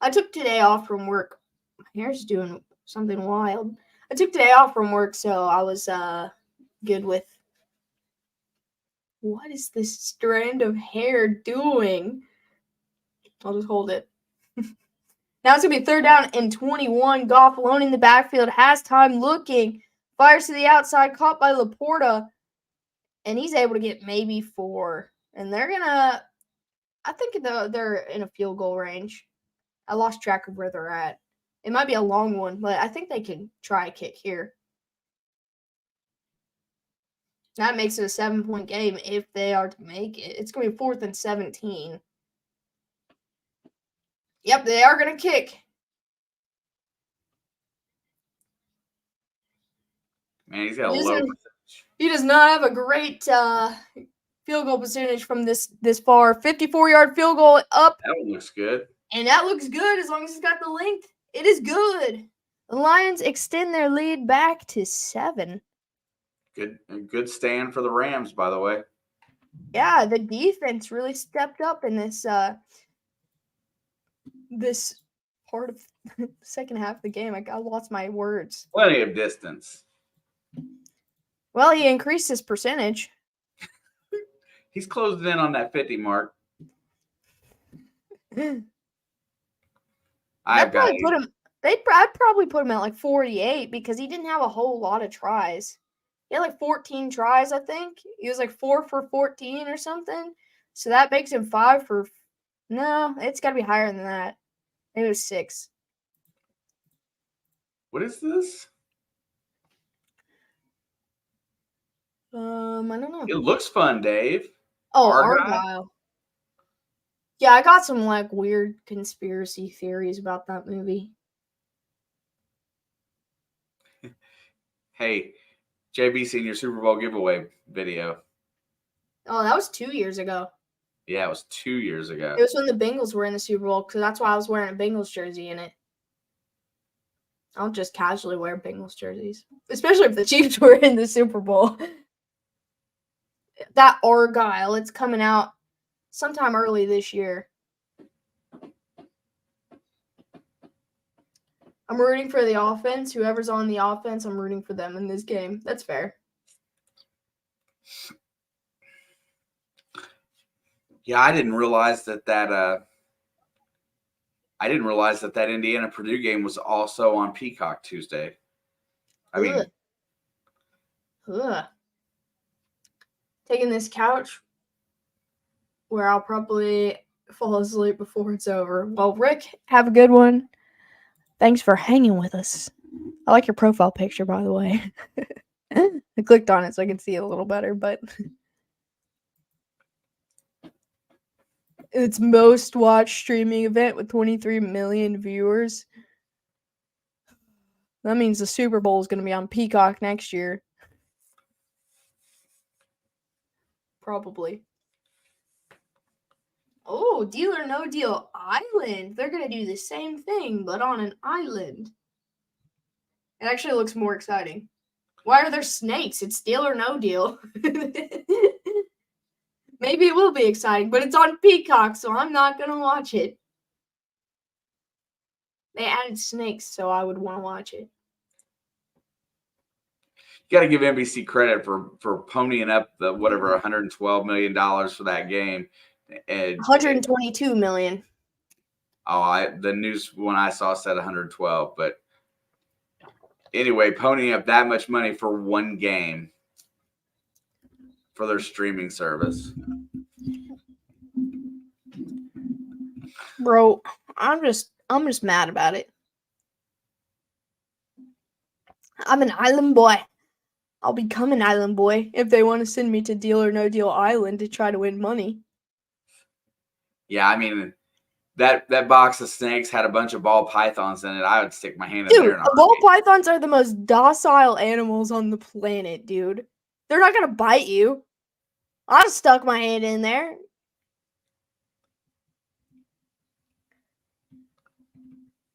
[SPEAKER 1] I took today off from work. My hair's doing something wild. I took today off from work, so I was good with What is this strand of hair doing? I'll just hold it. Now it's going to be 3rd down and 21. Goff alone in the backfield. Has time looking. Fires to the outside. Caught by Laporta. And he's able to get maybe 4. And they're going to, I think they're in a field goal range. I lost track of where they're at. It might be a long one, but I think they can try a kick here. That makes it a 7-point game if they are to make it. It's going to be 4th and 17. Yep, they are going to kick.
[SPEAKER 2] Man, he's got a low percentage.
[SPEAKER 1] He does not have a great field goal percentage from this far. 54-yard field goal up.
[SPEAKER 2] That one looks good.
[SPEAKER 1] And that looks good as long as it's got the length. It is good. The Lions extend their lead back to 7.
[SPEAKER 2] Good stand for the Rams, by the way.
[SPEAKER 1] Yeah, the defense really stepped up in this this part of the second half of the game. I lost my words.
[SPEAKER 2] Plenty of distance.
[SPEAKER 1] Well, he increased his percentage.
[SPEAKER 2] He's closing in on that 50 mark. I'd probably
[SPEAKER 1] put him at like 48 because he didn't have a whole lot of tries. He had like 14 tries, I think. He was like 4 for 14 or something. So that makes him 5 for. No, it's got to be higher than that. Maybe it was 6.
[SPEAKER 2] What is this?
[SPEAKER 1] I don't know.
[SPEAKER 2] It looks fun, Dave.
[SPEAKER 1] Oh, Argyle. Yeah, I got some like weird conspiracy theories about that movie.
[SPEAKER 2] Hey, JB Senior Super Bowl giveaway video.
[SPEAKER 1] Oh, that was 2 years ago.
[SPEAKER 2] Yeah, it was 2 years ago.
[SPEAKER 1] It was when the Bengals were in the Super Bowl because that's why I was wearing a Bengals jersey in it. I don't just casually wear Bengals jerseys, especially if the Chiefs were in the Super Bowl. That Argyle, it's coming out sometime early this year. I'm rooting for the offense. Whoever's on the offense, I'm rooting for them in this game. That's fair.
[SPEAKER 2] Yeah, I didn't realize that Indiana Purdue game was also on Peacock Tuesday. I mean,
[SPEAKER 1] taking this couch where I'll probably fall asleep before it's over. Well, Rick, have a good one. Thanks for hanging with us. I like your profile picture, by the way. I clicked on it so I can see it a little better, but its most watched streaming event with 23 million viewers. That means the Super Bowl is going to be on Peacock next year. Probably. Oh, Deal or No Deal Island. They're going to do the same thing, but on an island. It actually looks more exciting. Why are there snakes? It's Deal or No Deal. Maybe it will be exciting, but it's on Peacock, so I'm not going to watch it. They added snakes, so I would want to watch it.
[SPEAKER 2] You got to give NBC credit for ponying up the whatever $112 million for that game. And
[SPEAKER 1] 122 million.
[SPEAKER 2] The news when I saw said 112, but anyway, ponying up that much money for one game for their streaming service.
[SPEAKER 1] Bro, I'm just mad about it. I'm an island boy. I'll become an island boy if they want to send me to Deal or No Deal Island to try to win money.
[SPEAKER 2] Yeah, I mean, that box of snakes had a bunch of ball pythons in it. I would stick my hand in there.
[SPEAKER 1] Dude, ball pythons are the most docile animals on the planet, dude. They're not going to bite you. I stuck my hand in there.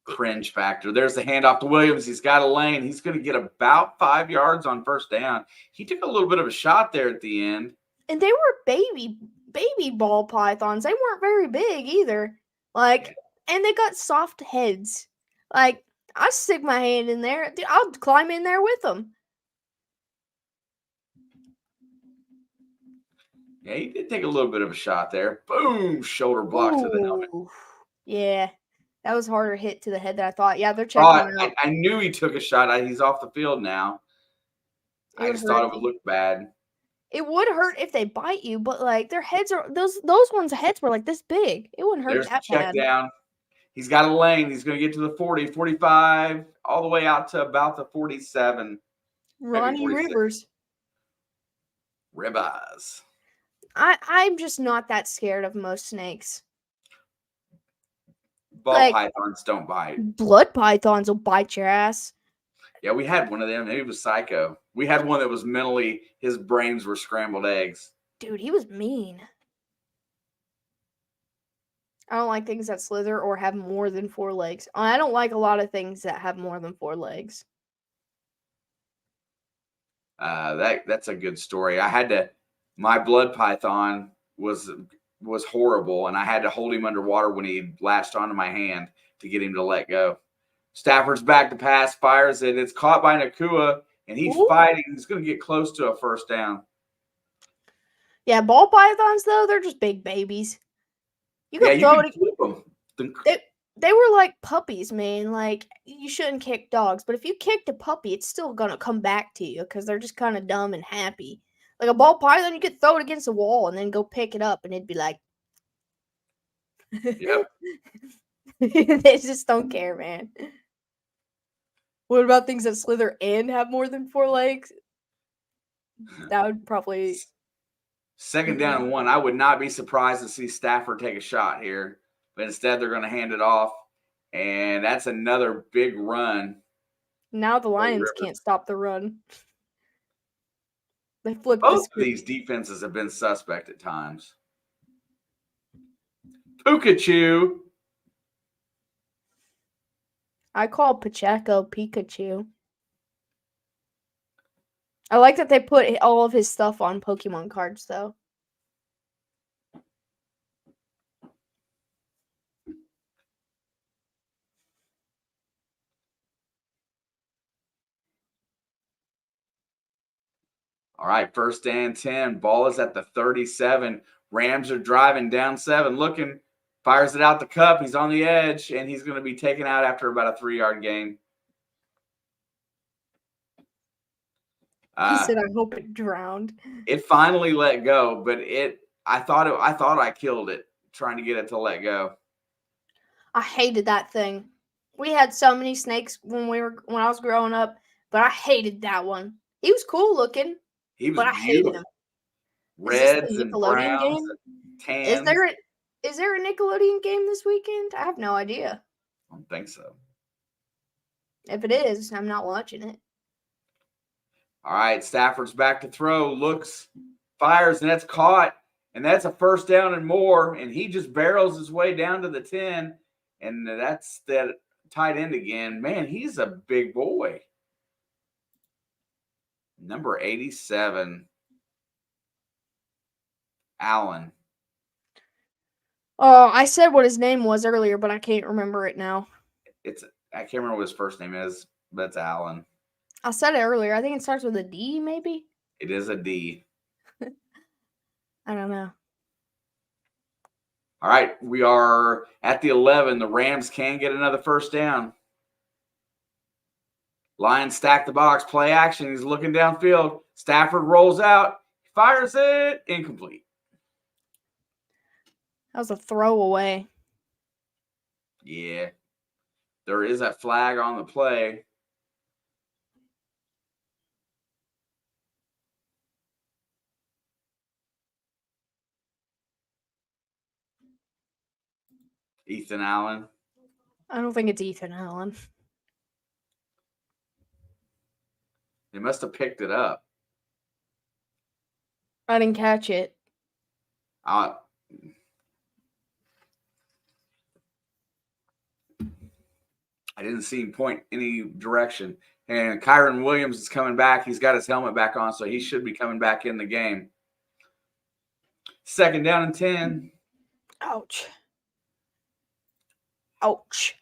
[SPEAKER 2] Cringe factor. There's the handoff to Williams. He's got a lane. He's going to get about 5 yards on first down. He took a little bit of a shot there at the end. And
[SPEAKER 1] they were baby ball pythons. They weren't very big either. And they got soft heads. I stick my hand in there. Dude, I'll climb in there with them.
[SPEAKER 2] Yeah, he did take a little bit of a shot there. Boom! Shoulder block to the helmet.
[SPEAKER 1] Ooh. Yeah, that was harder hit to the head than I thought. Yeah, they're
[SPEAKER 2] Oh,
[SPEAKER 1] checking him out.
[SPEAKER 2] I knew he took a shot. He's off the field now.
[SPEAKER 1] It
[SPEAKER 2] I
[SPEAKER 1] would
[SPEAKER 2] just
[SPEAKER 1] hurt.
[SPEAKER 2] thought it would look bad.
[SPEAKER 1] It would hurt if they bite you, but like their heads are those ones' heads were like this big. It wouldn't hurt
[SPEAKER 2] There's the
[SPEAKER 1] that
[SPEAKER 2] check
[SPEAKER 1] bad.
[SPEAKER 2] down. He's got a lane. He's going to get to the 40, 45, all the way out to about the 47.
[SPEAKER 1] Ronnie Rivers.
[SPEAKER 2] Ribeyes.
[SPEAKER 1] I'm just not that scared of most snakes.
[SPEAKER 2] Ball pythons don't bite.
[SPEAKER 1] Blood pythons will bite your ass.
[SPEAKER 2] Yeah, we had one of them. Maybe it was Psycho. We had one that was mentally, his brains were scrambled eggs.
[SPEAKER 1] Dude, he was mean. I don't like things that slither or have more than 4 legs. I don't like a lot of things that have more than 4 legs.
[SPEAKER 2] That's a good story. My blood python was horrible, and I had to hold him underwater when he latched onto my hand to get him to let go. Stafford's back to pass, fires it. It's caught by Nakua, and he's fighting. He's going to get close to a first down.
[SPEAKER 1] Yeah, ball pythons, though, they're just big babies. You can throw it.
[SPEAKER 2] Flip them.
[SPEAKER 1] They were like puppies, man. Like, you shouldn't kick dogs, but if you kicked a puppy, it's still going to come back to you because they're just kind of dumb and happy. Like a ball python, you could throw it against the wall and then go pick it up, and it'd be like,
[SPEAKER 2] yep.
[SPEAKER 1] They just don't care, man. What about things that slither and have more than 4 legs? That would probably...
[SPEAKER 2] Second down and 1. I would not be surprised to see Stafford take a shot here, but instead they're going to hand it off, and that's another big run.
[SPEAKER 1] Now the Lions can't stop the run. They flipped
[SPEAKER 2] Both of these defenses have been suspect at times. Pikachu.
[SPEAKER 1] I call Pacheco Pikachu. I like that they put all of his stuff on Pokemon cards, though.
[SPEAKER 2] All right, first and 10. Ball is at the 37. Rams are driving down 7, looking, fires it out the cup. He's on the edge, and he's going to be taken out after about a 3-yard gain.
[SPEAKER 1] He said, "I hope it drowned."
[SPEAKER 2] It finally let go, but I thought I killed it trying to get it to let go.
[SPEAKER 1] I hated that thing. We had so many snakes when I was growing up, but I hated that one. He was cool looking. But I hated him.
[SPEAKER 2] Reds and browns
[SPEAKER 1] game?
[SPEAKER 2] and tans.
[SPEAKER 1] Is there a Nickelodeon game this weekend? I have no idea.
[SPEAKER 2] I don't think so.
[SPEAKER 1] If it is, I'm not watching it.
[SPEAKER 2] All right, Stafford's back to throw, looks, fires, and that's caught. And that's a first down and more. And he just barrels his way down to the 10. And that's that tight end again. Man, he's a big boy. Number 87, Allen.
[SPEAKER 1] Oh, I said what his name was earlier, but I can't remember it now.
[SPEAKER 2] I can't remember what his first name is, but it's Allen.
[SPEAKER 1] I said it earlier. I think it starts with a D, maybe?
[SPEAKER 2] It is a D.
[SPEAKER 1] I don't know.
[SPEAKER 2] All right, we are at the 11. The Rams can get another first down. Lions stack the box, play action. He's looking downfield. Stafford rolls out, fires it, incomplete.
[SPEAKER 1] That was a throwaway.
[SPEAKER 2] Yeah. There is a flag on the play. Ethan Allen.
[SPEAKER 1] I don't think it's Ethan Allen.
[SPEAKER 2] They must have picked it up.
[SPEAKER 1] I didn't catch it.
[SPEAKER 2] I didn't see him point any direction. And Kyron Williams is coming back. He's got his helmet back on, so he should be coming back in the game. Second down and 10.
[SPEAKER 1] Ouch. Ouch.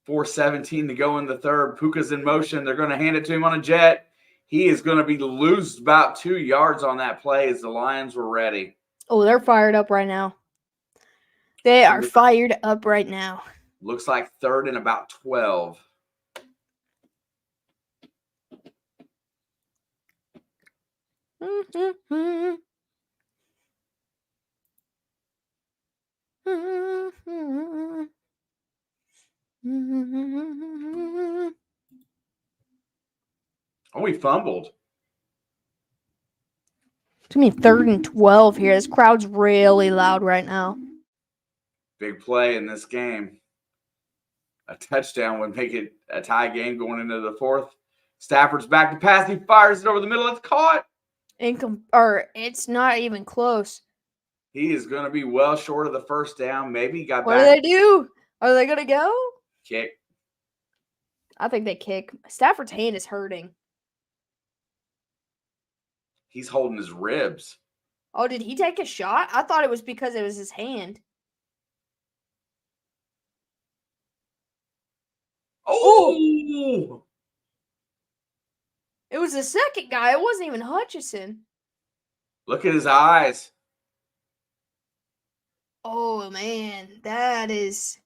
[SPEAKER 2] 4:17 to go in the third. Puka's in motion. They're going to hand it to him on a jet. He is going to be loose about 2 yards on that play as the Lions were ready.
[SPEAKER 1] Oh, they're fired up right now. They are fired up right now.
[SPEAKER 2] Looks like 3rd and about 12. Oh, we fumbled.
[SPEAKER 1] It's going to be 3rd and 12 here. This crowd's really loud right now.
[SPEAKER 2] Big play in this game. A touchdown would make it a tie game going into the 4th. Stafford's back to pass. He fires it over the middle. It's caught.
[SPEAKER 1] It's not even close.
[SPEAKER 2] He is going to be well short of the first down. Maybe he got
[SPEAKER 1] What
[SPEAKER 2] back.
[SPEAKER 1] do they do? Are they going to go?
[SPEAKER 2] Kick.
[SPEAKER 1] I think they kick. Stafford's hand is hurting.
[SPEAKER 2] He's holding his ribs.
[SPEAKER 1] Oh, did he take a shot? I thought it was because it was his hand.
[SPEAKER 2] Oh!
[SPEAKER 1] It was the second guy. It wasn't even Hutchison.
[SPEAKER 2] Look at his eyes.
[SPEAKER 1] Oh, man. That is...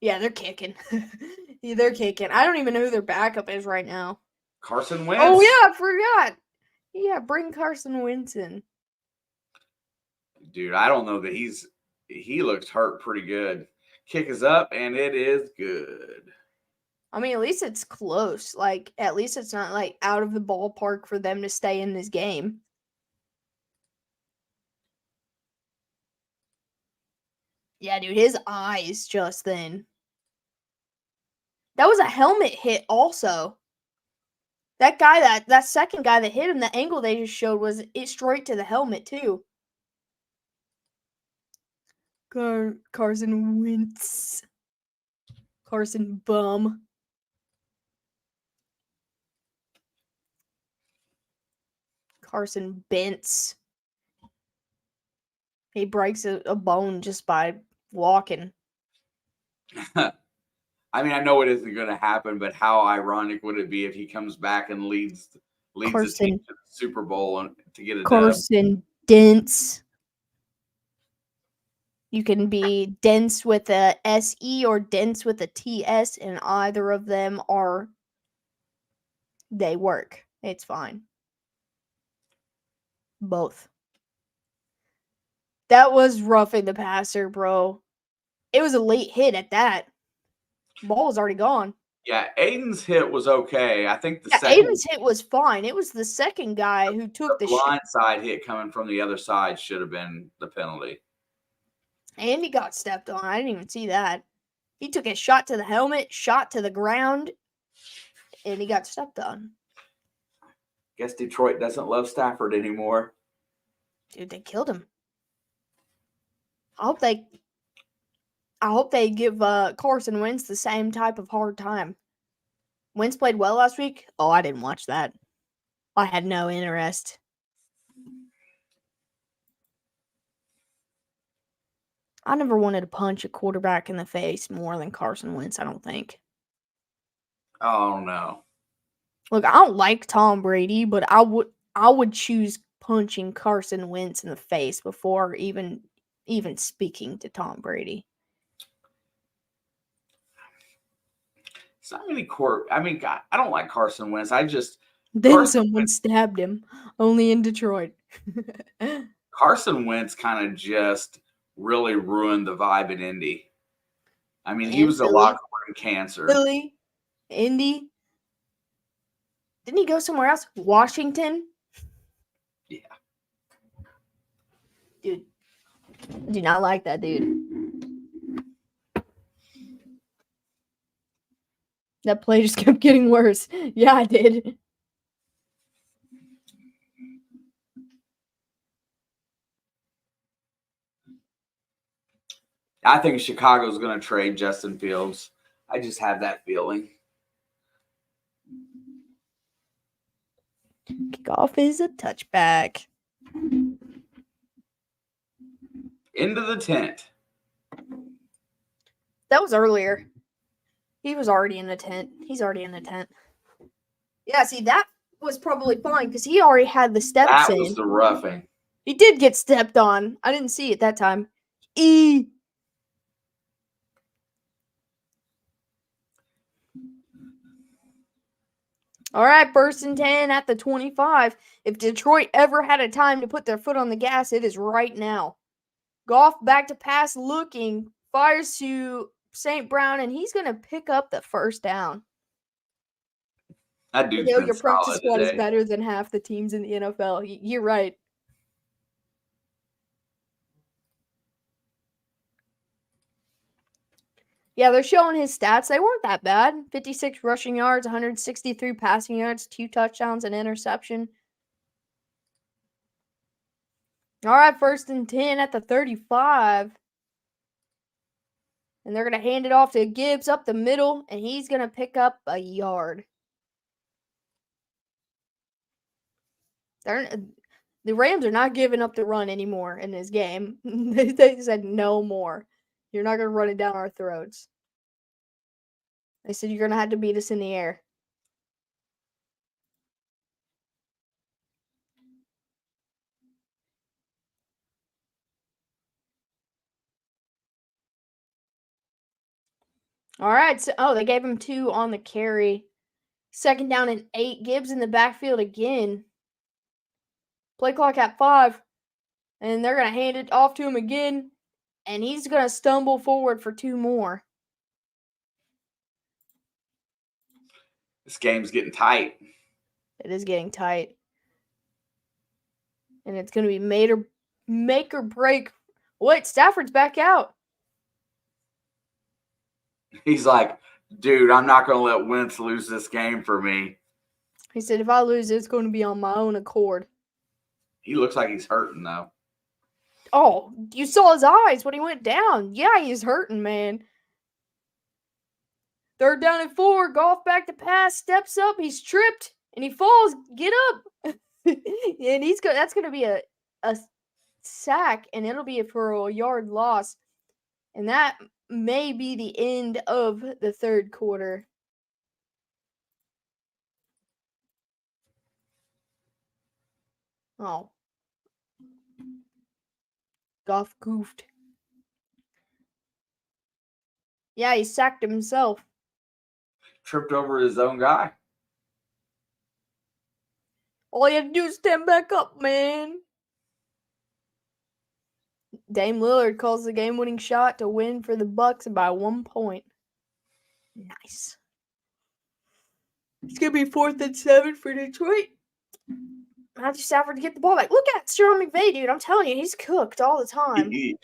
[SPEAKER 1] Yeah, they're kicking. Yeah, they're kicking. I don't even know who their backup is right now.
[SPEAKER 2] Carson Wentz.
[SPEAKER 1] Oh, yeah, I forgot. Yeah, bring Carson Wentz in.
[SPEAKER 2] Dude, I don't know that he looks hurt pretty good. Kick is up, and it is good.
[SPEAKER 1] I mean, at least it's close. Like, at least it's not, like, out of the ballpark for them to stay in this game. Yeah, dude, his eyes just then. That was a helmet hit also. That guy, that second guy that hit him, the angle they just showed was it straight to the helmet, too. Carson Wentz. Carson Bum. Carson Bentz. He breaks a bone just by walking.
[SPEAKER 2] I mean, I know it isn't going to happen, but how ironic would it be if he comes back and leads the team to the Super Bowl and to get a
[SPEAKER 1] Carson Dentz. You can be dense with a SE or dense with a TS, and either of them they work. It's fine. Both. That was roughing the passer, bro. It was a late hit at that. Ball was already gone.
[SPEAKER 2] Yeah, Aiden's hit was okay. I think
[SPEAKER 1] Aiden's hit was fine. It was the second guy who took the
[SPEAKER 2] blindside hit coming from the other side should have been the penalty.
[SPEAKER 1] And he got stepped on. I didn't even see that. He took a shot to the helmet, shot to the ground, and he got stepped on.
[SPEAKER 2] Guess Detroit doesn't love Stafford anymore.
[SPEAKER 1] Dude, they killed him. I hope they give Carson Wentz the same type of hard time. Wentz played well last week. Oh, I didn't watch that. I had no interest. I never wanted to punch a quarterback in the face more than Carson Wentz, I don't think.
[SPEAKER 2] Oh, no.
[SPEAKER 1] Look, I don't like Tom Brady, but I would choose punching Carson Wentz in the face before even speaking to Tom Brady.
[SPEAKER 2] It's not really God, I don't like Carson Wentz.
[SPEAKER 1] Someone stabbed him, only in Detroit.
[SPEAKER 2] Carson Wentz kind of just really ruined the vibe in Indy. I mean, he was a locker room cancer.
[SPEAKER 1] Philly, Indy. Didn't he go somewhere else? Washington?
[SPEAKER 2] Yeah.
[SPEAKER 1] Dude, I do not like that dude. That play just kept getting worse. Yeah, I did.
[SPEAKER 2] I think Chicago's going to trade Justin Fields. I just have that feeling.
[SPEAKER 1] Goff is a touchback.
[SPEAKER 2] Into the tent.
[SPEAKER 1] That was earlier. He was already in the tent. He's already in the tent. Yeah, see, that was probably fine because he already had the steps
[SPEAKER 2] That
[SPEAKER 1] in.
[SPEAKER 2] was the roughing.
[SPEAKER 1] He did get stepped on. I didn't see it that time. All right, 1st and 10 at the 25. If Detroit ever had a time to put their foot on the gas, it is right now. Goff back to pass looking, fires to St. Brown, and he's going to pick up the first down.
[SPEAKER 2] That dude's been
[SPEAKER 1] Your practice
[SPEAKER 2] solid
[SPEAKER 1] squad is
[SPEAKER 2] today.
[SPEAKER 1] better than half the teams in the NFL. You're right. Yeah, they're showing his stats. They weren't that bad. 56 rushing yards, 163 passing yards, 2 touchdowns, an interception. All right, 1st and 10 at the 35. And they're going to hand it off to Gibbs up the middle, and he's going to pick up a yard. The Rams are not giving up the run anymore in this game. They said no more. You're not going to run it down our throats. They said you're going to have to beat us in the air. All right. So, they gave him 2 on the carry. 2nd down and 8. Gibbs in the backfield again. Play clock at 5. And they're going to hand it off to him again. And he's going to stumble forward for 2 more.
[SPEAKER 2] This game's getting tight.
[SPEAKER 1] It is getting tight. And it's going to be make or break. Wait, Stafford's back out.
[SPEAKER 2] He's like, dude, I'm not going to let Wentz lose this game for me.
[SPEAKER 1] He said, if I lose, it's going to be on my own accord.
[SPEAKER 2] He looks like he's hurting, though.
[SPEAKER 1] Oh, you saw his eyes when he went down. Yeah, he's hurting, man. 3rd down and 4. Goff back to pass. Steps up. He's tripped. And he falls. Get up. And that's going to be a sack. And it'll be for a yard loss. And that may be the end of the 3rd quarter. Oh. Goff goofed. Yeah, he sacked himself.
[SPEAKER 2] Tripped over his own guy.
[SPEAKER 1] All you have to do is stand back up, man. Dame Lillard calls the game-winning shot to win for the Bucks by 1 point. Nice. It's going to be 4th and 7 for Detroit. Matthew Stafford to get the ball back. Look at Sean McVay, dude. I'm telling you, he's cooked all the time.
[SPEAKER 2] He's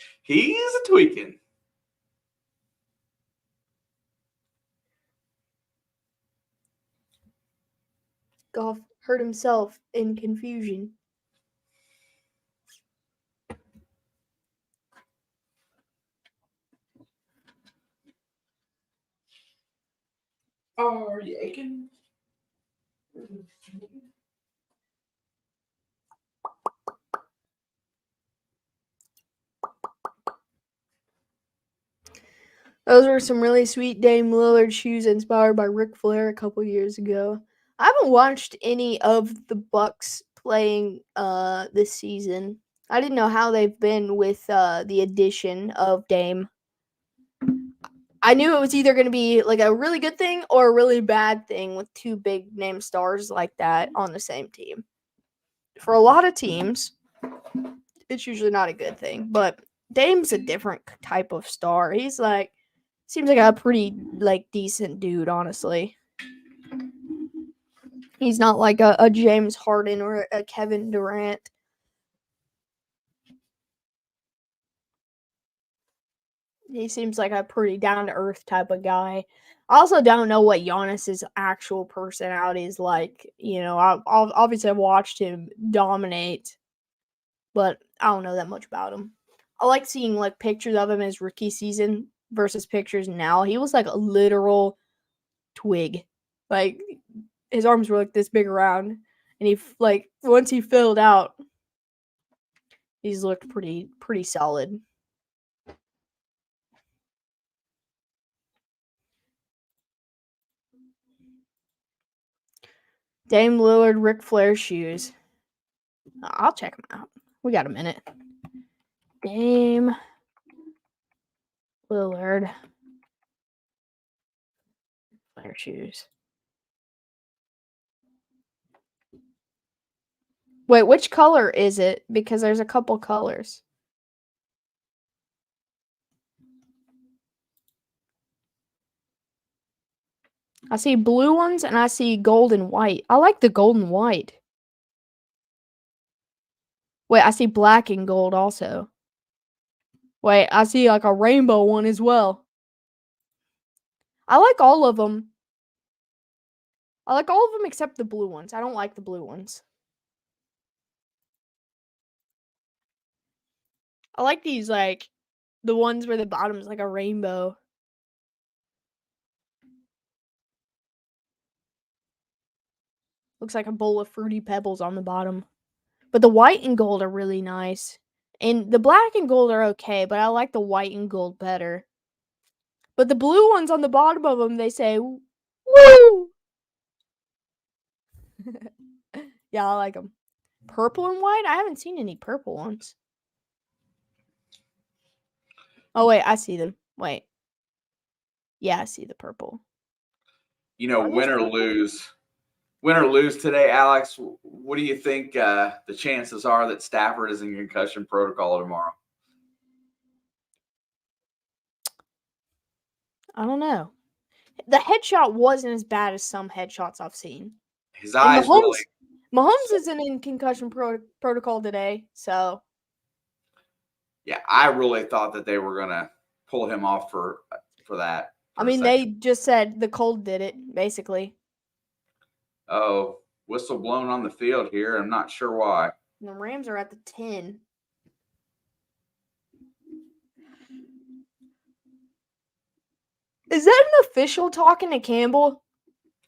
[SPEAKER 2] a tweaking.
[SPEAKER 1] Goff hurt himself in confusion.
[SPEAKER 2] Are you aching?
[SPEAKER 1] Those were some really sweet Dame Lillard shoes inspired by Ric Flair a couple years ago. I haven't watched any of the Bucks playing this season. I didn't know how they've been with the addition of Dame. I knew it was either going to be like a really good thing or a really bad thing with 2 big name stars like that on the same team. For a lot of teams, it's usually not a good thing, but Dame's a different type of star. He's like, seems like a pretty like decent dude, honestly. He's not like a James Harden or a Kevin Durant. He seems like a pretty down-to-earth type of guy. I also don't know what Giannis's actual personality is like. You know, obviously I've watched him dominate, but I don't know that much about him. I like seeing like pictures of him his rookie season versus pictures now. He was like a literal twig. Like his arms were like this big around, and he like once he filled out, he's looked pretty solid. Dame Lillard, Ric Flair shoes. I'll check them out. We got a minute. Dame Lillard, Flair shoes. Wait, which color is it? Because there's a couple colors. I see blue ones and I see gold and white. I like the gold and white. Wait, I see black and gold also. Wait, I see like a rainbow one as well. I like all of them. I like all of them except the blue ones. I don't like the blue ones. I like these, like, the ones where the bottom is like a rainbow. Looks like a bowl of Fruity Pebbles on the bottom. But the white and gold are really nice. And the black and gold are okay, but I like the white and gold better. But the blue ones on the bottom of them, they say, woo! Yeah, I like them. Purple and white? I haven't seen any purple ones. Oh, wait, I see them. Wait. Yeah, I see the purple.
[SPEAKER 2] You know, win or lose today, Alex, what do you think the chances are that Stafford is in concussion protocol tomorrow?
[SPEAKER 1] I don't know. The headshot wasn't as bad as some headshots I've seen.
[SPEAKER 2] His eyes
[SPEAKER 1] Mahomes isn't in concussion protocol today, so.
[SPEAKER 2] Yeah, I really thought that they were going to pull him off for that.
[SPEAKER 1] I mean, they just said the cold did it, basically.
[SPEAKER 2] Oh, whistle blown on the field here. I'm not sure why.
[SPEAKER 1] The Rams are at the 10. Is that an official talking to Campbell?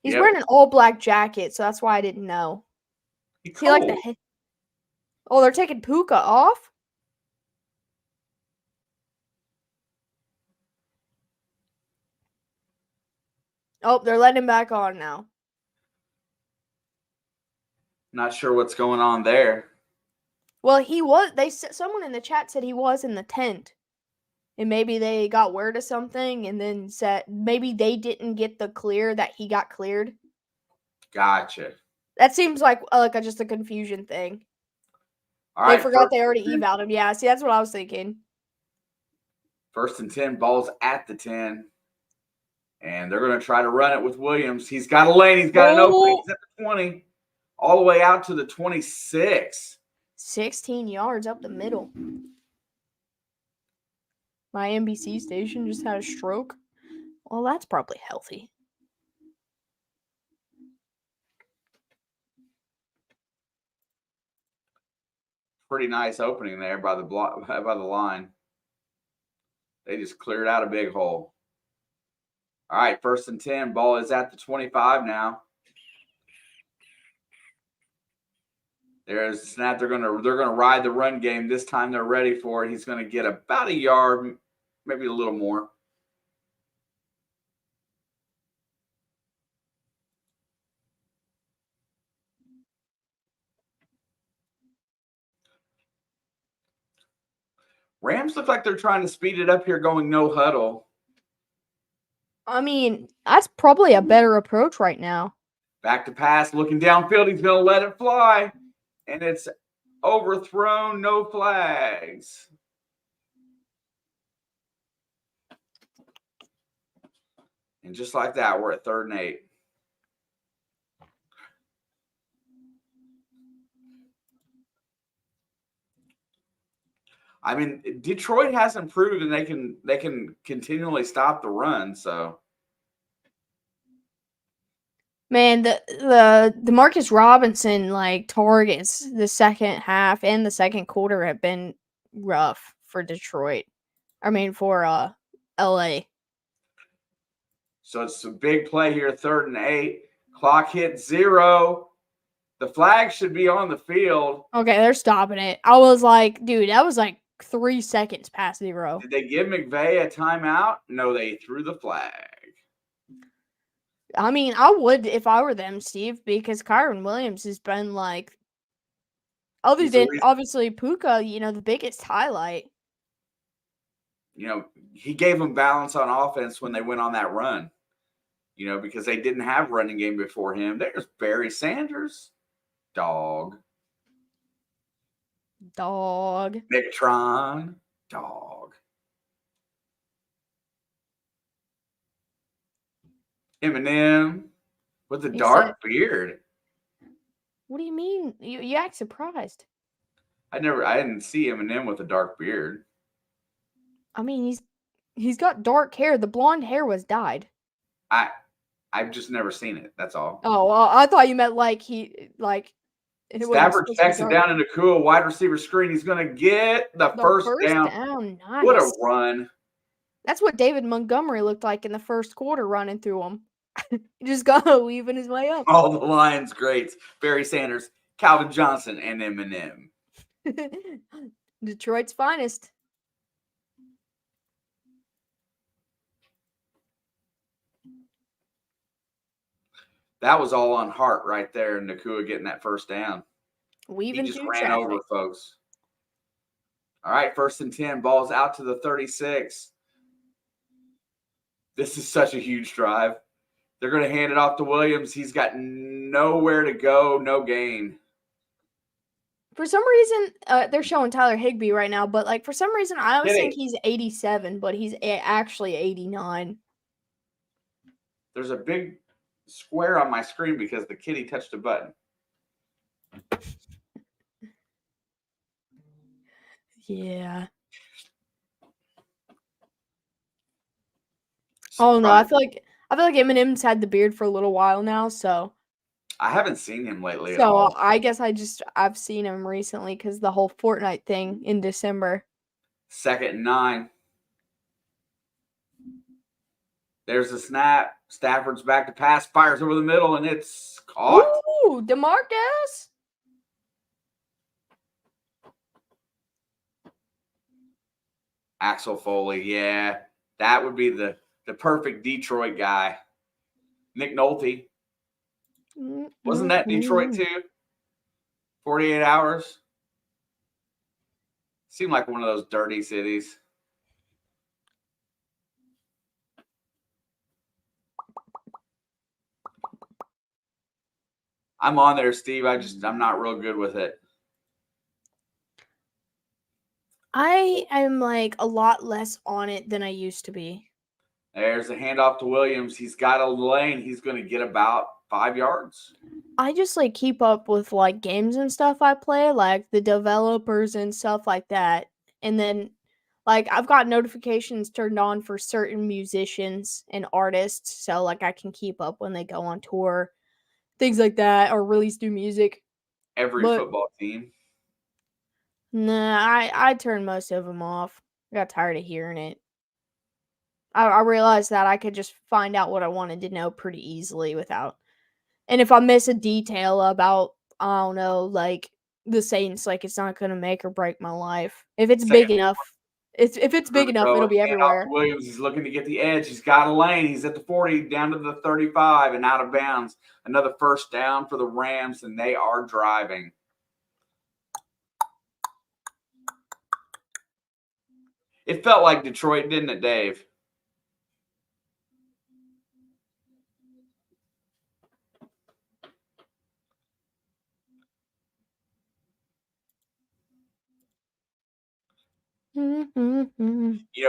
[SPEAKER 1] He's wearing an all-black jacket, so that's why I didn't know. He like the head. Oh, they're taking Puka off? Oh, they're letting him back on now.
[SPEAKER 2] Not sure what's going on there.
[SPEAKER 1] Well, someone in the chat said he was in the tent. And maybe they got word of something and then said maybe they didn't get the clear that he got cleared.
[SPEAKER 2] Gotcha.
[SPEAKER 1] That seems like just a confusion thing.
[SPEAKER 2] All right,
[SPEAKER 1] they forgot they already evaled him. Yeah, see, that's what I was thinking.
[SPEAKER 2] 1st and 10, ball's at the 10. And they're going to try to run it with Williams. He's got a lane. He's got an opening. He's at the 20. All the way out to the 26.
[SPEAKER 1] 16 yards up the middle. My NBC station just had a stroke. Well, that's probably healthy.
[SPEAKER 2] Pretty nice opening there by the line. They just cleared out a big hole. All right, 1st and 10. Ball is at the 25 now. There's a snap. They're gonna ride the run game. This time they're ready for it. He's gonna get about a yard, maybe a little more. Rams look like they're trying to speed it up here, going no huddle.
[SPEAKER 1] I mean, that's probably a better approach right now.
[SPEAKER 2] Back to pass, looking downfield. He's going to let it fly. And it's overthrown, no flags. And just like that, we're at 3rd and 8. I mean, Detroit hasn't proven they can continually stop the run, so.
[SPEAKER 1] Man, the Demarcus Robinson targets the second half and the second quarter have been rough for Detroit. I mean for LA.
[SPEAKER 2] So it's a big play here, 3rd and 8. Clock hit 0. The flag should be on the field.
[SPEAKER 1] Okay, they're stopping it. I was like, dude, that was 3 seconds past 0.
[SPEAKER 2] Did they give McVay a timeout? No, they threw the flag.
[SPEAKER 1] I mean, I would if I were them, Steve, because Kyron Williams has been like, other
[SPEAKER 2] He's the
[SPEAKER 1] than
[SPEAKER 2] reason,
[SPEAKER 1] obviously Puka, the biggest highlight.
[SPEAKER 2] he gave them balance on offense when they went on that run, because they didn't have running game before him. There's Barry Sanders. Dog. Megatron. Dog. Eminem with a dark beard.
[SPEAKER 1] What do you mean? You act surprised.
[SPEAKER 2] I didn't see Eminem with a dark beard.
[SPEAKER 1] I mean, he's got dark hair. The blonde hair was dyed.
[SPEAKER 2] I've just never seen it. That's all.
[SPEAKER 1] Oh, well, I thought you meant
[SPEAKER 2] Stafford checks it down into Nakua, wide receiver screen. He's going to get the first down.
[SPEAKER 1] Nice.
[SPEAKER 2] What a run.
[SPEAKER 1] That's what David Montgomery looked like in the first quarter running through him. He just got weaving his way up.
[SPEAKER 2] All the Lions greats. Barry Sanders, Calvin Johnson, and Eminem.
[SPEAKER 1] Detroit's finest.
[SPEAKER 2] That was all on Hart right there, and Nakua getting that first down. He just ran over folks. All right, 1st and 10. Ball's out to the 36. This is such a huge drive. They're going to hand it off to Williams. He's got nowhere to go, no gain.
[SPEAKER 1] For some reason, they're showing Tyler Higbee right now, but for some reason, I always think he's 87, but he's actually 89.
[SPEAKER 2] There's a big square on my screen because the kitty touched a button.
[SPEAKER 1] Yeah. Oh no, I feel like Eminem's had the beard for a little while now, so
[SPEAKER 2] I haven't seen him lately at all.
[SPEAKER 1] So I guess I've seen him recently because the whole Fortnite thing in December.
[SPEAKER 2] 2nd and 9. There's the snap. Stafford's back to pass, fires over the middle, and it's caught.
[SPEAKER 1] Ooh, DeMarcus.
[SPEAKER 2] Axel Foley, yeah. That would be the perfect Detroit guy. Nick Nolte. Wasn't that Detroit too? 48 Hours? Seemed like one of those dirty cities. I'm on there, Steve. I'm not real good with it.
[SPEAKER 1] I am a lot less on it than I used to be.
[SPEAKER 2] There's a handoff to Williams. He's got a lane. He's going to get about 5 yards.
[SPEAKER 1] I just keep up with games and stuff I play, the developers and stuff like that. And then I've got notifications turned on for certain musicians and artists, so I can keep up when they go on tour, things like that, or release new music.
[SPEAKER 2] Every football team.
[SPEAKER 1] Nah, I turned most of them off. I got tired of hearing it. I realized that I could just find out what I wanted to know pretty easily without. And if I miss a detail about, I don't know, the Saints, it's not going to make or break my life. If it's big enough, if it's big enough, it'll be everywhere.
[SPEAKER 2] Williams, he's looking to get the edge. He's got a lane. He's at the 40, down to the 35, and out of bounds. Another first down for the Rams, and they are driving. It felt like Detroit, didn't it, Dave?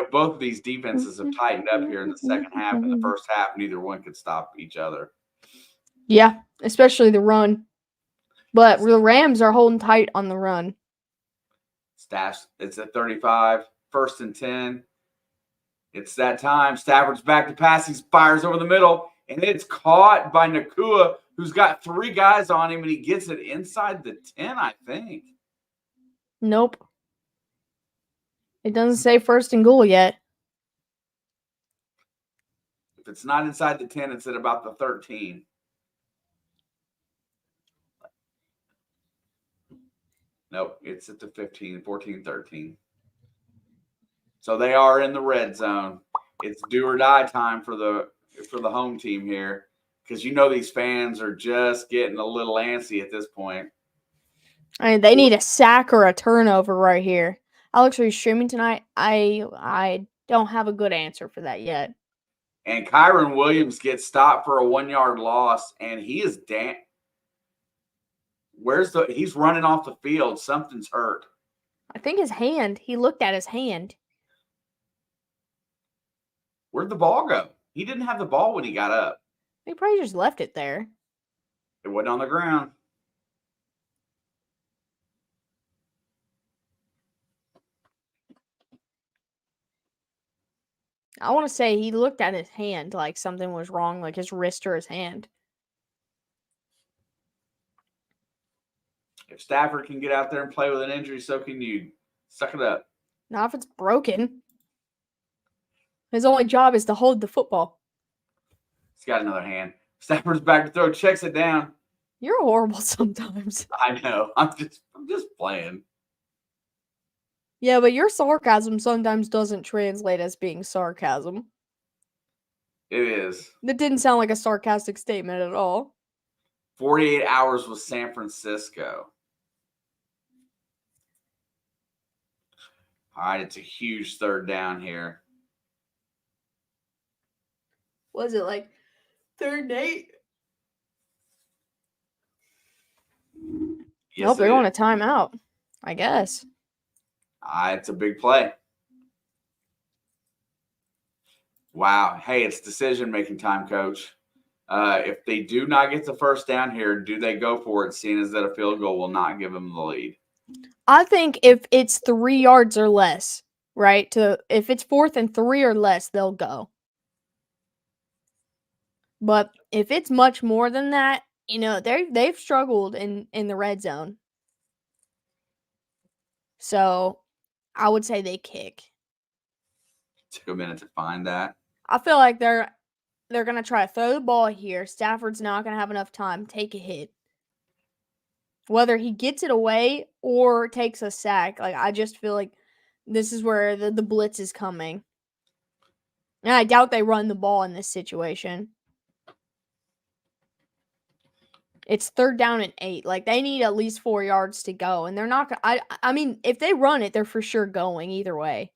[SPEAKER 2] Both of these defenses have tightened up here in the second half. In the first half, neither one could stop each other.
[SPEAKER 1] Yeah, especially the run. But the Rams are holding tight on the run.
[SPEAKER 2] It's at 35, 1st and 10. It's that time. Stafford's back to pass. He fires over the middle, and it's caught by Nakua, who's got 3 guys on him, and he gets it inside the 10, I think.
[SPEAKER 1] Nope. It doesn't say 1st and goal yet.
[SPEAKER 2] If it's not inside the 10, it's at about the 13. Nope, it's at the 15, 14, 13. So they are in the red zone. It's do or die time for the home team here. because you know these fans are just getting a little antsy at this point.
[SPEAKER 1] I mean, they need a sack or a turnover right here. Alex, are you streaming tonight? I don't have a good answer for that yet.
[SPEAKER 2] And Kyron Williams gets stopped for a 1-yard loss, and he is he's running off the field. Something's hurt.
[SPEAKER 1] I think his hand. He looked at his hand.
[SPEAKER 2] Where'd the ball go? He didn't have the ball when he got up.
[SPEAKER 1] He probably just left it there.
[SPEAKER 2] It wasn't on the ground.
[SPEAKER 1] I want to say he looked at his hand like something was wrong, like his wrist or his hand.
[SPEAKER 2] If Stafford can get out there and play with an injury, so can you. Suck it up.
[SPEAKER 1] Not if it's broken. His only job is to hold the football.
[SPEAKER 2] He's got another hand. Stafford's back to throw, checks it down.
[SPEAKER 1] You're horrible sometimes.
[SPEAKER 2] I know. I'm just playing.
[SPEAKER 1] Yeah, but your sarcasm sometimes doesn't translate as being sarcasm.
[SPEAKER 2] It is.
[SPEAKER 1] That didn't sound like a sarcastic statement at all.
[SPEAKER 2] 48 hours with San Francisco. All right, it's a huge third down here.
[SPEAKER 1] Was it like 3rd and 8?
[SPEAKER 2] Yes,
[SPEAKER 1] Nope, they're going to timeout, I guess.
[SPEAKER 2] It's a big play. Wow. Hey, it's decision-making time, Coach. If they do not get the first down here, do they go for it, seeing as that a field goal will not give them the lead?
[SPEAKER 1] I think if it's 3 yards or less, right? If it's 4th and 3 or less, they'll go. But if it's much more than that, they've struggled in the red zone. So I would say they kick.
[SPEAKER 2] Took a minute to find that.
[SPEAKER 1] I feel like they're going to try to throw the ball here. Stafford's not going to have enough time. Take a hit. Whether he gets it away or takes a sack, I just feel like this is where the blitz is coming. And I doubt they run the ball in this situation. It's 3rd down and 8. They need at least 4 yards to go. And they're not going to... I mean, if they run it, they're for sure going either way.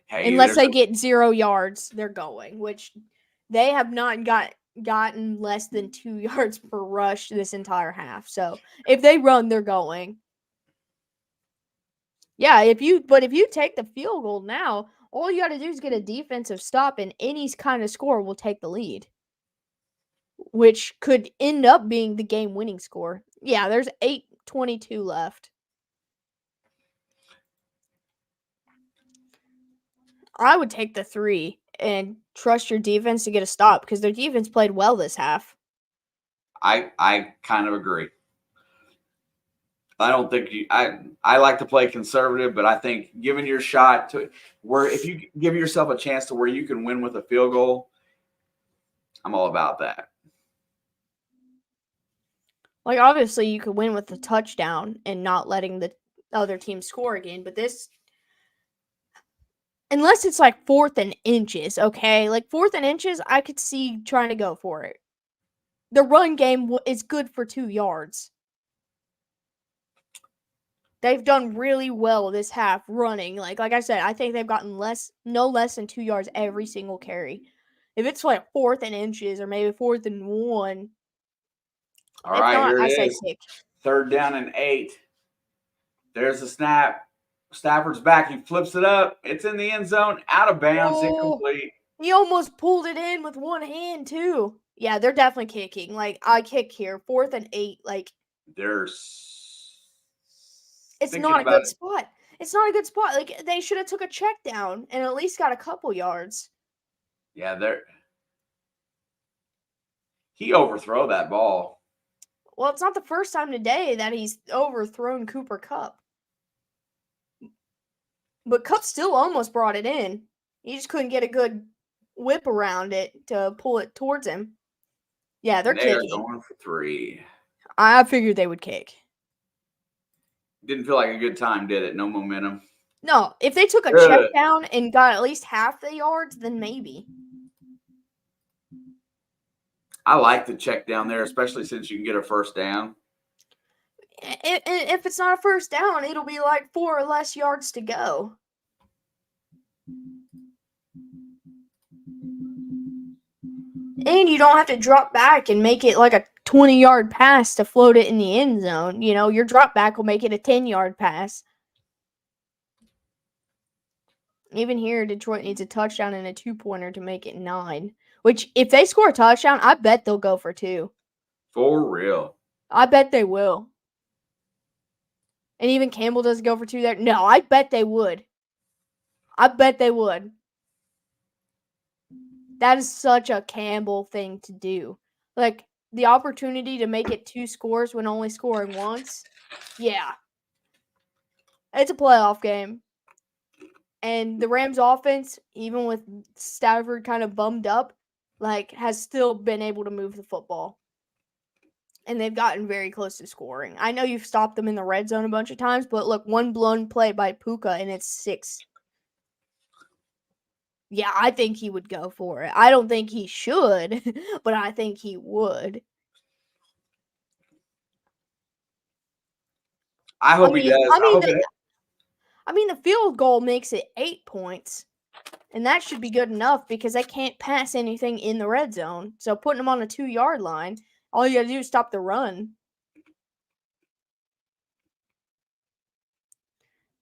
[SPEAKER 2] Hey,
[SPEAKER 1] unless they get 0 yards, they're going, which they have not gotten less than 2 yards per rush this entire half. So if they run, they're going. Yeah, if you take the field goal now, all you got to do is get a defensive stop, and any kind of score will take the lead, which could end up being the game-winning score. Yeah, there's 8:22 left. I would take the 3 and trust your defense to get a stop because their defense played well this half.
[SPEAKER 2] I kind of agree. I don't think I like to play conservative, but I think giving your shot to where if you give yourself a chance to where you can win with a field goal, I'm all about that.
[SPEAKER 1] Obviously you could win with a touchdown and not letting the other team score again, but this, unless it's 4th and inches, okay? 4th and inches, I could see trying to go for it. The run game is good for 2 yards. They've done really well this half running. Like I said, I think they've gotten no less than 2 yards every single carry. If it's 4th and inches or maybe 4th and 1.
[SPEAKER 2] All right, not, here it
[SPEAKER 1] I
[SPEAKER 2] is.
[SPEAKER 1] Say kick.
[SPEAKER 2] 3rd down and 8. There's the snap. Stafford's back. He flips it up. It's in the end zone. Out of bounds. Incomplete.
[SPEAKER 1] He almost pulled it in with one hand, too. Yeah, they're definitely kicking. I kick here. 4th and 8. It's not a good spot. It's not a good spot. They should have took a check down and at least got a couple yards.
[SPEAKER 2] Yeah, he overthrew that ball.
[SPEAKER 1] Well, it's not the first time today that he's overthrown Cooper Kupp. But Kupp still almost brought it in. He just couldn't get a good whip around it to pull it towards him. Yeah, they're kicking.
[SPEAKER 2] They are going for 3.
[SPEAKER 1] I figured they would kick.
[SPEAKER 2] Didn't feel like a good time, did it? No momentum.
[SPEAKER 1] No, if they took a check down and got at least half the yards, then maybe.
[SPEAKER 2] I like the check down there, especially since you can get a first down.
[SPEAKER 1] If it's not a first down, it'll be like 4 or less yards to go. And you don't have to drop back and make it like a 20-yard pass to float it in the end zone. You know, your drop back will make it a 10-yard pass. Even here, Detroit needs a touchdown and a 2-pointer to make it 9. Which, if they score a touchdown, I bet they'll go for 2.
[SPEAKER 2] For real.
[SPEAKER 1] I bet they will. And even Campbell doesn't go for 2 there. No, I bet they would. I bet they would. That is such a Campbell thing to do. Like, the opportunity to make it 2 scores when only scoring once. Yeah. It's a playoff game. And the Rams offense, even with Stafford kind of bummed up, like, has still been able to move the football. And they've gotten very close to scoring. I know you've stopped them in the red zone a bunch of times, but look, one blown play by Puka and it's 6. Yeah, I think he would go for it. I don't think he should, but I think he would.
[SPEAKER 2] I hope he does.
[SPEAKER 1] I mean, the field goal makes it 8 points, and that should be good enough because they can't pass anything in the red zone. So putting them on the 2-yard line, all you got to do is stop the run.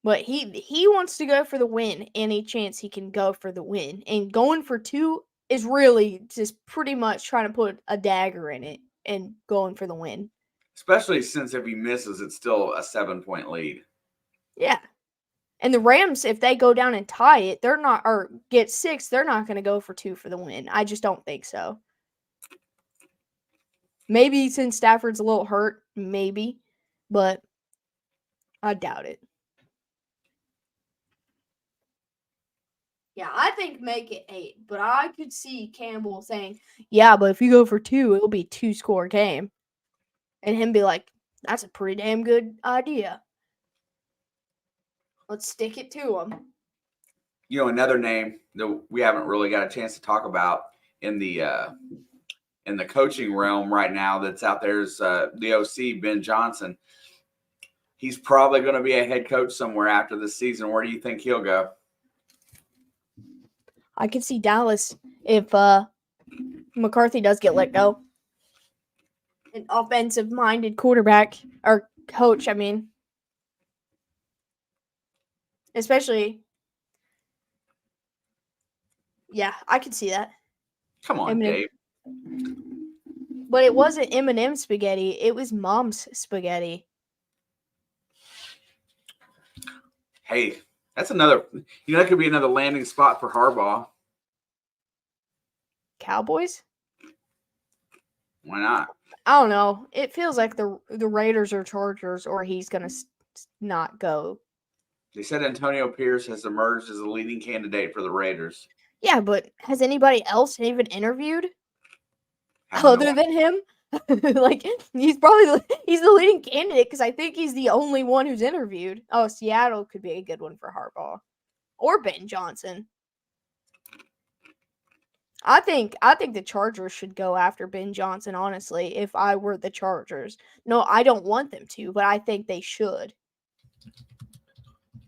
[SPEAKER 1] But he wants to go for the win any chance he can go for the win. And going for 2 is really just pretty much trying to put a dagger in it and going for the win.
[SPEAKER 2] Especially since if he misses, it's still a 7-point lead.
[SPEAKER 1] Yeah. And the Rams, if they go down and tie it, they're not, or get 6, they're not going to go for 2 for the win. I just don't think so. Maybe since Stafford's a little hurt, maybe. But I doubt it. Yeah, I think make it 8, but I could see Campbell saying, yeah, but if you go for 2, it'll be a 2-score game. And him be like, that's a pretty damn good idea. Let's stick it to him.
[SPEAKER 2] You know, another name that we haven't really got a chance to talk about in the coaching realm right now that's out there is the OC, Ben Johnson. He's probably going to be a head coach somewhere after this season. Where do you think he'll go?
[SPEAKER 1] I could see Dallas if McCarthy does get let go. An offensive-minded quarterback, or coach, I mean. Especially, yeah, I could see that.
[SPEAKER 2] Come on, Dave.
[SPEAKER 1] But it wasn't M&M spaghetti. It was Mom's spaghetti.
[SPEAKER 2] Hey, that's another, that could be another landing spot for Harbaugh.
[SPEAKER 1] Cowboys?
[SPEAKER 2] Why not?
[SPEAKER 1] I don't know. It feels like the Raiders or Chargers, or he's going to not go.
[SPEAKER 2] They said Antonio Pierce has emerged as a leading candidate for the Raiders.
[SPEAKER 1] Yeah, but has anybody else even interviewed? Other than him? Like, he's the leading candidate because I think he's the only one who's interviewed. Oh, Seattle could be a good one for Harbaugh. Or Ben Johnson. I think the Chargers should go after Ben Johnson, honestly, if I were the Chargers. No, I don't want them to, but I think they should.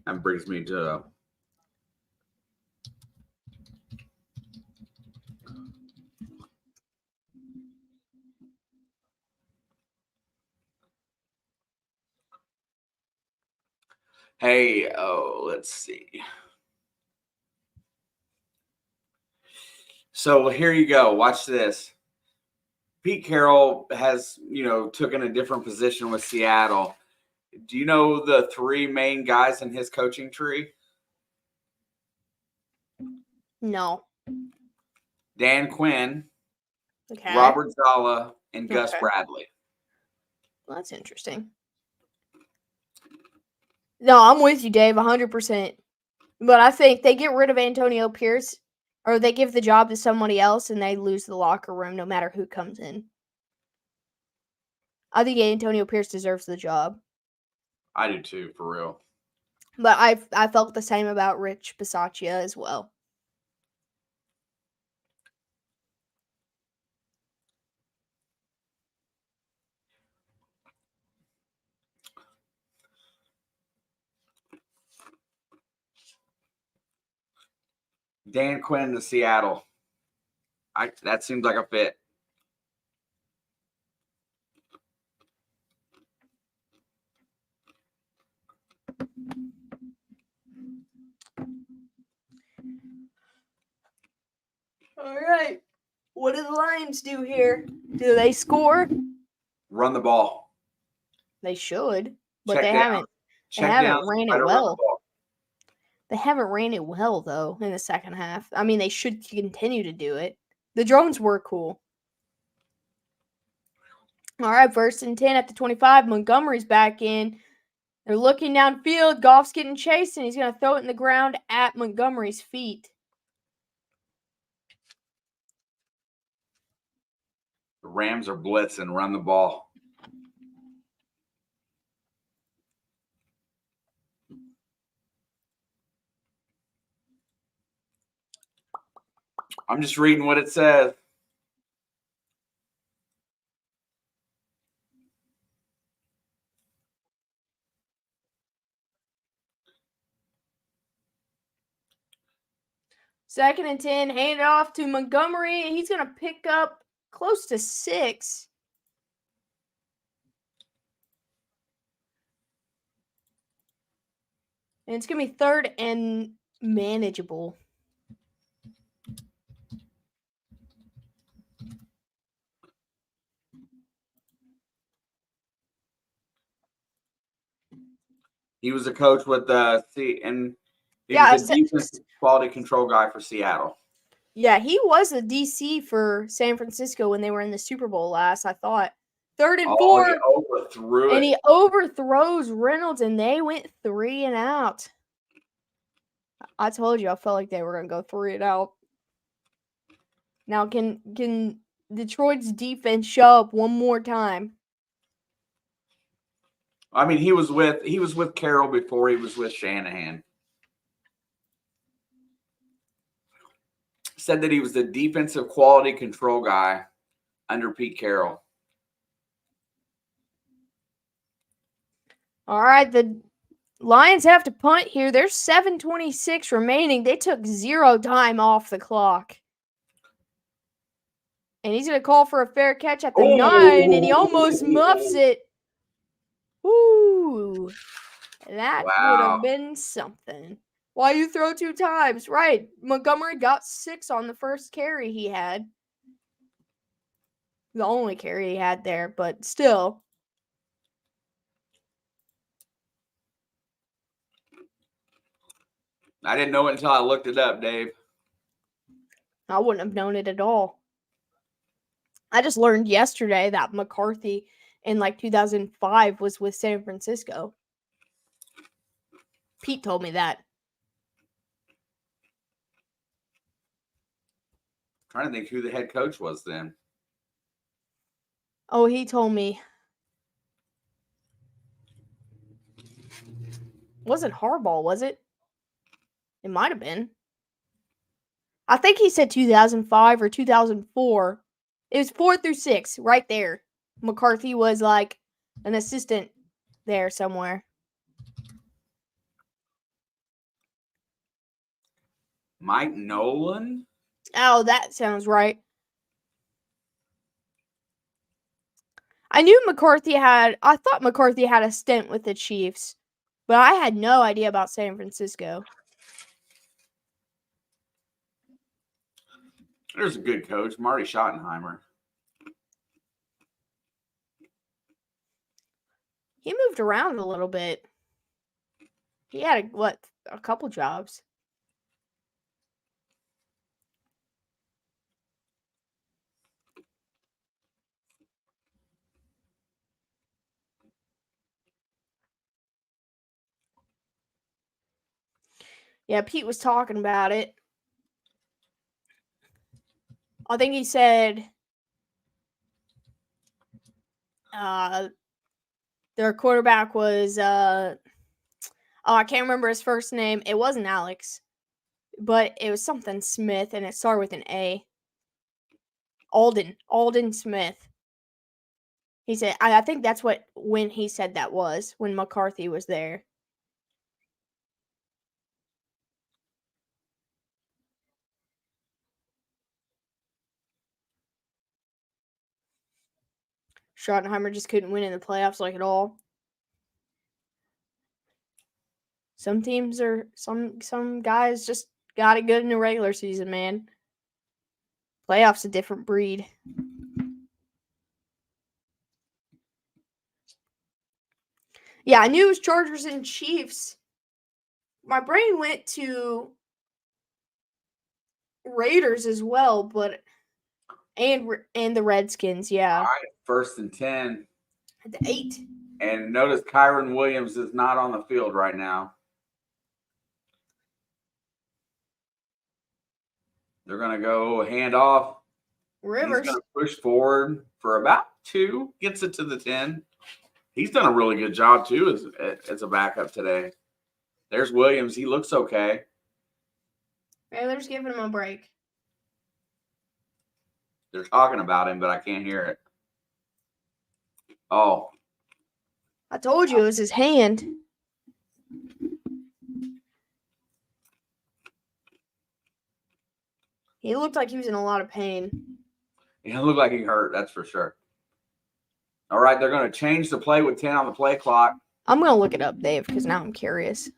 [SPEAKER 2] That brings me to let's see. So here you go. Watch this. Pete Carroll has, taken a different position with Seattle. Do you know the 3 main guys in his coaching tree?
[SPEAKER 1] No.
[SPEAKER 2] Dan Quinn,
[SPEAKER 1] Okay.
[SPEAKER 2] Robert Saleh, and Gus Bradley.
[SPEAKER 1] Well, that's interesting. No, I'm with you, Dave, 100%. But I think they get rid of Antonio Pierce, or they give the job to somebody else, and they lose the locker room no matter who comes in. I think Antonio Pierce deserves the job.
[SPEAKER 2] I do too, for real.
[SPEAKER 1] But I felt the same about Rich Bisaccia as well.
[SPEAKER 2] Dan Quinn to Seattle. That seems like a fit.
[SPEAKER 1] All right. What do the Lions do here? Do they score?
[SPEAKER 2] Run the ball.
[SPEAKER 1] They should, but
[SPEAKER 2] Check
[SPEAKER 1] they
[SPEAKER 2] down.
[SPEAKER 1] haven't. They
[SPEAKER 2] Check
[SPEAKER 1] haven't
[SPEAKER 2] down.
[SPEAKER 1] ran
[SPEAKER 2] Try
[SPEAKER 1] it
[SPEAKER 2] to run the
[SPEAKER 1] well.
[SPEAKER 2] ball.
[SPEAKER 1] They haven't ran it well though in the second half. I mean, they should continue to do it. The drones were cool. All right, 1st and 10 at the 25. Montgomery's back in. They're looking downfield. Goff's getting chased, and he's going to throw it in the ground at Montgomery's feet.
[SPEAKER 2] The Rams are blitzing. Run the ball. I'm just reading what it says.
[SPEAKER 1] Second and 10, hand it off to Montgomery. He's going to pick up close to 6. And it's going to be 3rd and manageable.
[SPEAKER 2] He was a coach with the he
[SPEAKER 1] Yeah,
[SPEAKER 2] was the defense quality control guy for Seattle.
[SPEAKER 1] Yeah, he was a DC for San Francisco when they were in the Super Bowl last, I thought. 3rd and 4.
[SPEAKER 2] He overthrew
[SPEAKER 1] and
[SPEAKER 2] it.
[SPEAKER 1] he overthrows Reynolds, and they went 3 and out. I told you I felt like they were going to go 3 and out. Now, can Detroit's defense show up one more time?
[SPEAKER 2] I mean, he was with Carroll before he was with Shanahan. Said that he was the defensive quality control guy under Pete Carroll.
[SPEAKER 1] All right, the Lions have to punt here. There's 7:26 remaining. They took 0 time off the clock. And he's going to call for a fair catch at the 9, and he almost muffs it. Woo! That would have been something. Why you throw 2 times? Right. Montgomery got 6 on the first carry he had. The only carry he had there, but still.
[SPEAKER 2] I didn't know it until I looked it up, Dave.
[SPEAKER 1] I wouldn't have known it at all. I just learned yesterday that McCarthy in 2005 was with San Francisco. Pete told me that.
[SPEAKER 2] I'm trying to think who the head coach was then.
[SPEAKER 1] Oh, he told me. Wasn't Harbaugh, was it? It might have been. I think he said 2005 or 2004. It was 4 through 6, right there. McCarthy was like an assistant there somewhere.
[SPEAKER 2] Mike Nolan?
[SPEAKER 1] Oh, that sounds right. I thought McCarthy had a stint with the Chiefs, but I had no idea about San Francisco.
[SPEAKER 2] There's a good coach, Marty Schottenheimer.
[SPEAKER 1] He moved around a little bit. He had a couple jobs. Yeah, Pete was talking about it. I think he said their quarterback was I can't remember his first name. It wasn't Alex, but it was something Smith, and it started with an A. Alden Smith. He said, I think that's when he said that was, when McCarthy was there. Schottenheimer just couldn't win in the playoffs like at all. Some teams are some guys just got it good in the regular season, man. Playoffs a different breed. Yeah, I knew it was Chargers and Chiefs. My brain went to Raiders as well, but and the Redskins, yeah.
[SPEAKER 2] All right, 1st and 10.
[SPEAKER 1] At the 8.
[SPEAKER 2] And notice Kyron Williams is not on the field right now. They're going to go handoff.
[SPEAKER 1] Rivers.
[SPEAKER 2] He's going to push forward for about 2, gets it to the 10. He's done a really good job, too, as a backup today. There's Williams. He looks okay.
[SPEAKER 1] Baylor's giving him a break.
[SPEAKER 2] They're talking about him, but I can't hear it. Oh.
[SPEAKER 1] I told you it was his hand. He looked like he was in a lot of pain.
[SPEAKER 2] He looked like he hurt, that's for sure. All right, they're going to change the play with 10 on the play clock.
[SPEAKER 1] I'm going to look it up, Dave, because now I'm curious.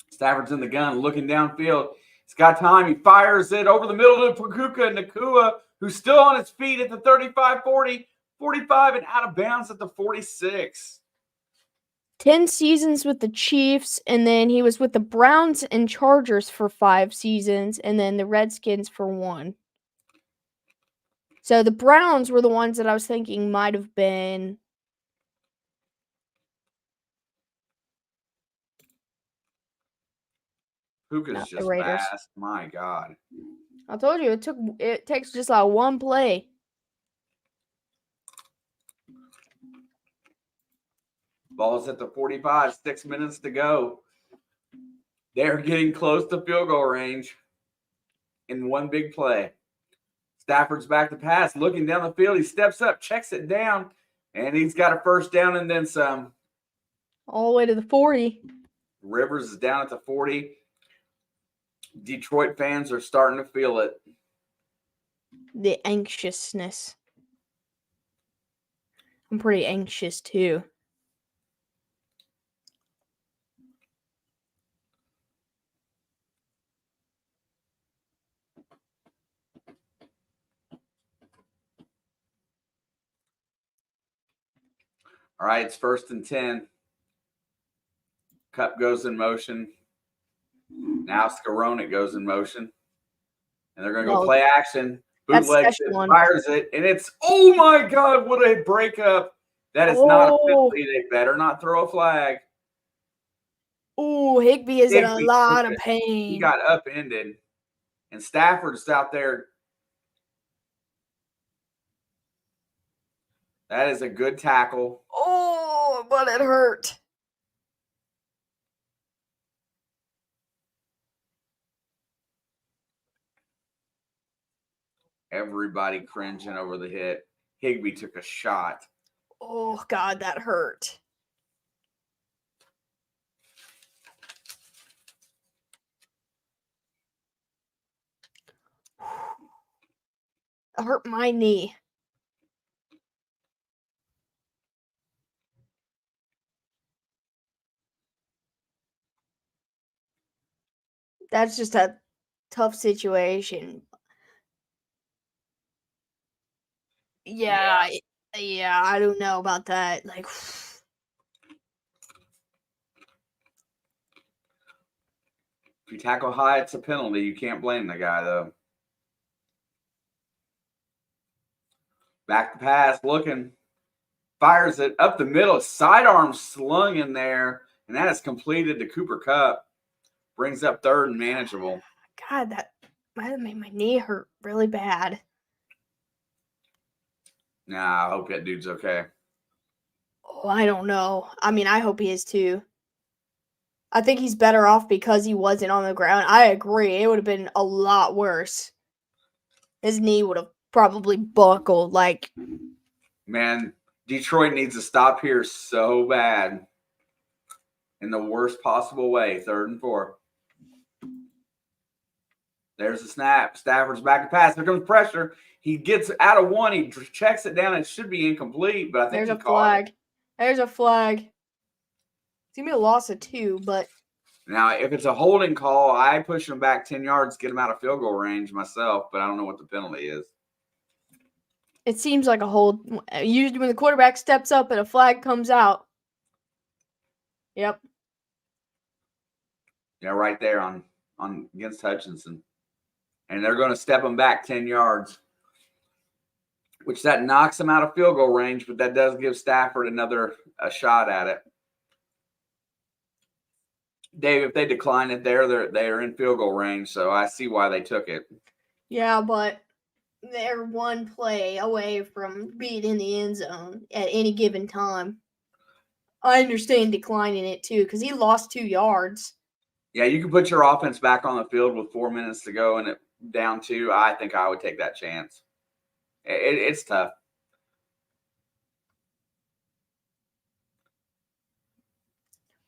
[SPEAKER 2] Stafford's in the gun, looking downfield. He's got time. He fires it over the middle to Pukuka Nakua, who's still on his feet at the 35, 40, 45, and out of bounds at the 46.
[SPEAKER 1] 10 seasons with the Chiefs, and then he was with the Browns and Chargers for 5 seasons, and then the Redskins for 1. So the Browns were the ones that I was thinking might have been.
[SPEAKER 2] Puka's just fast. My God.
[SPEAKER 1] I told you it takes just like one play.
[SPEAKER 2] Ball's at the 45, 6 minutes to go. They're getting close to field goal range in one big play. Stafford's back to pass, looking down the field. He steps up, checks it down, and he's got a first down and then some.
[SPEAKER 1] All the way to the 40.
[SPEAKER 2] Rivers is down at the 40. Detroit fans are starting to feel it.
[SPEAKER 1] The anxiousness. I'm pretty anxious too.
[SPEAKER 2] All right, it's 1st and 10. Cup goes in motion. Now Skoronich goes in motion. And they're going to go play action. Bootlegs it, fires it, and it's, oh my God, what a breakup. That is not a penalty. They better not throw a flag.
[SPEAKER 1] Oh, Higbee is in a lot of pain.
[SPEAKER 2] He got upended. And Stafford's out there. That is a good tackle.
[SPEAKER 1] Oh, but it hurt.
[SPEAKER 2] Everybody cringing over the hit. Higbee took a shot.
[SPEAKER 1] Oh, God, that hurt. It hurt my knee. That's just a tough situation. Yeah, I don't know about that. Like,
[SPEAKER 2] if you tackle high, it's a penalty. You can't blame the guy, though. Back to pass, looking. Fires it up the middle. Sidearm slung in there, and that is completed to Cooper Kupp. Brings up 3rd and manageable.
[SPEAKER 1] God, that might have made my knee hurt really bad.
[SPEAKER 2] Nah, I hope that dude's okay.
[SPEAKER 1] Oh, I don't know. I mean, I hope he is too. I think he's better off because he wasn't on the ground. I agree. It would have been a lot worse. His knee would have probably buckled. Like,
[SPEAKER 2] man, Detroit needs to stop here so bad. In the worst possible way, 3rd and 4. There's the snap. Stafford's back to pass. There comes pressure. He gets out of one. He checks it down. It should be incomplete, but I think
[SPEAKER 1] There's
[SPEAKER 2] he
[SPEAKER 1] a
[SPEAKER 2] caught
[SPEAKER 1] flag.
[SPEAKER 2] it.
[SPEAKER 1] There's a flag. It's going to be a loss of 2, but.
[SPEAKER 2] Now, if it's a holding call, I push him back 10 yards, get him out of field goal range myself, but I don't know what the penalty is.
[SPEAKER 1] It seems like a hold. Usually when the quarterback steps up and a flag comes out. Yep.
[SPEAKER 2] Yeah, right there on against Hutchinson. And they're going to step him back 10 yards, which that knocks him out of field goal range, but that does give Stafford a shot at it. Dave, if they decline it there, they're in field goal range, so I see why they took it.
[SPEAKER 1] Yeah, but they're one play away from being in the end zone at any given time. I understand declining it too, because he lost 2 yards.
[SPEAKER 2] Yeah, you can put your offense back on the field with 4 minutes to go and it down 2. I think I would take that chance. It's tough.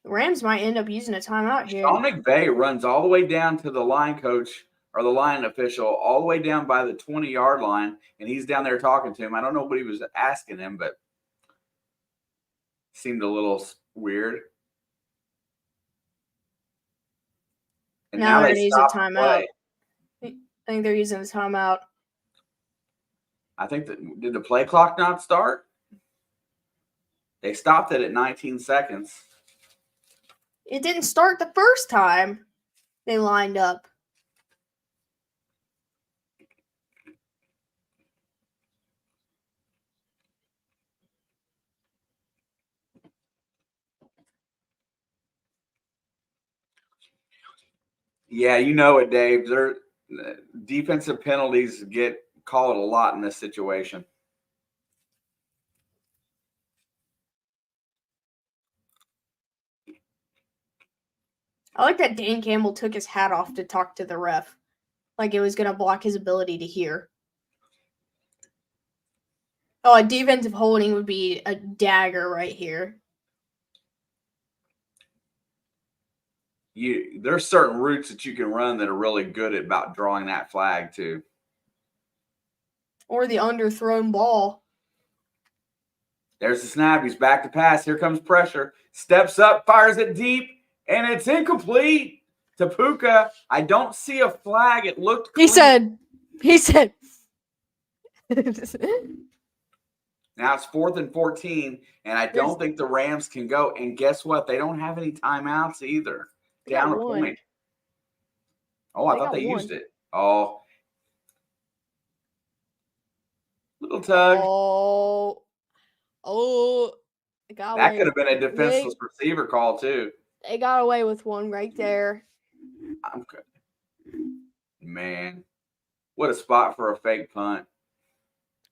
[SPEAKER 1] The Rams might end up using a timeout here.
[SPEAKER 2] Sean McVay runs all the way down to the line coach or the line official, all the way down by the 20-yard line, and he's down there talking to him. I don't know what he was asking him, but seemed a little weird. And
[SPEAKER 1] now they're
[SPEAKER 2] they
[SPEAKER 1] using
[SPEAKER 2] stop
[SPEAKER 1] a timeout.
[SPEAKER 2] play.
[SPEAKER 1] I think they're using a timeout.
[SPEAKER 2] I think did the play clock not start? They stopped it at 19 seconds.
[SPEAKER 1] It didn't start the first time they lined up.
[SPEAKER 2] Yeah, you know it, Dave. Their defensive penalties get called a lot in this situation.
[SPEAKER 1] I like that Dan Campbell took his hat off to talk to the ref. Like it was going to block his ability to hear. Oh, a defensive holding would be a dagger right here.
[SPEAKER 2] There's certain routes that you can run that are really good at about drawing that flag too.
[SPEAKER 1] Or the underthrown ball.
[SPEAKER 2] There's the snap. He's back to pass. Here comes pressure. Steps up, fires it deep, and it's incomplete to Puka. I don't see a flag. It looked clean.
[SPEAKER 1] He said.
[SPEAKER 2] Now it's 4th and 14, and I don't think the Rams can go. And guess what? They don't have any timeouts either. Down a point. Oh, I thought they used it. Oh. Little tug.
[SPEAKER 1] Oh.
[SPEAKER 2] That could have been a defenseless receiver call, too.
[SPEAKER 1] They got away with one right there.
[SPEAKER 2] I'm good. Man. What a spot for a fake punt.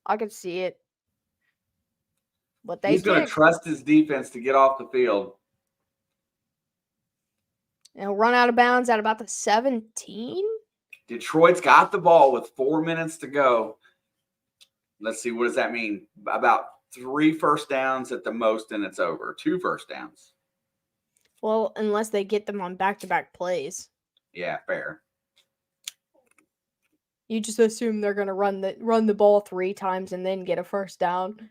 [SPEAKER 1] I could see it. But
[SPEAKER 2] he's going to trust his defense to get off the field.
[SPEAKER 1] And he'll run out of bounds at about the 17.
[SPEAKER 2] Detroit's got the ball with 4 minutes to go. Let's see, what does that mean? About 3 first downs at the most, and it's over. 2 first downs.
[SPEAKER 1] Well, unless they get them on back-to-back plays.
[SPEAKER 2] Yeah, fair.
[SPEAKER 1] You just assume they're going to run the ball 3 times and then get a first down.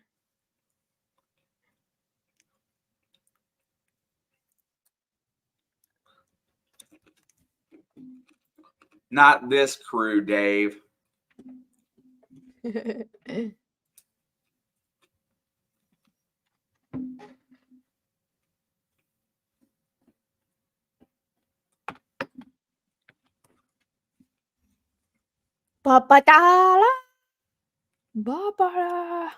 [SPEAKER 2] Not this crew, Dave.
[SPEAKER 1] Ba-ba-da-la. Ba-ba-da.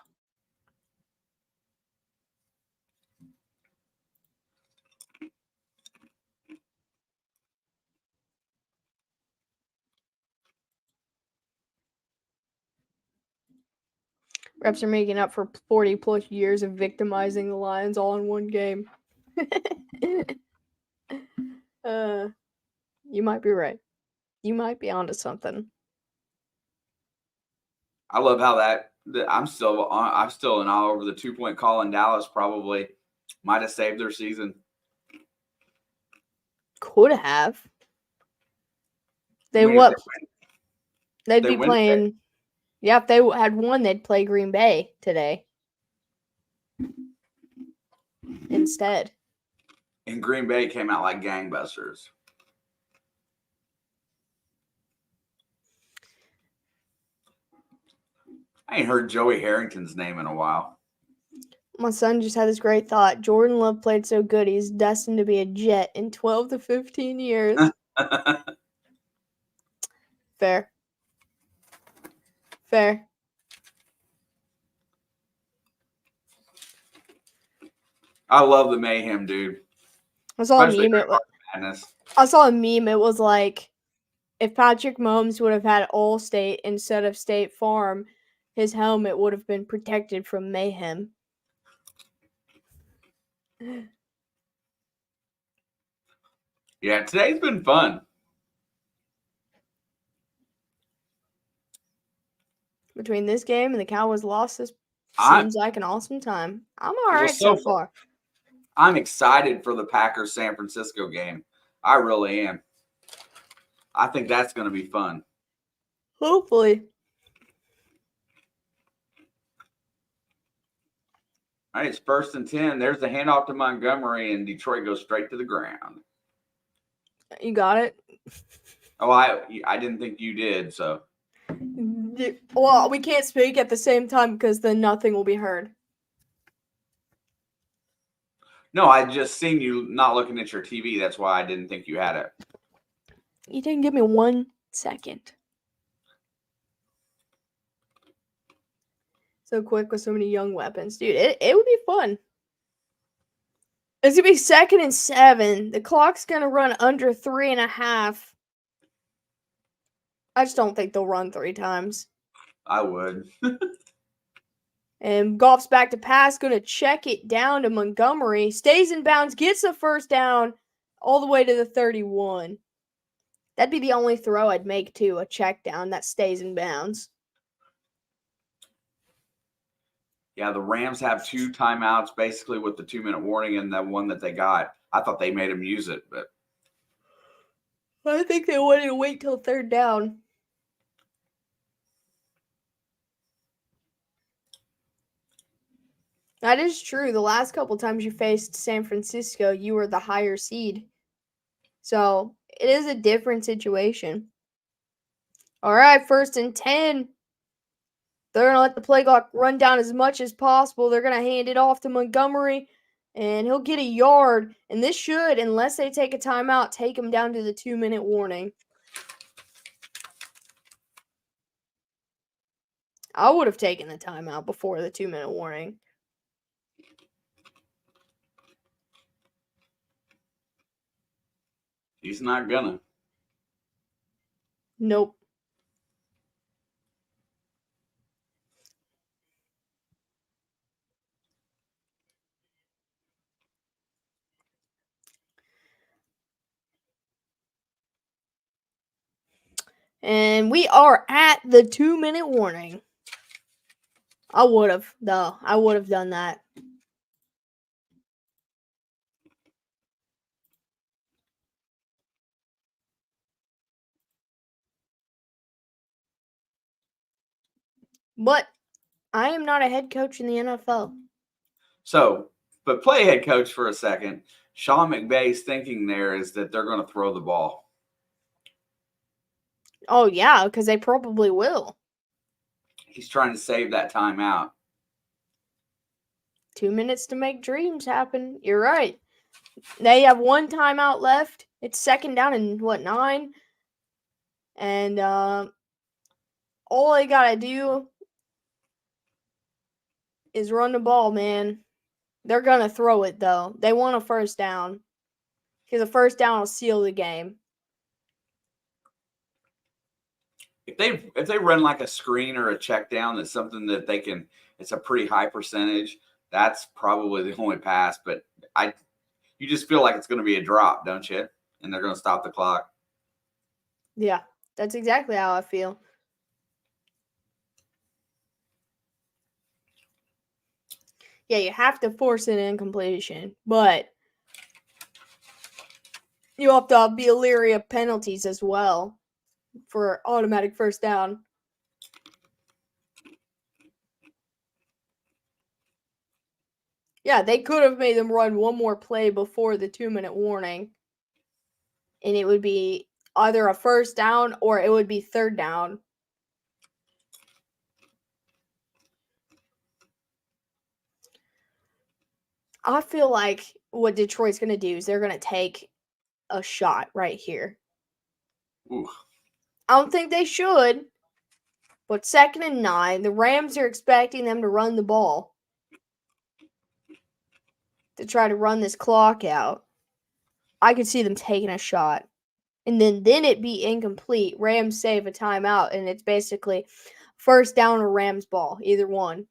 [SPEAKER 1] Refs are making up for 40-plus years of victimizing the Lions all in one game. You might be right. You might be onto something.
[SPEAKER 2] I love how I'm still in all over the 2-point call in Dallas. Probably might have saved their season.
[SPEAKER 1] Could have. They what? They'd
[SPEAKER 2] They
[SPEAKER 1] be
[SPEAKER 2] win today.
[SPEAKER 1] playing. Yeah, if they had won, they'd play Green Bay today instead.
[SPEAKER 2] And Green Bay came out like gangbusters. I ain't heard Joey Harrington's name in a while.
[SPEAKER 1] My son just had this great thought. Jordan Love played so good, he's destined to be a Jet in 12 to 15 years. Fair.
[SPEAKER 2] I love the mayhem, dude.
[SPEAKER 1] I saw
[SPEAKER 2] Especially
[SPEAKER 1] a meme.
[SPEAKER 2] Madness.
[SPEAKER 1] I saw a meme. It was like, if Patrick Mahomes would have had Allstate instead of State Farm, his helmet would have been protected from mayhem.
[SPEAKER 2] Yeah, today's been fun.
[SPEAKER 1] Between this game and the Cowboys loss, this seems like an awesome time. I'm all right so far.
[SPEAKER 2] I'm excited for the Packers San Francisco game. I really am. I think that's going to be fun.
[SPEAKER 1] Hopefully.
[SPEAKER 2] All right, it's 1st and 10. There's the handoff to Montgomery, and Detroit goes straight to the ground.
[SPEAKER 1] You got it?
[SPEAKER 2] Oh, I didn't think you did, so.
[SPEAKER 1] Well, we can't speak at the same time because then nothing will be heard.
[SPEAKER 2] No, I just seen you not looking at your TV. That's why I didn't think you had it.
[SPEAKER 1] You didn't give me 1 second. So quick with so many young weapons. Dude, it would be fun. It's going to be 2nd and 7. The clock's going to run under 3.5. I just don't think they'll run 3 times.
[SPEAKER 2] I would.
[SPEAKER 1] And Goff's back to pass, going to check it down to Montgomery. Stays in bounds, gets the first down all the way to the 31. That'd be the only throw I'd make, too, a check down that stays in bounds.
[SPEAKER 2] Yeah, the Rams have 2 timeouts, basically with the 2-minute warning and the one that they got. I thought they made them use it, but
[SPEAKER 1] I think they wanted to wait till 3rd down. That is true. The last couple times you faced San Francisco, you were the higher seed. So it is a different situation. All right, 1st and 10. They're going to let the play clock run down as much as possible. They're going to hand it off to Montgomery, and he'll get a yard. And this should, unless they take a timeout, take him down to the 2-minute warning. I would have taken the timeout before the 2-minute warning.
[SPEAKER 2] he's not gonna.
[SPEAKER 1] Nope. And we are at the 2-minute warning. I would have, though. I would have done that. But I am not a head coach in the NFL.
[SPEAKER 2] So, but play head coach for a second. Sean McVay's thinking there is that they're going to throw the ball.
[SPEAKER 1] Oh, yeah, because they probably will.
[SPEAKER 2] He's trying to save that timeout.
[SPEAKER 1] 2 minutes to make dreams happen. You're right. They have 1 timeout left. It's 2nd down and, 9? And all they got to do is run the ball, man. They're going to throw it, though. They want a 1st down. Because a 1st down will seal the game.
[SPEAKER 2] If they run like a screen or a check down, that's something that they can. It's a pretty high percentage. That's probably the only pass. But you just feel like it's going to be a drop, don't you? And they're going to stop the clock.
[SPEAKER 1] Yeah, that's exactly how I feel. Yeah, you have to force an incompletion, but you have to be leery of penalties as well. for automatic first down. Yeah, they could have made them run one more play before the 2-minute warning. And it would be either a first down or it would be third down. I feel like what Detroit's going to do is they're going to take a shot right here.
[SPEAKER 2] Ooh.
[SPEAKER 1] I don't think they should, but 2nd and 9, the Rams are expecting them to run the ball to try to run this clock out. I could see them taking a shot. And then it be incomplete. Rams save a timeout, and it's basically first down or Rams ball, either one.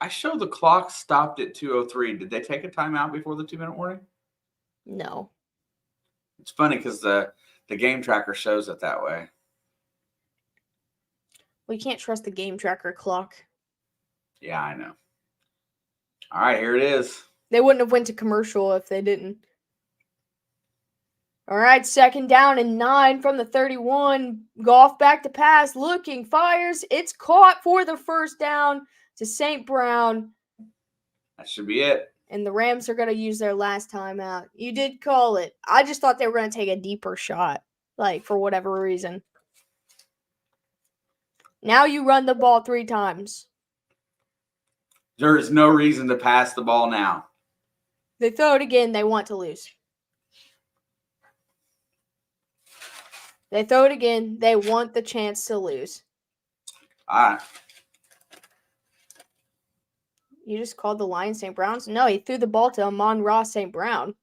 [SPEAKER 2] I show the clock stopped at 2:03. Did they take a timeout before the 2-minute warning?
[SPEAKER 1] No.
[SPEAKER 2] It's funny because the game tracker shows it that way.
[SPEAKER 1] We can't trust the game tracker clock.
[SPEAKER 2] Yeah, I know. All right, here it is.
[SPEAKER 1] They wouldn't have went to commercial if they didn't. All right, 2nd down and 9 from the 31. Goff back to pass, looking, fires. It's caught for the first down to St. Brown.
[SPEAKER 2] That should be it.
[SPEAKER 1] And the Rams are going to use their last timeout. You did call it. I just thought they were going to take a deeper shot, like, for whatever reason. Now you run the ball 3 times.
[SPEAKER 2] There is no reason to pass the ball now.
[SPEAKER 1] They throw it again, they want to lose. They throw it again, they want the chance to lose.
[SPEAKER 2] All right.
[SPEAKER 1] You just called the Lions St. Browns? No, he threw the ball to Amon-Ra St. Brown.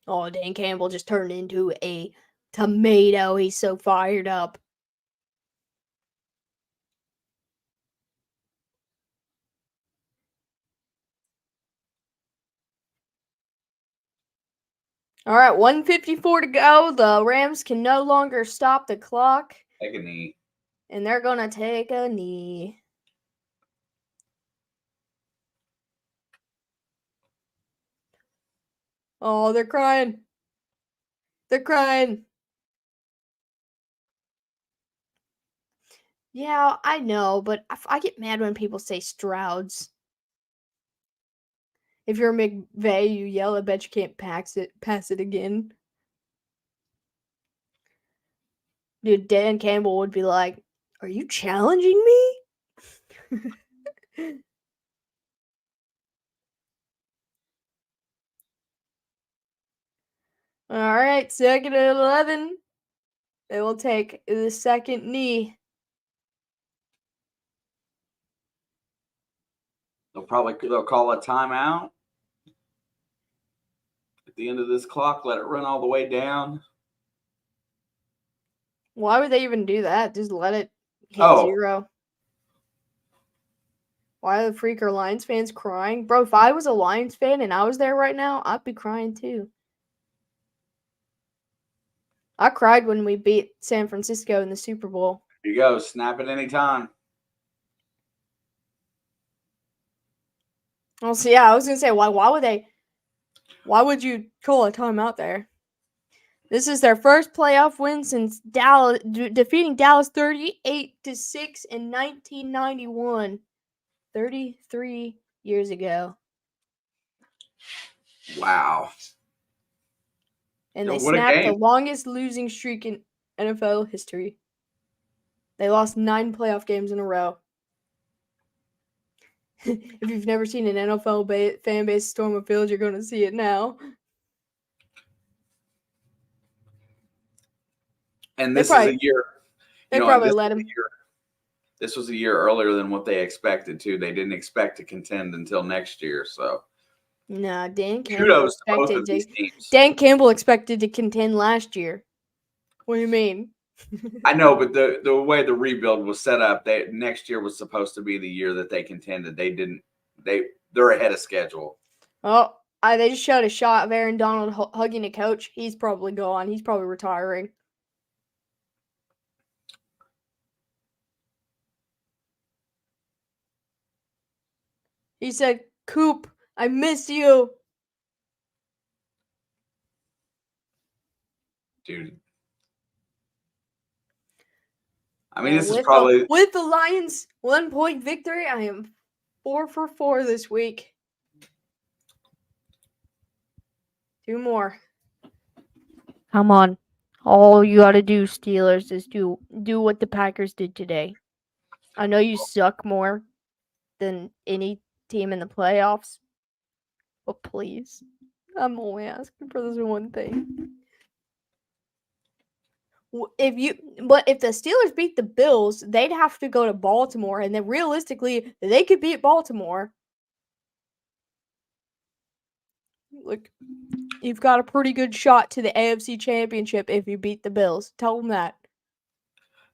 [SPEAKER 1] Oh, Dan Campbell just turned into a tomato. He's so fired up. All right, 1:54 to go. The Rams can no longer stop the clock.
[SPEAKER 2] Take a knee.
[SPEAKER 1] And they're going to take a knee. Oh, they're crying. They're crying. Yeah, I know, but I get mad when people say Strouds. If you're McVay, you yell, I bet you can't pass it again. Dude, Dan Campbell would be like, are you challenging me? All right, 2nd and 11. They will take the second knee.
[SPEAKER 2] They'll call a timeout at the end of this clock. Let it run all the way down.
[SPEAKER 1] Why would they even do that? Just let it hit 0. Why are the freak are Lions fans crying? Bro, if I was a Lions fan and I was there right now, I'd be crying too. I cried when we beat San Francisco in the Super Bowl.
[SPEAKER 2] Here you go. Snap it anytime.
[SPEAKER 1] Well, see, yeah, I was going to say, why would you call a timeout there? This is their first playoff win since Dallas, defeating Dallas 38-6 in 1991. 33 years ago.
[SPEAKER 2] Wow.
[SPEAKER 1] And they snapped the longest losing streak in NFL history. They lost 9 playoff games in a row. If you've never seen an NFL fan base storm a field, you're going to see it now.
[SPEAKER 2] And this is a year.
[SPEAKER 1] They probably let him.
[SPEAKER 2] This was a year earlier than what they expected to. They didn't expect to contend until next year. So,
[SPEAKER 1] nah, Dan Campbell expected to contend last year. What do you mean?
[SPEAKER 2] I know, but the way the rebuild was set up, next year was supposed to be the year that they contended. They didn't. They're ahead of schedule.
[SPEAKER 1] Oh, they just showed a shot of Aaron Donald hugging a coach. He's probably gone. He's probably retiring. He said, "Coop, I miss you."
[SPEAKER 2] Dude. I mean, this is
[SPEAKER 1] with
[SPEAKER 2] probably
[SPEAKER 1] with the Lions 1-point victory, I am 4 for 4 this week. 2 more. Come on. All you gotta do, Steelers, is do what the Packers did today. I know you suck more than any team in the playoffs, but please, I'm only asking for this one thing. If the Steelers beat the Bills, they'd have to go to Baltimore, and then realistically, they could beat Baltimore. Like, you've got a pretty good shot to the AFC Championship if you beat the Bills. Tell them that.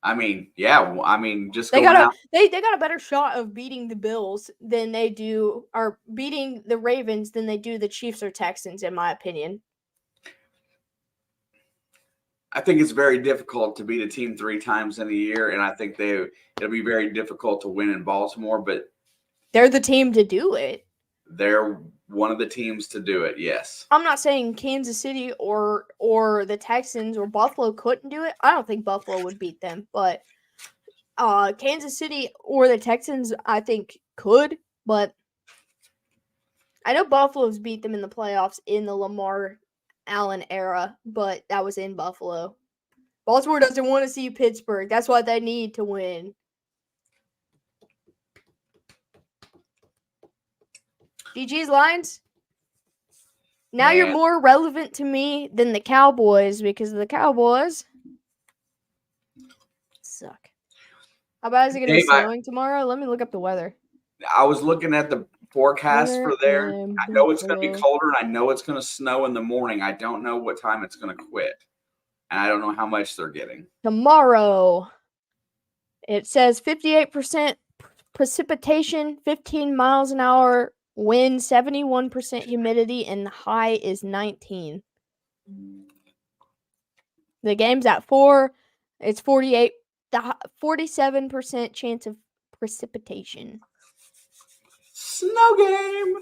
[SPEAKER 2] I mean, yeah. I mean, just
[SPEAKER 1] They
[SPEAKER 2] going
[SPEAKER 1] got
[SPEAKER 2] out.
[SPEAKER 1] they got a better shot of beating the Bills than they do, or beating the Ravens than they do the Chiefs or Texans, in my opinion.
[SPEAKER 2] I think it's very difficult to beat a team 3 times in a year, and I think it'll be very difficult to win in Baltimore. But
[SPEAKER 1] they're the team to do it.
[SPEAKER 2] They're one of the teams to do it. Yes.
[SPEAKER 1] I'm not saying Kansas City or the Texans or Buffalo couldn't do it. I don't think Buffalo would beat them, but Kansas City or the Texans, I think, could, but I know Buffalo's beat them in the playoffs in the Lamar Allen era, but that was in Buffalo. Baltimore doesn't want to see Pittsburgh. That's what they need to win. GG's Lions. Now you're more relevant to me than the Cowboys because the Cowboys suck. How bad is it going to be snowing tomorrow? Let me look up the weather.
[SPEAKER 2] I was looking at the forecast for there. I know it's going to be colder, and I know it's going to snow in the morning. I don't know what time it's going to quit, and I don't know how much they're getting.
[SPEAKER 1] Tomorrow, it says 58% precipitation, 15 miles an hour wind, 71% humidity, and the high is 19. The game's at 4. It's 47% chance of precipitation.
[SPEAKER 2] Snow game.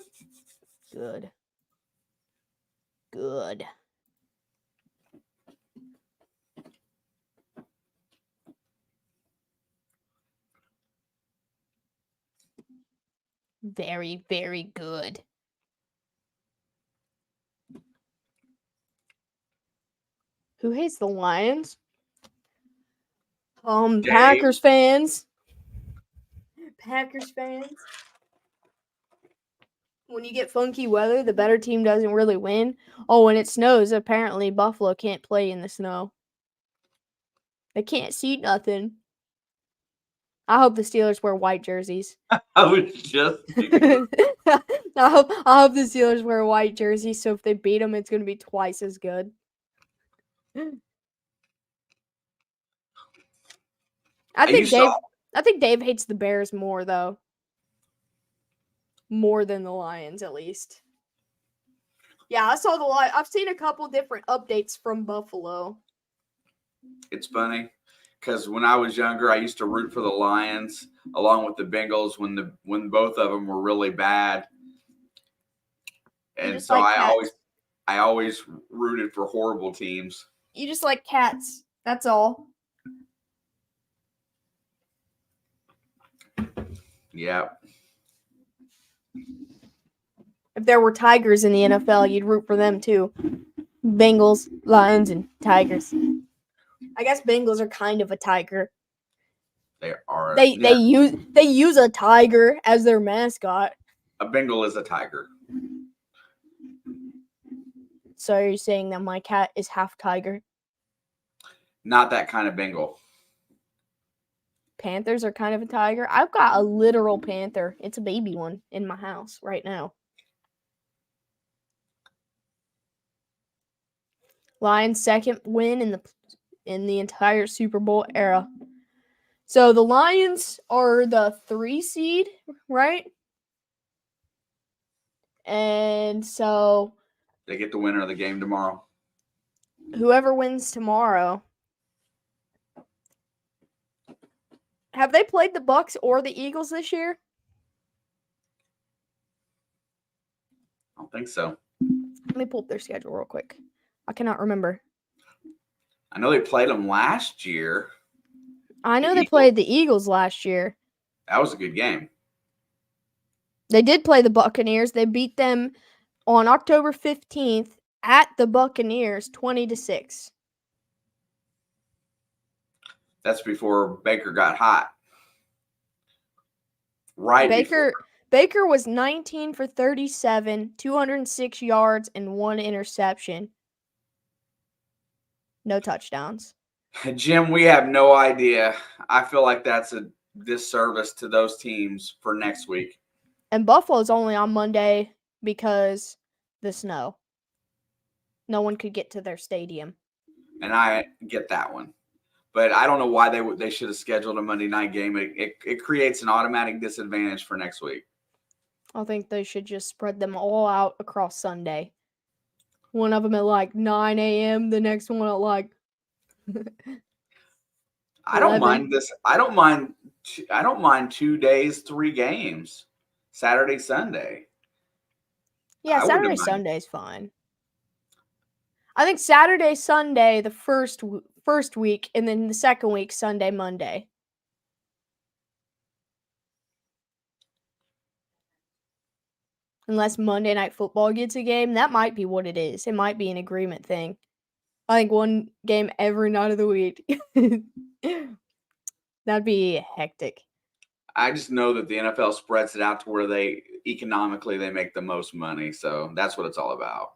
[SPEAKER 1] Good. Very, very good. Who hates the Lions? Packers fans. When you get funky weather, the better team doesn't really win. Oh, when it snows, apparently Buffalo can't play in the snow. They can't see nothing. I hope the Steelers wear white jerseys.
[SPEAKER 2] I was just
[SPEAKER 1] I hope the Steelers wear white jerseys, so if they beat them, it's going to be twice as good. I think Dave hates the Bears more, though. More than the Lions, at least. Yeah, I saw I've seen a couple different updates from Buffalo.
[SPEAKER 2] It's funny because when I was younger, I used to root for the Lions along with the Bengals when both of them were really bad, and so I always rooted for horrible teams.
[SPEAKER 1] You just like cats. That's all.
[SPEAKER 2] Yeah.
[SPEAKER 1] If there were tigers in the NFL, you'd root for them too. Bengals, Lions, and Tigers. I guess Bengals are kind of a tiger.
[SPEAKER 2] They are.
[SPEAKER 1] They use a tiger as their mascot.
[SPEAKER 2] A Bengal is a tiger.
[SPEAKER 1] So are you saying that my cat is half tiger?
[SPEAKER 2] Not that kind of Bengal.
[SPEAKER 1] Panthers are kind of a tiger. I've got a literal panther. It's a baby one in my house right now. Lions' second win in the entire Super Bowl era. So the Lions are the 3 seed, right? And so
[SPEAKER 2] they get the winner of the game tomorrow.
[SPEAKER 1] Whoever wins tomorrow. Have they played the Bucs or the Eagles this year?
[SPEAKER 2] don't think so.
[SPEAKER 1] Let me pull up their schedule real quick. I cannot remember.
[SPEAKER 2] I know they played them last year.
[SPEAKER 1] I know they played the Eagles last year.
[SPEAKER 2] That was a good game.
[SPEAKER 1] They did play the Buccaneers. They beat them on October 15th at the Buccaneers 20-6.
[SPEAKER 2] That's before Baker got hot. Right before.
[SPEAKER 1] Baker was 19 for 37, 206 yards, and 1 interception. No touchdowns.
[SPEAKER 2] Jim, we have no idea. I feel like that's a disservice to those teams for next week.
[SPEAKER 1] And Buffalo's only on Monday because the snow. No one could get to their stadium.
[SPEAKER 2] And I get that one. But I don't know why they should have scheduled a Monday night game. It creates an automatic disadvantage for next week.
[SPEAKER 1] I think they should just spread them all out across Sunday. One of them at like 9 a.m., the next one at like
[SPEAKER 2] I don't mind this. I don't mind 2 days, 3 games. Saturday, Sunday.
[SPEAKER 1] Yeah, Saturday, Sunday's fine. I think Saturday, Sunday, the first week, and then the second week, Sunday, Monday. Unless Monday Night Football gets a game, that might be what it is. It might be an agreement thing. I think one game every night of the week. That'd be hectic.
[SPEAKER 2] I just know that the NFL spreads it out to where they economically make the most money. So that's what it's all about.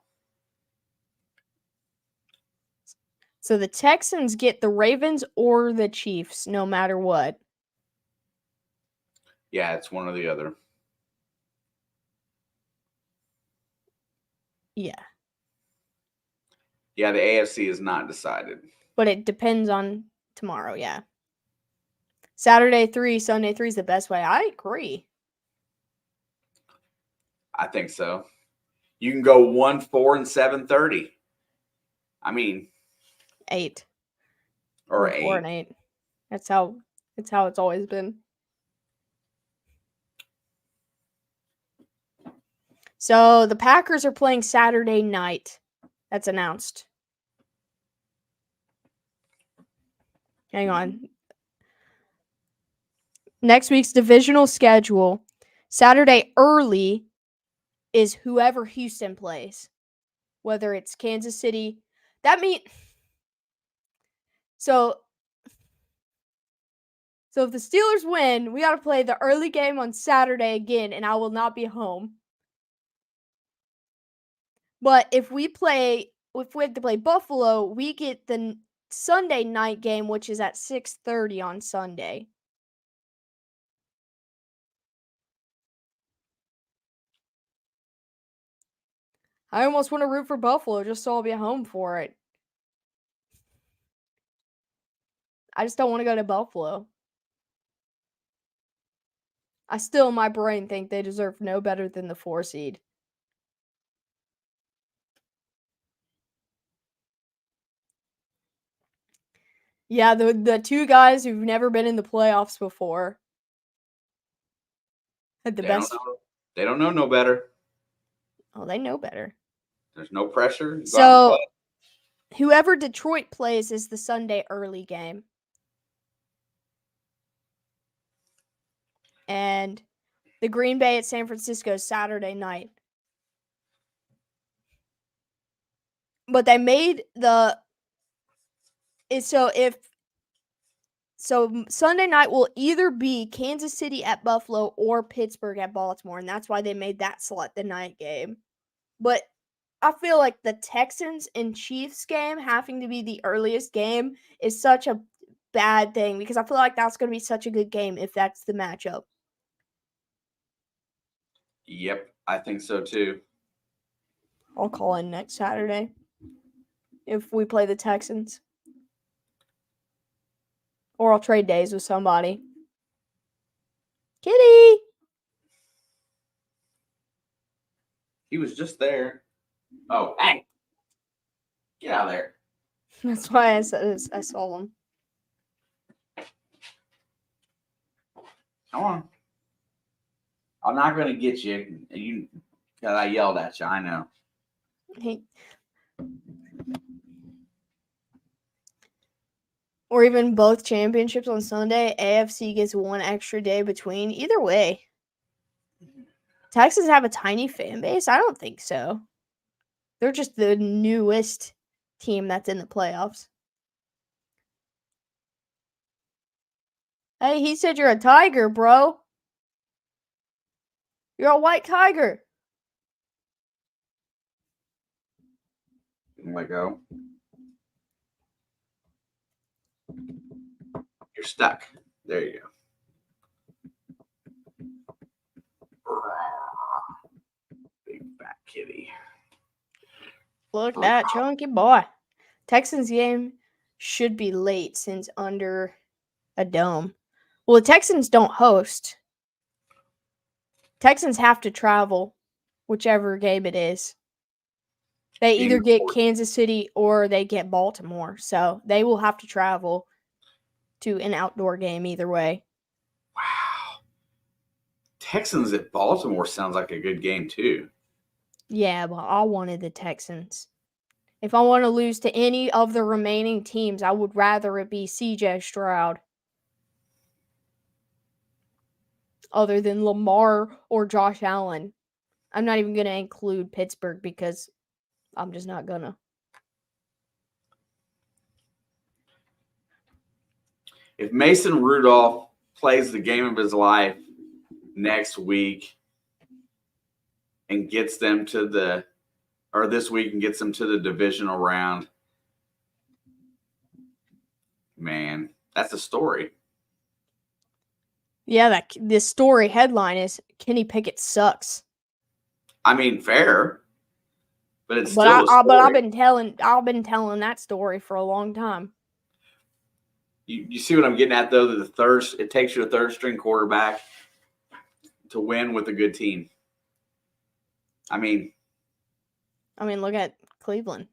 [SPEAKER 1] So the Texans get the Ravens or the Chiefs, no matter what.
[SPEAKER 2] Yeah, it's one or the other.
[SPEAKER 1] Yeah.
[SPEAKER 2] Yeah, the AFC is not decided.
[SPEAKER 1] But it depends on tomorrow, yeah. Saturday 3, Sunday 3 is the best way. I agree.
[SPEAKER 2] I think so. You can go 1, 4, and 7:30. I mean,
[SPEAKER 1] 8
[SPEAKER 2] or
[SPEAKER 1] 8. 4 and 8. That's how it's always been. So the Packers are playing Saturday night. That's announced. Hang on. Next week's divisional schedule. Saturday early is whoever Houston plays. Whether it's Kansas City. That means... So if the Steelers win, we got to play the early game on Saturday again, and I will not be home. But if we have to play Buffalo, we get the Sunday night game, which is at 6:30 on Sunday. I almost want to root for Buffalo just so I'll be home for it. I just don't want to go to Buffalo. I still, in my brain, think they deserve no better than the 4 seed. Yeah, the 2 guys who've never been in the playoffs before had the best.
[SPEAKER 2] They don't know no better.
[SPEAKER 1] Oh, they know better.
[SPEAKER 2] There's no pressure.
[SPEAKER 1] So, whoever Detroit plays is the Sunday early game. And the Green Bay at San Francisco is Saturday night. But they made So Sunday night will either be Kansas City at Buffalo or Pittsburgh at Baltimore, and that's why they made that slot the night game. But I feel like the Texans and Chiefs game having to be the earliest game is such a bad thing because I feel like that's going to be such a good game if that's the matchup.
[SPEAKER 2] Yep, I think so too.
[SPEAKER 1] I'll call in next Saturday if we play the Texans. Or I'll trade days with somebody. Kitty!
[SPEAKER 2] He was just there. Oh, hey! Get out of there.
[SPEAKER 1] That's why I saw him.
[SPEAKER 2] Come on. I'm not going to get you. God, I yelled at you. I know.
[SPEAKER 1] Or even both championships on Sunday, AFC gets one extra day between. Either way. Texans have a tiny fan base? I don't think so. They're just the newest team that's in the playoffs. Hey, he said you're a tiger, bro. You're a white tiger.
[SPEAKER 2] Let go. You're stuck. There you go. Big fat kitty.
[SPEAKER 1] Look at that chunky boy. Texans game should be late since under a dome. Well, the Texans don't host. Texans have to travel, whichever game it is. They either get Kansas City or they get Baltimore. So they will have to travel to an outdoor game either way.
[SPEAKER 2] Wow. Texans at Baltimore sounds like a good game too.
[SPEAKER 1] Yeah, but I wanted the Texans. If I want to lose to any of the remaining teams, I would rather it be CJ Stroud. Other than Lamar or Josh Allen. I'm not even going to include Pittsburgh because I'm just not going to.
[SPEAKER 2] If Mason Rudolph plays the game of his life next week and gets them to this week and gets them to the divisional round, man, that's a story.
[SPEAKER 1] Yeah, this story headline is Kenny Pickett sucks.
[SPEAKER 2] I mean, fair, but it's still a story.
[SPEAKER 1] But I've been telling that story for a long time.
[SPEAKER 2] You see what I'm getting at, though? That it takes you a third string quarterback to win with a good team. I mean,
[SPEAKER 1] look at Cleveland.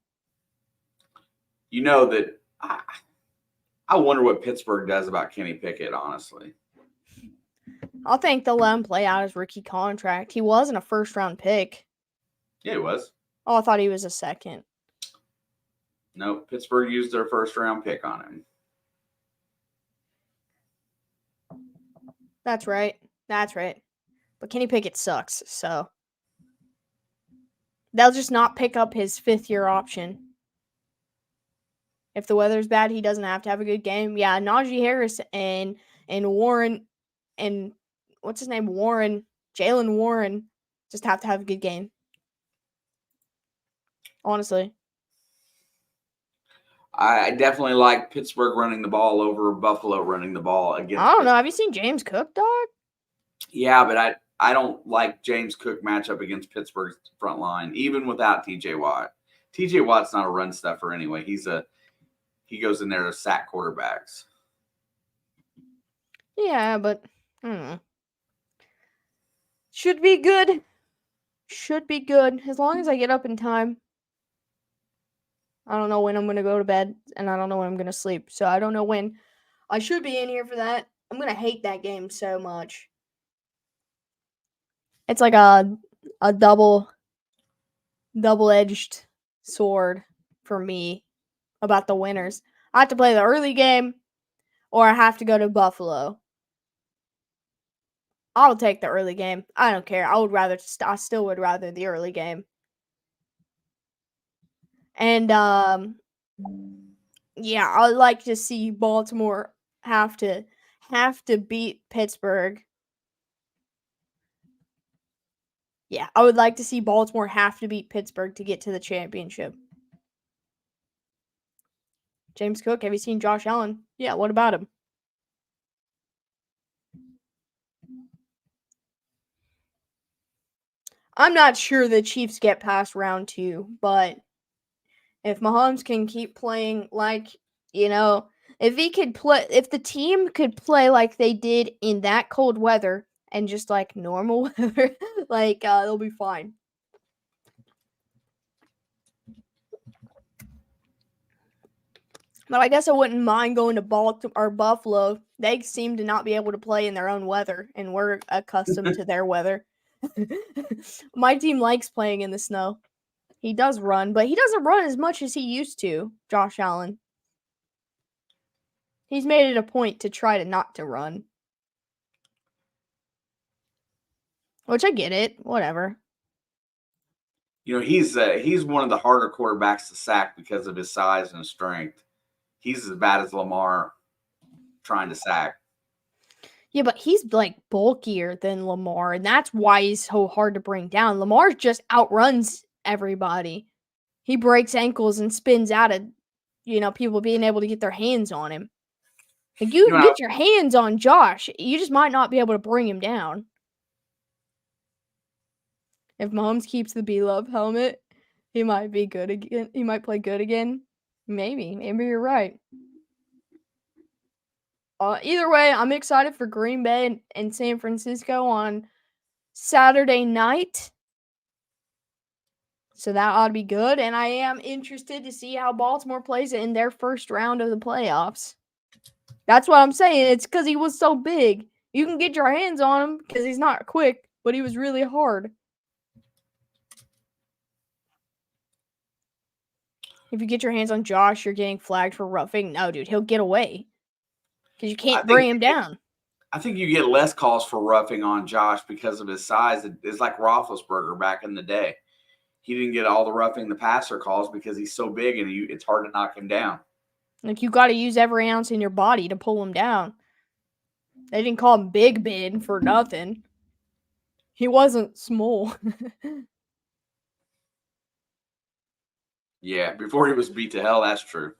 [SPEAKER 2] You know that I wonder what Pittsburgh does about Kenny Pickett, honestly.
[SPEAKER 1] I think they'll let him play out his rookie contract. He wasn't a first-round pick.
[SPEAKER 2] Yeah, he was.
[SPEAKER 1] Oh, I thought he was a second.
[SPEAKER 2] No, Pittsburgh used their first-round pick on him.
[SPEAKER 1] That's right. But Kenny Pickett sucks, so they'll just not pick up his fifth-year option. If the weather's bad, he doesn't have to have a good game. Yeah, Najee Harris and Warren and what's his name? Jalen Warren just have to have a good game. Honestly.
[SPEAKER 2] I definitely like Pittsburgh running the ball over Buffalo running the ball against.
[SPEAKER 1] I don't know. Have you seen James Cook, dog?
[SPEAKER 2] Yeah, but I don't like James Cook matchup against Pittsburgh's front line, even without TJ Watt. TJ Watt's not a run stuffer anyway. He goes in there to sack quarterbacks.
[SPEAKER 1] Yeah, but I don't know. Should be good. As long as I get up in time. I don't know when I'm going to go to bed, and I don't know when I'm going to sleep. So I don't know when I should be in here for that. I'm going to hate that game so much. It's like a double-edged sword for me about the winners. I have to play the early game, or I have to go to Buffalo. I'll take the early game. I don't care. I still would rather the early game. And yeah, I'd like to see Baltimore have to beat Pittsburgh. Yeah, I would like to see Baltimore have to beat Pittsburgh to get to the championship. James Cook, have you seen Josh Allen? Yeah, what about him? I'm not sure the Chiefs get past round 2, but if Mahomes can keep playing like, if the team could play like they did in that cold weather and just like normal weather, they'll be fine. But I guess I wouldn't mind going to Baltimore or Buffalo. They seem to not be able to play in their own weather, and we're accustomed to their weather. My team likes playing in the snow. He does run, but he doesn't run as much as he used to, Josh Allen. He's made it a point to try to not to run. Which I get it. Whatever.
[SPEAKER 2] He's one of the harder quarterbacks to sack because of his size and strength. He's as bad as Lamar trying to sack.
[SPEAKER 1] Yeah, but he's like bulkier than Lamar, and that's why he's so hard to bring down. Lamar just outruns everybody. He breaks ankles and spins out of, people being able to get their hands on him. Like, you can get your hands on Josh. You just might not be able to bring him down. If Mahomes keeps the B-Love helmet, he might be good again. He might play good again. Maybe you're right. Either way, I'm excited for Green Bay and San Francisco on Saturday night. So that ought to be good. And I am interested to see how Baltimore plays in their first round of the playoffs. That's what I'm saying. It's because he was so big. You can get your hands on him because he's not quick, but he was really hard. If you get your hands on Josh, you're getting flagged for roughing. No, dude, he'll get away because you can't bring him down.
[SPEAKER 2] I think you get less calls for roughing on Josh because of his size. It's like Roethlisberger back in the day. He didn't get all the roughing the passer calls because he's so big and it's hard to knock him down.
[SPEAKER 1] Like, you got to use every ounce in your body to pull him down. They didn't call him Big Ben for nothing. He wasn't small.
[SPEAKER 2] Yeah, before he was beat to hell, that's true.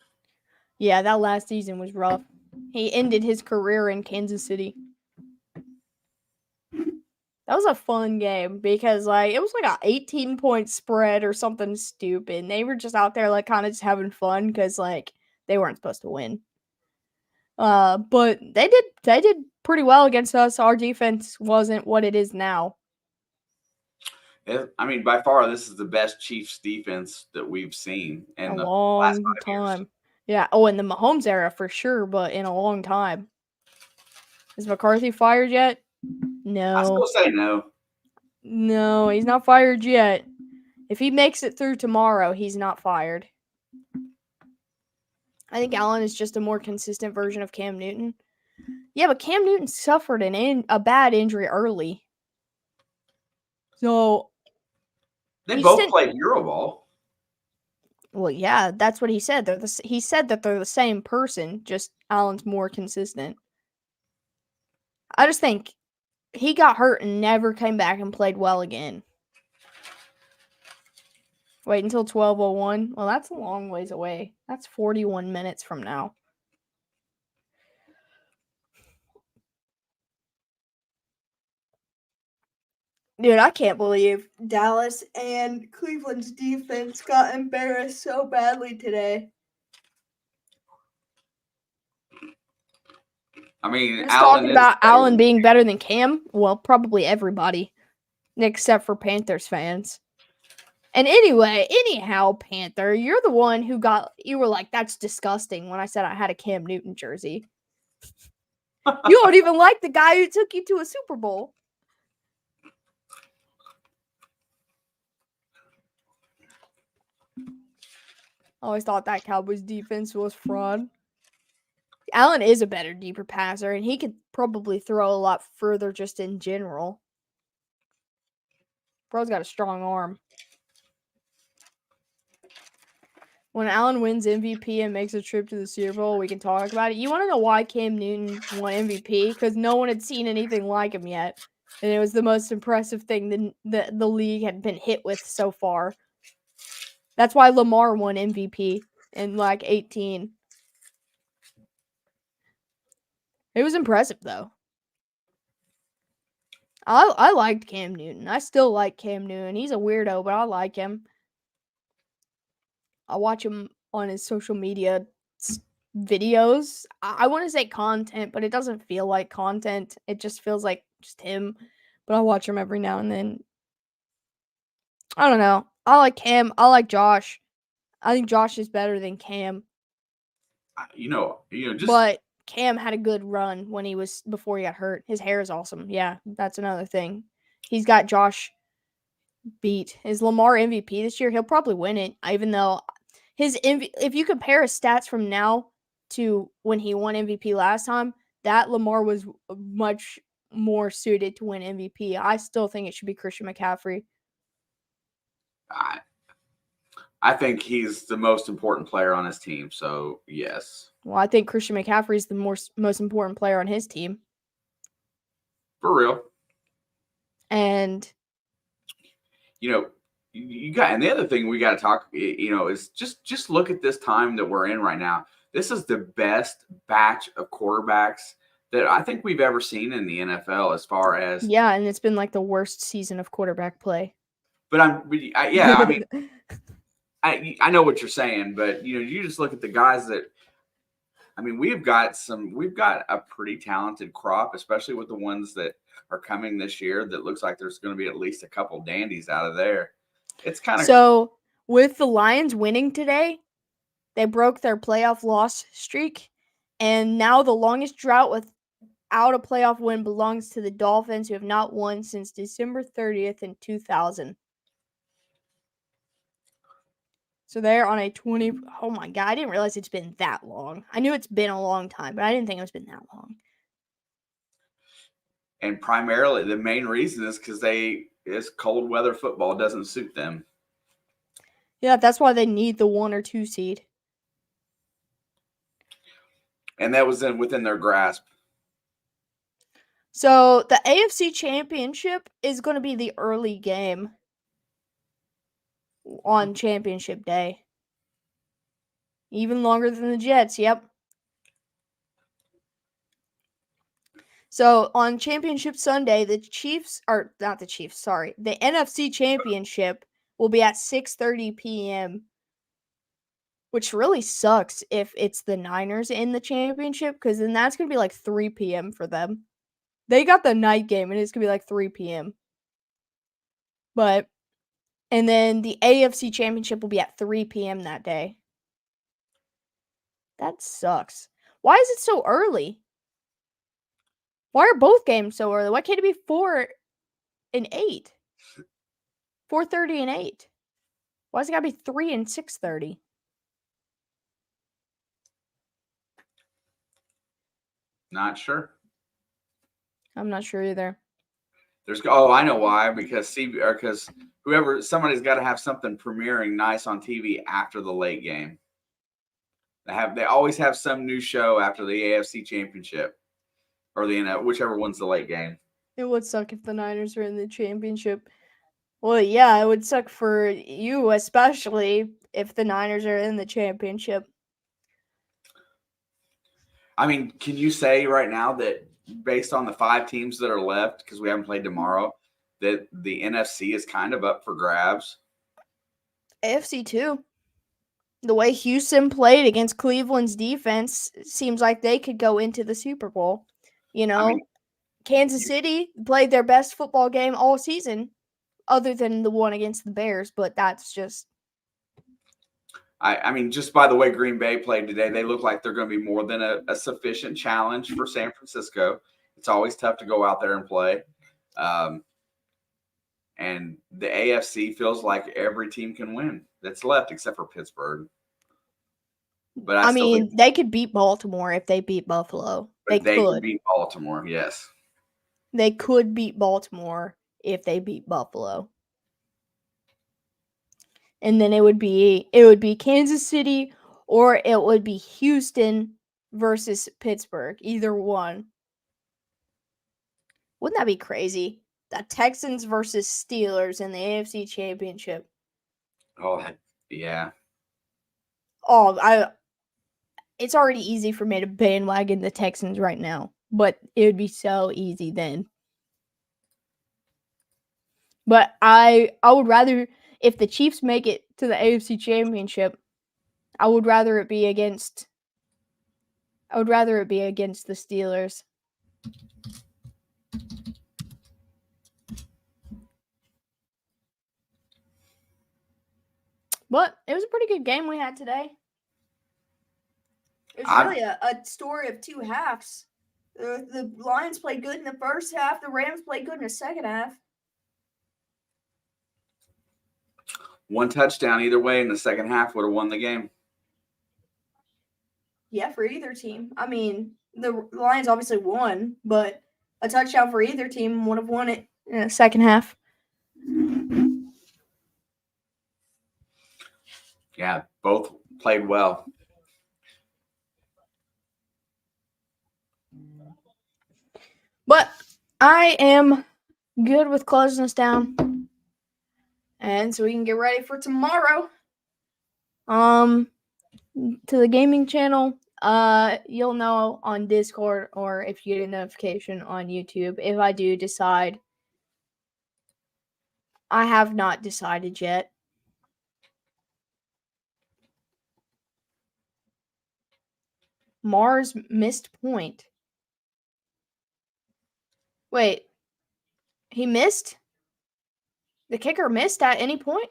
[SPEAKER 1] Yeah, that last season was rough. He ended his career in Kansas City. That was a fun game because, it was like a 18-point spread or something stupid. They were just out there, kind of just having fun because, they weren't supposed to win. But they did pretty well against us. Our defense wasn't what it is now.
[SPEAKER 2] I mean, by far, this is the best Chiefs defense that we've seen in
[SPEAKER 1] a long
[SPEAKER 2] last 5
[SPEAKER 1] time.
[SPEAKER 2] years.
[SPEAKER 1] Yeah. Oh, in the Mahomes era for sure, but in a long time. Is McCarthy fired yet? No.
[SPEAKER 2] I still say no.
[SPEAKER 1] No, he's not fired yet. If he makes it through tomorrow, he's not fired. I think Allen is just a more consistent version of Cam Newton. Yeah, but Cam Newton suffered a bad injury early. So
[SPEAKER 2] they both played Euroball.
[SPEAKER 1] Well, yeah, that's what he said. He said that they're the same person, just Allen's more consistent. I just think he got hurt and never came back and played well again. Wait until 12:01. Well, that's a long ways away. That's 41 minutes from now. Dude, I can't believe Dallas and Cleveland's defense got embarrassed so badly today.
[SPEAKER 2] I mean,
[SPEAKER 1] talking about Allen being better than Cam. Well, probably everybody, except for Panthers fans. And anyhow, Panther, you're the one who you were like, that's disgusting when I said I had a Cam Newton jersey. You don't even like the guy who took you to a Super Bowl. I always thought that Cowboys defense was fraud. Allen is a better, deeper passer, and he could probably throw a lot further just in general. Bro's got a strong arm. When Allen wins MVP and makes a trip to the Super Bowl, we can talk about it. You want to know why Cam Newton won MVP? Because no one had seen anything like him yet. And it was the most impressive thing the league had been hit with so far. That's why Lamar won MVP in 18. It was impressive, though. I liked Cam Newton. I still like Cam Newton. He's a weirdo, but I like him. I watch him on his social media videos. I want to say content, but it doesn't feel like content. It just feels like just him. But I watch him every now and then. I don't know. I like Cam. I like Josh. I think Josh is better than Cam. But Cam had a good run before he got hurt. His hair is awesome. Yeah, that's another thing. He's got Josh beat. Is Lamar MVP this year? He'll probably win it, even though if you compare his stats from now to when he won MVP last time, that Lamar was much more suited to win MVP. I still think it should be Christian McCaffrey.
[SPEAKER 2] I think he's the most important player on his team, so yes.
[SPEAKER 1] Well, I think Christian McCaffrey is the most important player on his team.
[SPEAKER 2] For real.
[SPEAKER 1] And
[SPEAKER 2] you got, and the other thing we got to talk, is just look at this time that we're in right now. This is the best batch of quarterbacks that I think we've ever seen in the NFL as far as.
[SPEAKER 1] Yeah, and it's been like the worst season of quarterback play.
[SPEAKER 2] But I know what you're saying, but you just look at the guys that. I mean, we've got a pretty talented crop, especially with the ones that are coming this year. That looks like there's going to be at least a couple dandies out of there. It's kind of
[SPEAKER 1] so with the Lions winning today, they broke their playoff loss streak, and now the longest drought without a playoff win belongs to the Dolphins, who have not won since December 30th in 2000. So they're on a 20. Oh my God, I didn't realize it's been that long. I knew it's been a long time, but I didn't think it's been that long.
[SPEAKER 2] And primarily, the main reason is because it's cold weather football doesn't suit them.
[SPEAKER 1] Yeah, that's why they need the 1 or 2 seed.
[SPEAKER 2] And that was within their grasp.
[SPEAKER 1] So the AFC Championship is going to be the early game on Championship Day. Even longer than the Jets, yep. So on Championship Sunday, the NFC Championship will be at 6:30 p.m., which really sucks if it's the Niners in the championship, because then that's going to be like 3 p.m. for them. They got the night game, and it's going to be like 3 p.m. And then the AFC Championship will be at 3 p.m. that day. That sucks. Why is it so early? Why are both games so early? Why can't it be 4 and 8? 4:30 and 8. Why is it got to be 3 and 6:30?
[SPEAKER 2] Not sure.
[SPEAKER 1] I'm not sure either.
[SPEAKER 2] I know why. Because somebody's got to have something premiering nice on TV after the late game. They always have some new show after the AFC Championship, or whichever one's the late game.
[SPEAKER 1] It would suck if the Niners are in the championship. Well, yeah, it would suck for you, especially if the Niners are in the championship.
[SPEAKER 2] I mean, can you say right now that based on the 5 teams that are left, because we haven't played tomorrow, that the NFC is kind of up for grabs?
[SPEAKER 1] AFC too. The way Houston played against Cleveland's defense seems like they could go into the Super Bowl. Kansas City played their best football game all season, other than the one against the Bears, but that's just...
[SPEAKER 2] I mean, just by the way Green Bay played today, they look like they're going to be more than a sufficient challenge for San Francisco. It's always tough to go out there and play. And the AFC feels like every team can win that's left except for Pittsburgh. But I mean,
[SPEAKER 1] they could beat Baltimore if they beat Buffalo. They could
[SPEAKER 2] beat Baltimore, yes.
[SPEAKER 1] They could beat Baltimore if they beat Buffalo. And then it would be Kansas City, or it would be Houston versus Pittsburgh. Either one. Wouldn't that be crazy? The Texans versus Steelers in the AFC Championship.
[SPEAKER 2] Oh, yeah.
[SPEAKER 1] Oh, it's already easy for me to bandwagon the Texans right now, but it would be so easy then. But I would rather, if the Chiefs make it to the AFC Championship, I would rather it be against the Steelers. But it was a pretty good game we had today. It was really a story of 2 halves. The Lions played good in the first half. The Rams played good in the second half.
[SPEAKER 2] One touchdown either way in the second half would have won the game.
[SPEAKER 1] Yeah, for either team. I mean, the Lions obviously won, but a touchdown for either team would have won it in the second half.
[SPEAKER 2] Yeah, both played well.
[SPEAKER 1] But I am good with closing us down. And so we can get ready for tomorrow. To the gaming channel. You'll know on Discord or if you get a notification on YouTube if I do decide. I have not decided yet. Mars missed point. Wait. He missed? The kicker missed at any point?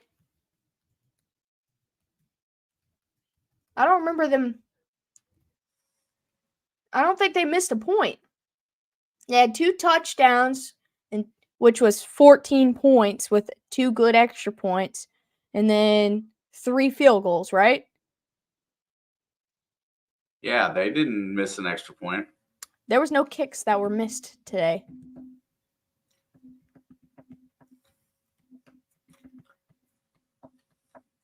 [SPEAKER 1] I don't remember them. I don't think they missed a point. They had 2 touchdowns, which was 14 points with 2 good extra points, and then 3 field goals, right?
[SPEAKER 2] Yeah, they didn't miss an extra point.
[SPEAKER 1] There was no kicks that were missed today.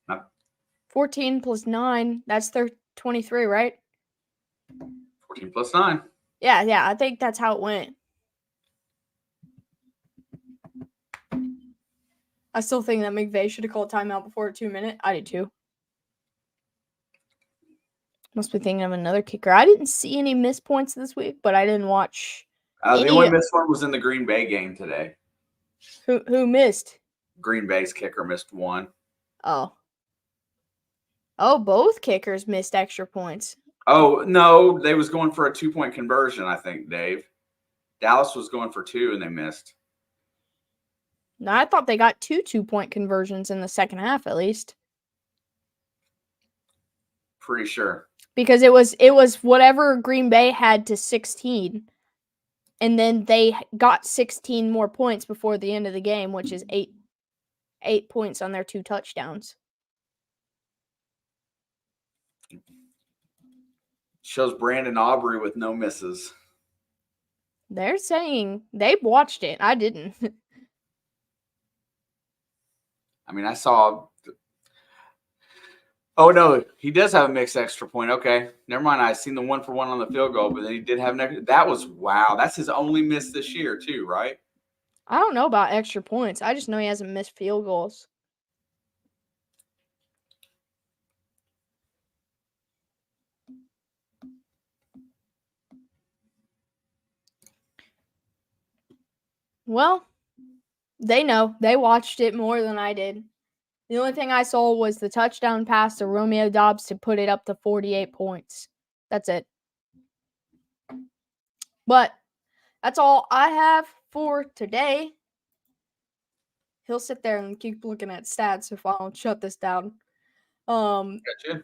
[SPEAKER 2] No.
[SPEAKER 1] 14 plus 9, that's 23, right?
[SPEAKER 2] 14 plus 9.
[SPEAKER 1] Yeah, I think that's how it went. I still think that McVay should have called timeout before a 2-minute. I did too. Must be thinking of another kicker. I didn't see any missed points this week, but I didn't watch.
[SPEAKER 2] The only missed one was in the Green Bay game today.
[SPEAKER 1] Who missed?
[SPEAKER 2] Green Bay's kicker missed one.
[SPEAKER 1] Oh, both kickers missed extra points.
[SPEAKER 2] Oh, no, they was going for a 2-point conversion, I think, Dave. Dallas was going for 2, and they missed.
[SPEAKER 1] No, I thought they got 2 2-point conversions in the second half, at least.
[SPEAKER 2] Pretty sure.
[SPEAKER 1] Because it was whatever Green Bay had to 16, and then they got 16 more points before the end of the game, which is 8 points on their 2 touchdowns.
[SPEAKER 2] Shows Brandon Aubrey with no misses.
[SPEAKER 1] They're saying they watched it. I didn't.
[SPEAKER 2] I mean, I saw. Oh, no, he does have a mixed extra point. Okay, never mind. I seen the 1-for-1 on the field goal, but then he did have an. That was wow. That's his only miss this year, too, right?
[SPEAKER 1] I don't know about extra points. I just know he hasn't missed field goals. Well, they know. They watched it more than I did. The only thing I saw was the touchdown pass to Romeo Doubs to put it up to 48 points. That's it. But that's all I have for today. He'll sit there and keep looking at stats if I don't shut this down.
[SPEAKER 2] Gotcha.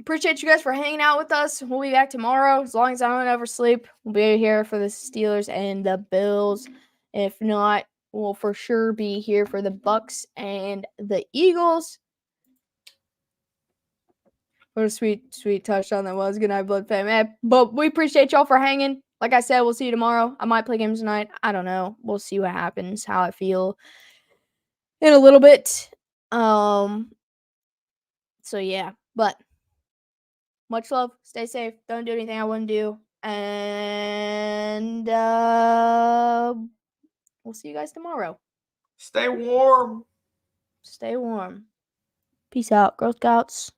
[SPEAKER 1] Appreciate you guys for hanging out with us. We'll be back tomorrow. As long as I don't oversleep, we'll be here for the Steelers and the Bills. If not, we'll for sure be here for the Bucks and the Eagles. What a sweet, sweet touchdown that was. Good night, Blood fam. But we appreciate y'all for hanging. Like I said, we'll see you tomorrow. I might play games tonight. I don't know. We'll see what happens, how I feel in a little bit. So yeah, but much love. Stay safe. Don't do anything I wouldn't do. And we'll see you guys tomorrow.
[SPEAKER 2] Stay warm.
[SPEAKER 1] Stay warm. Peace out, Girl Scouts.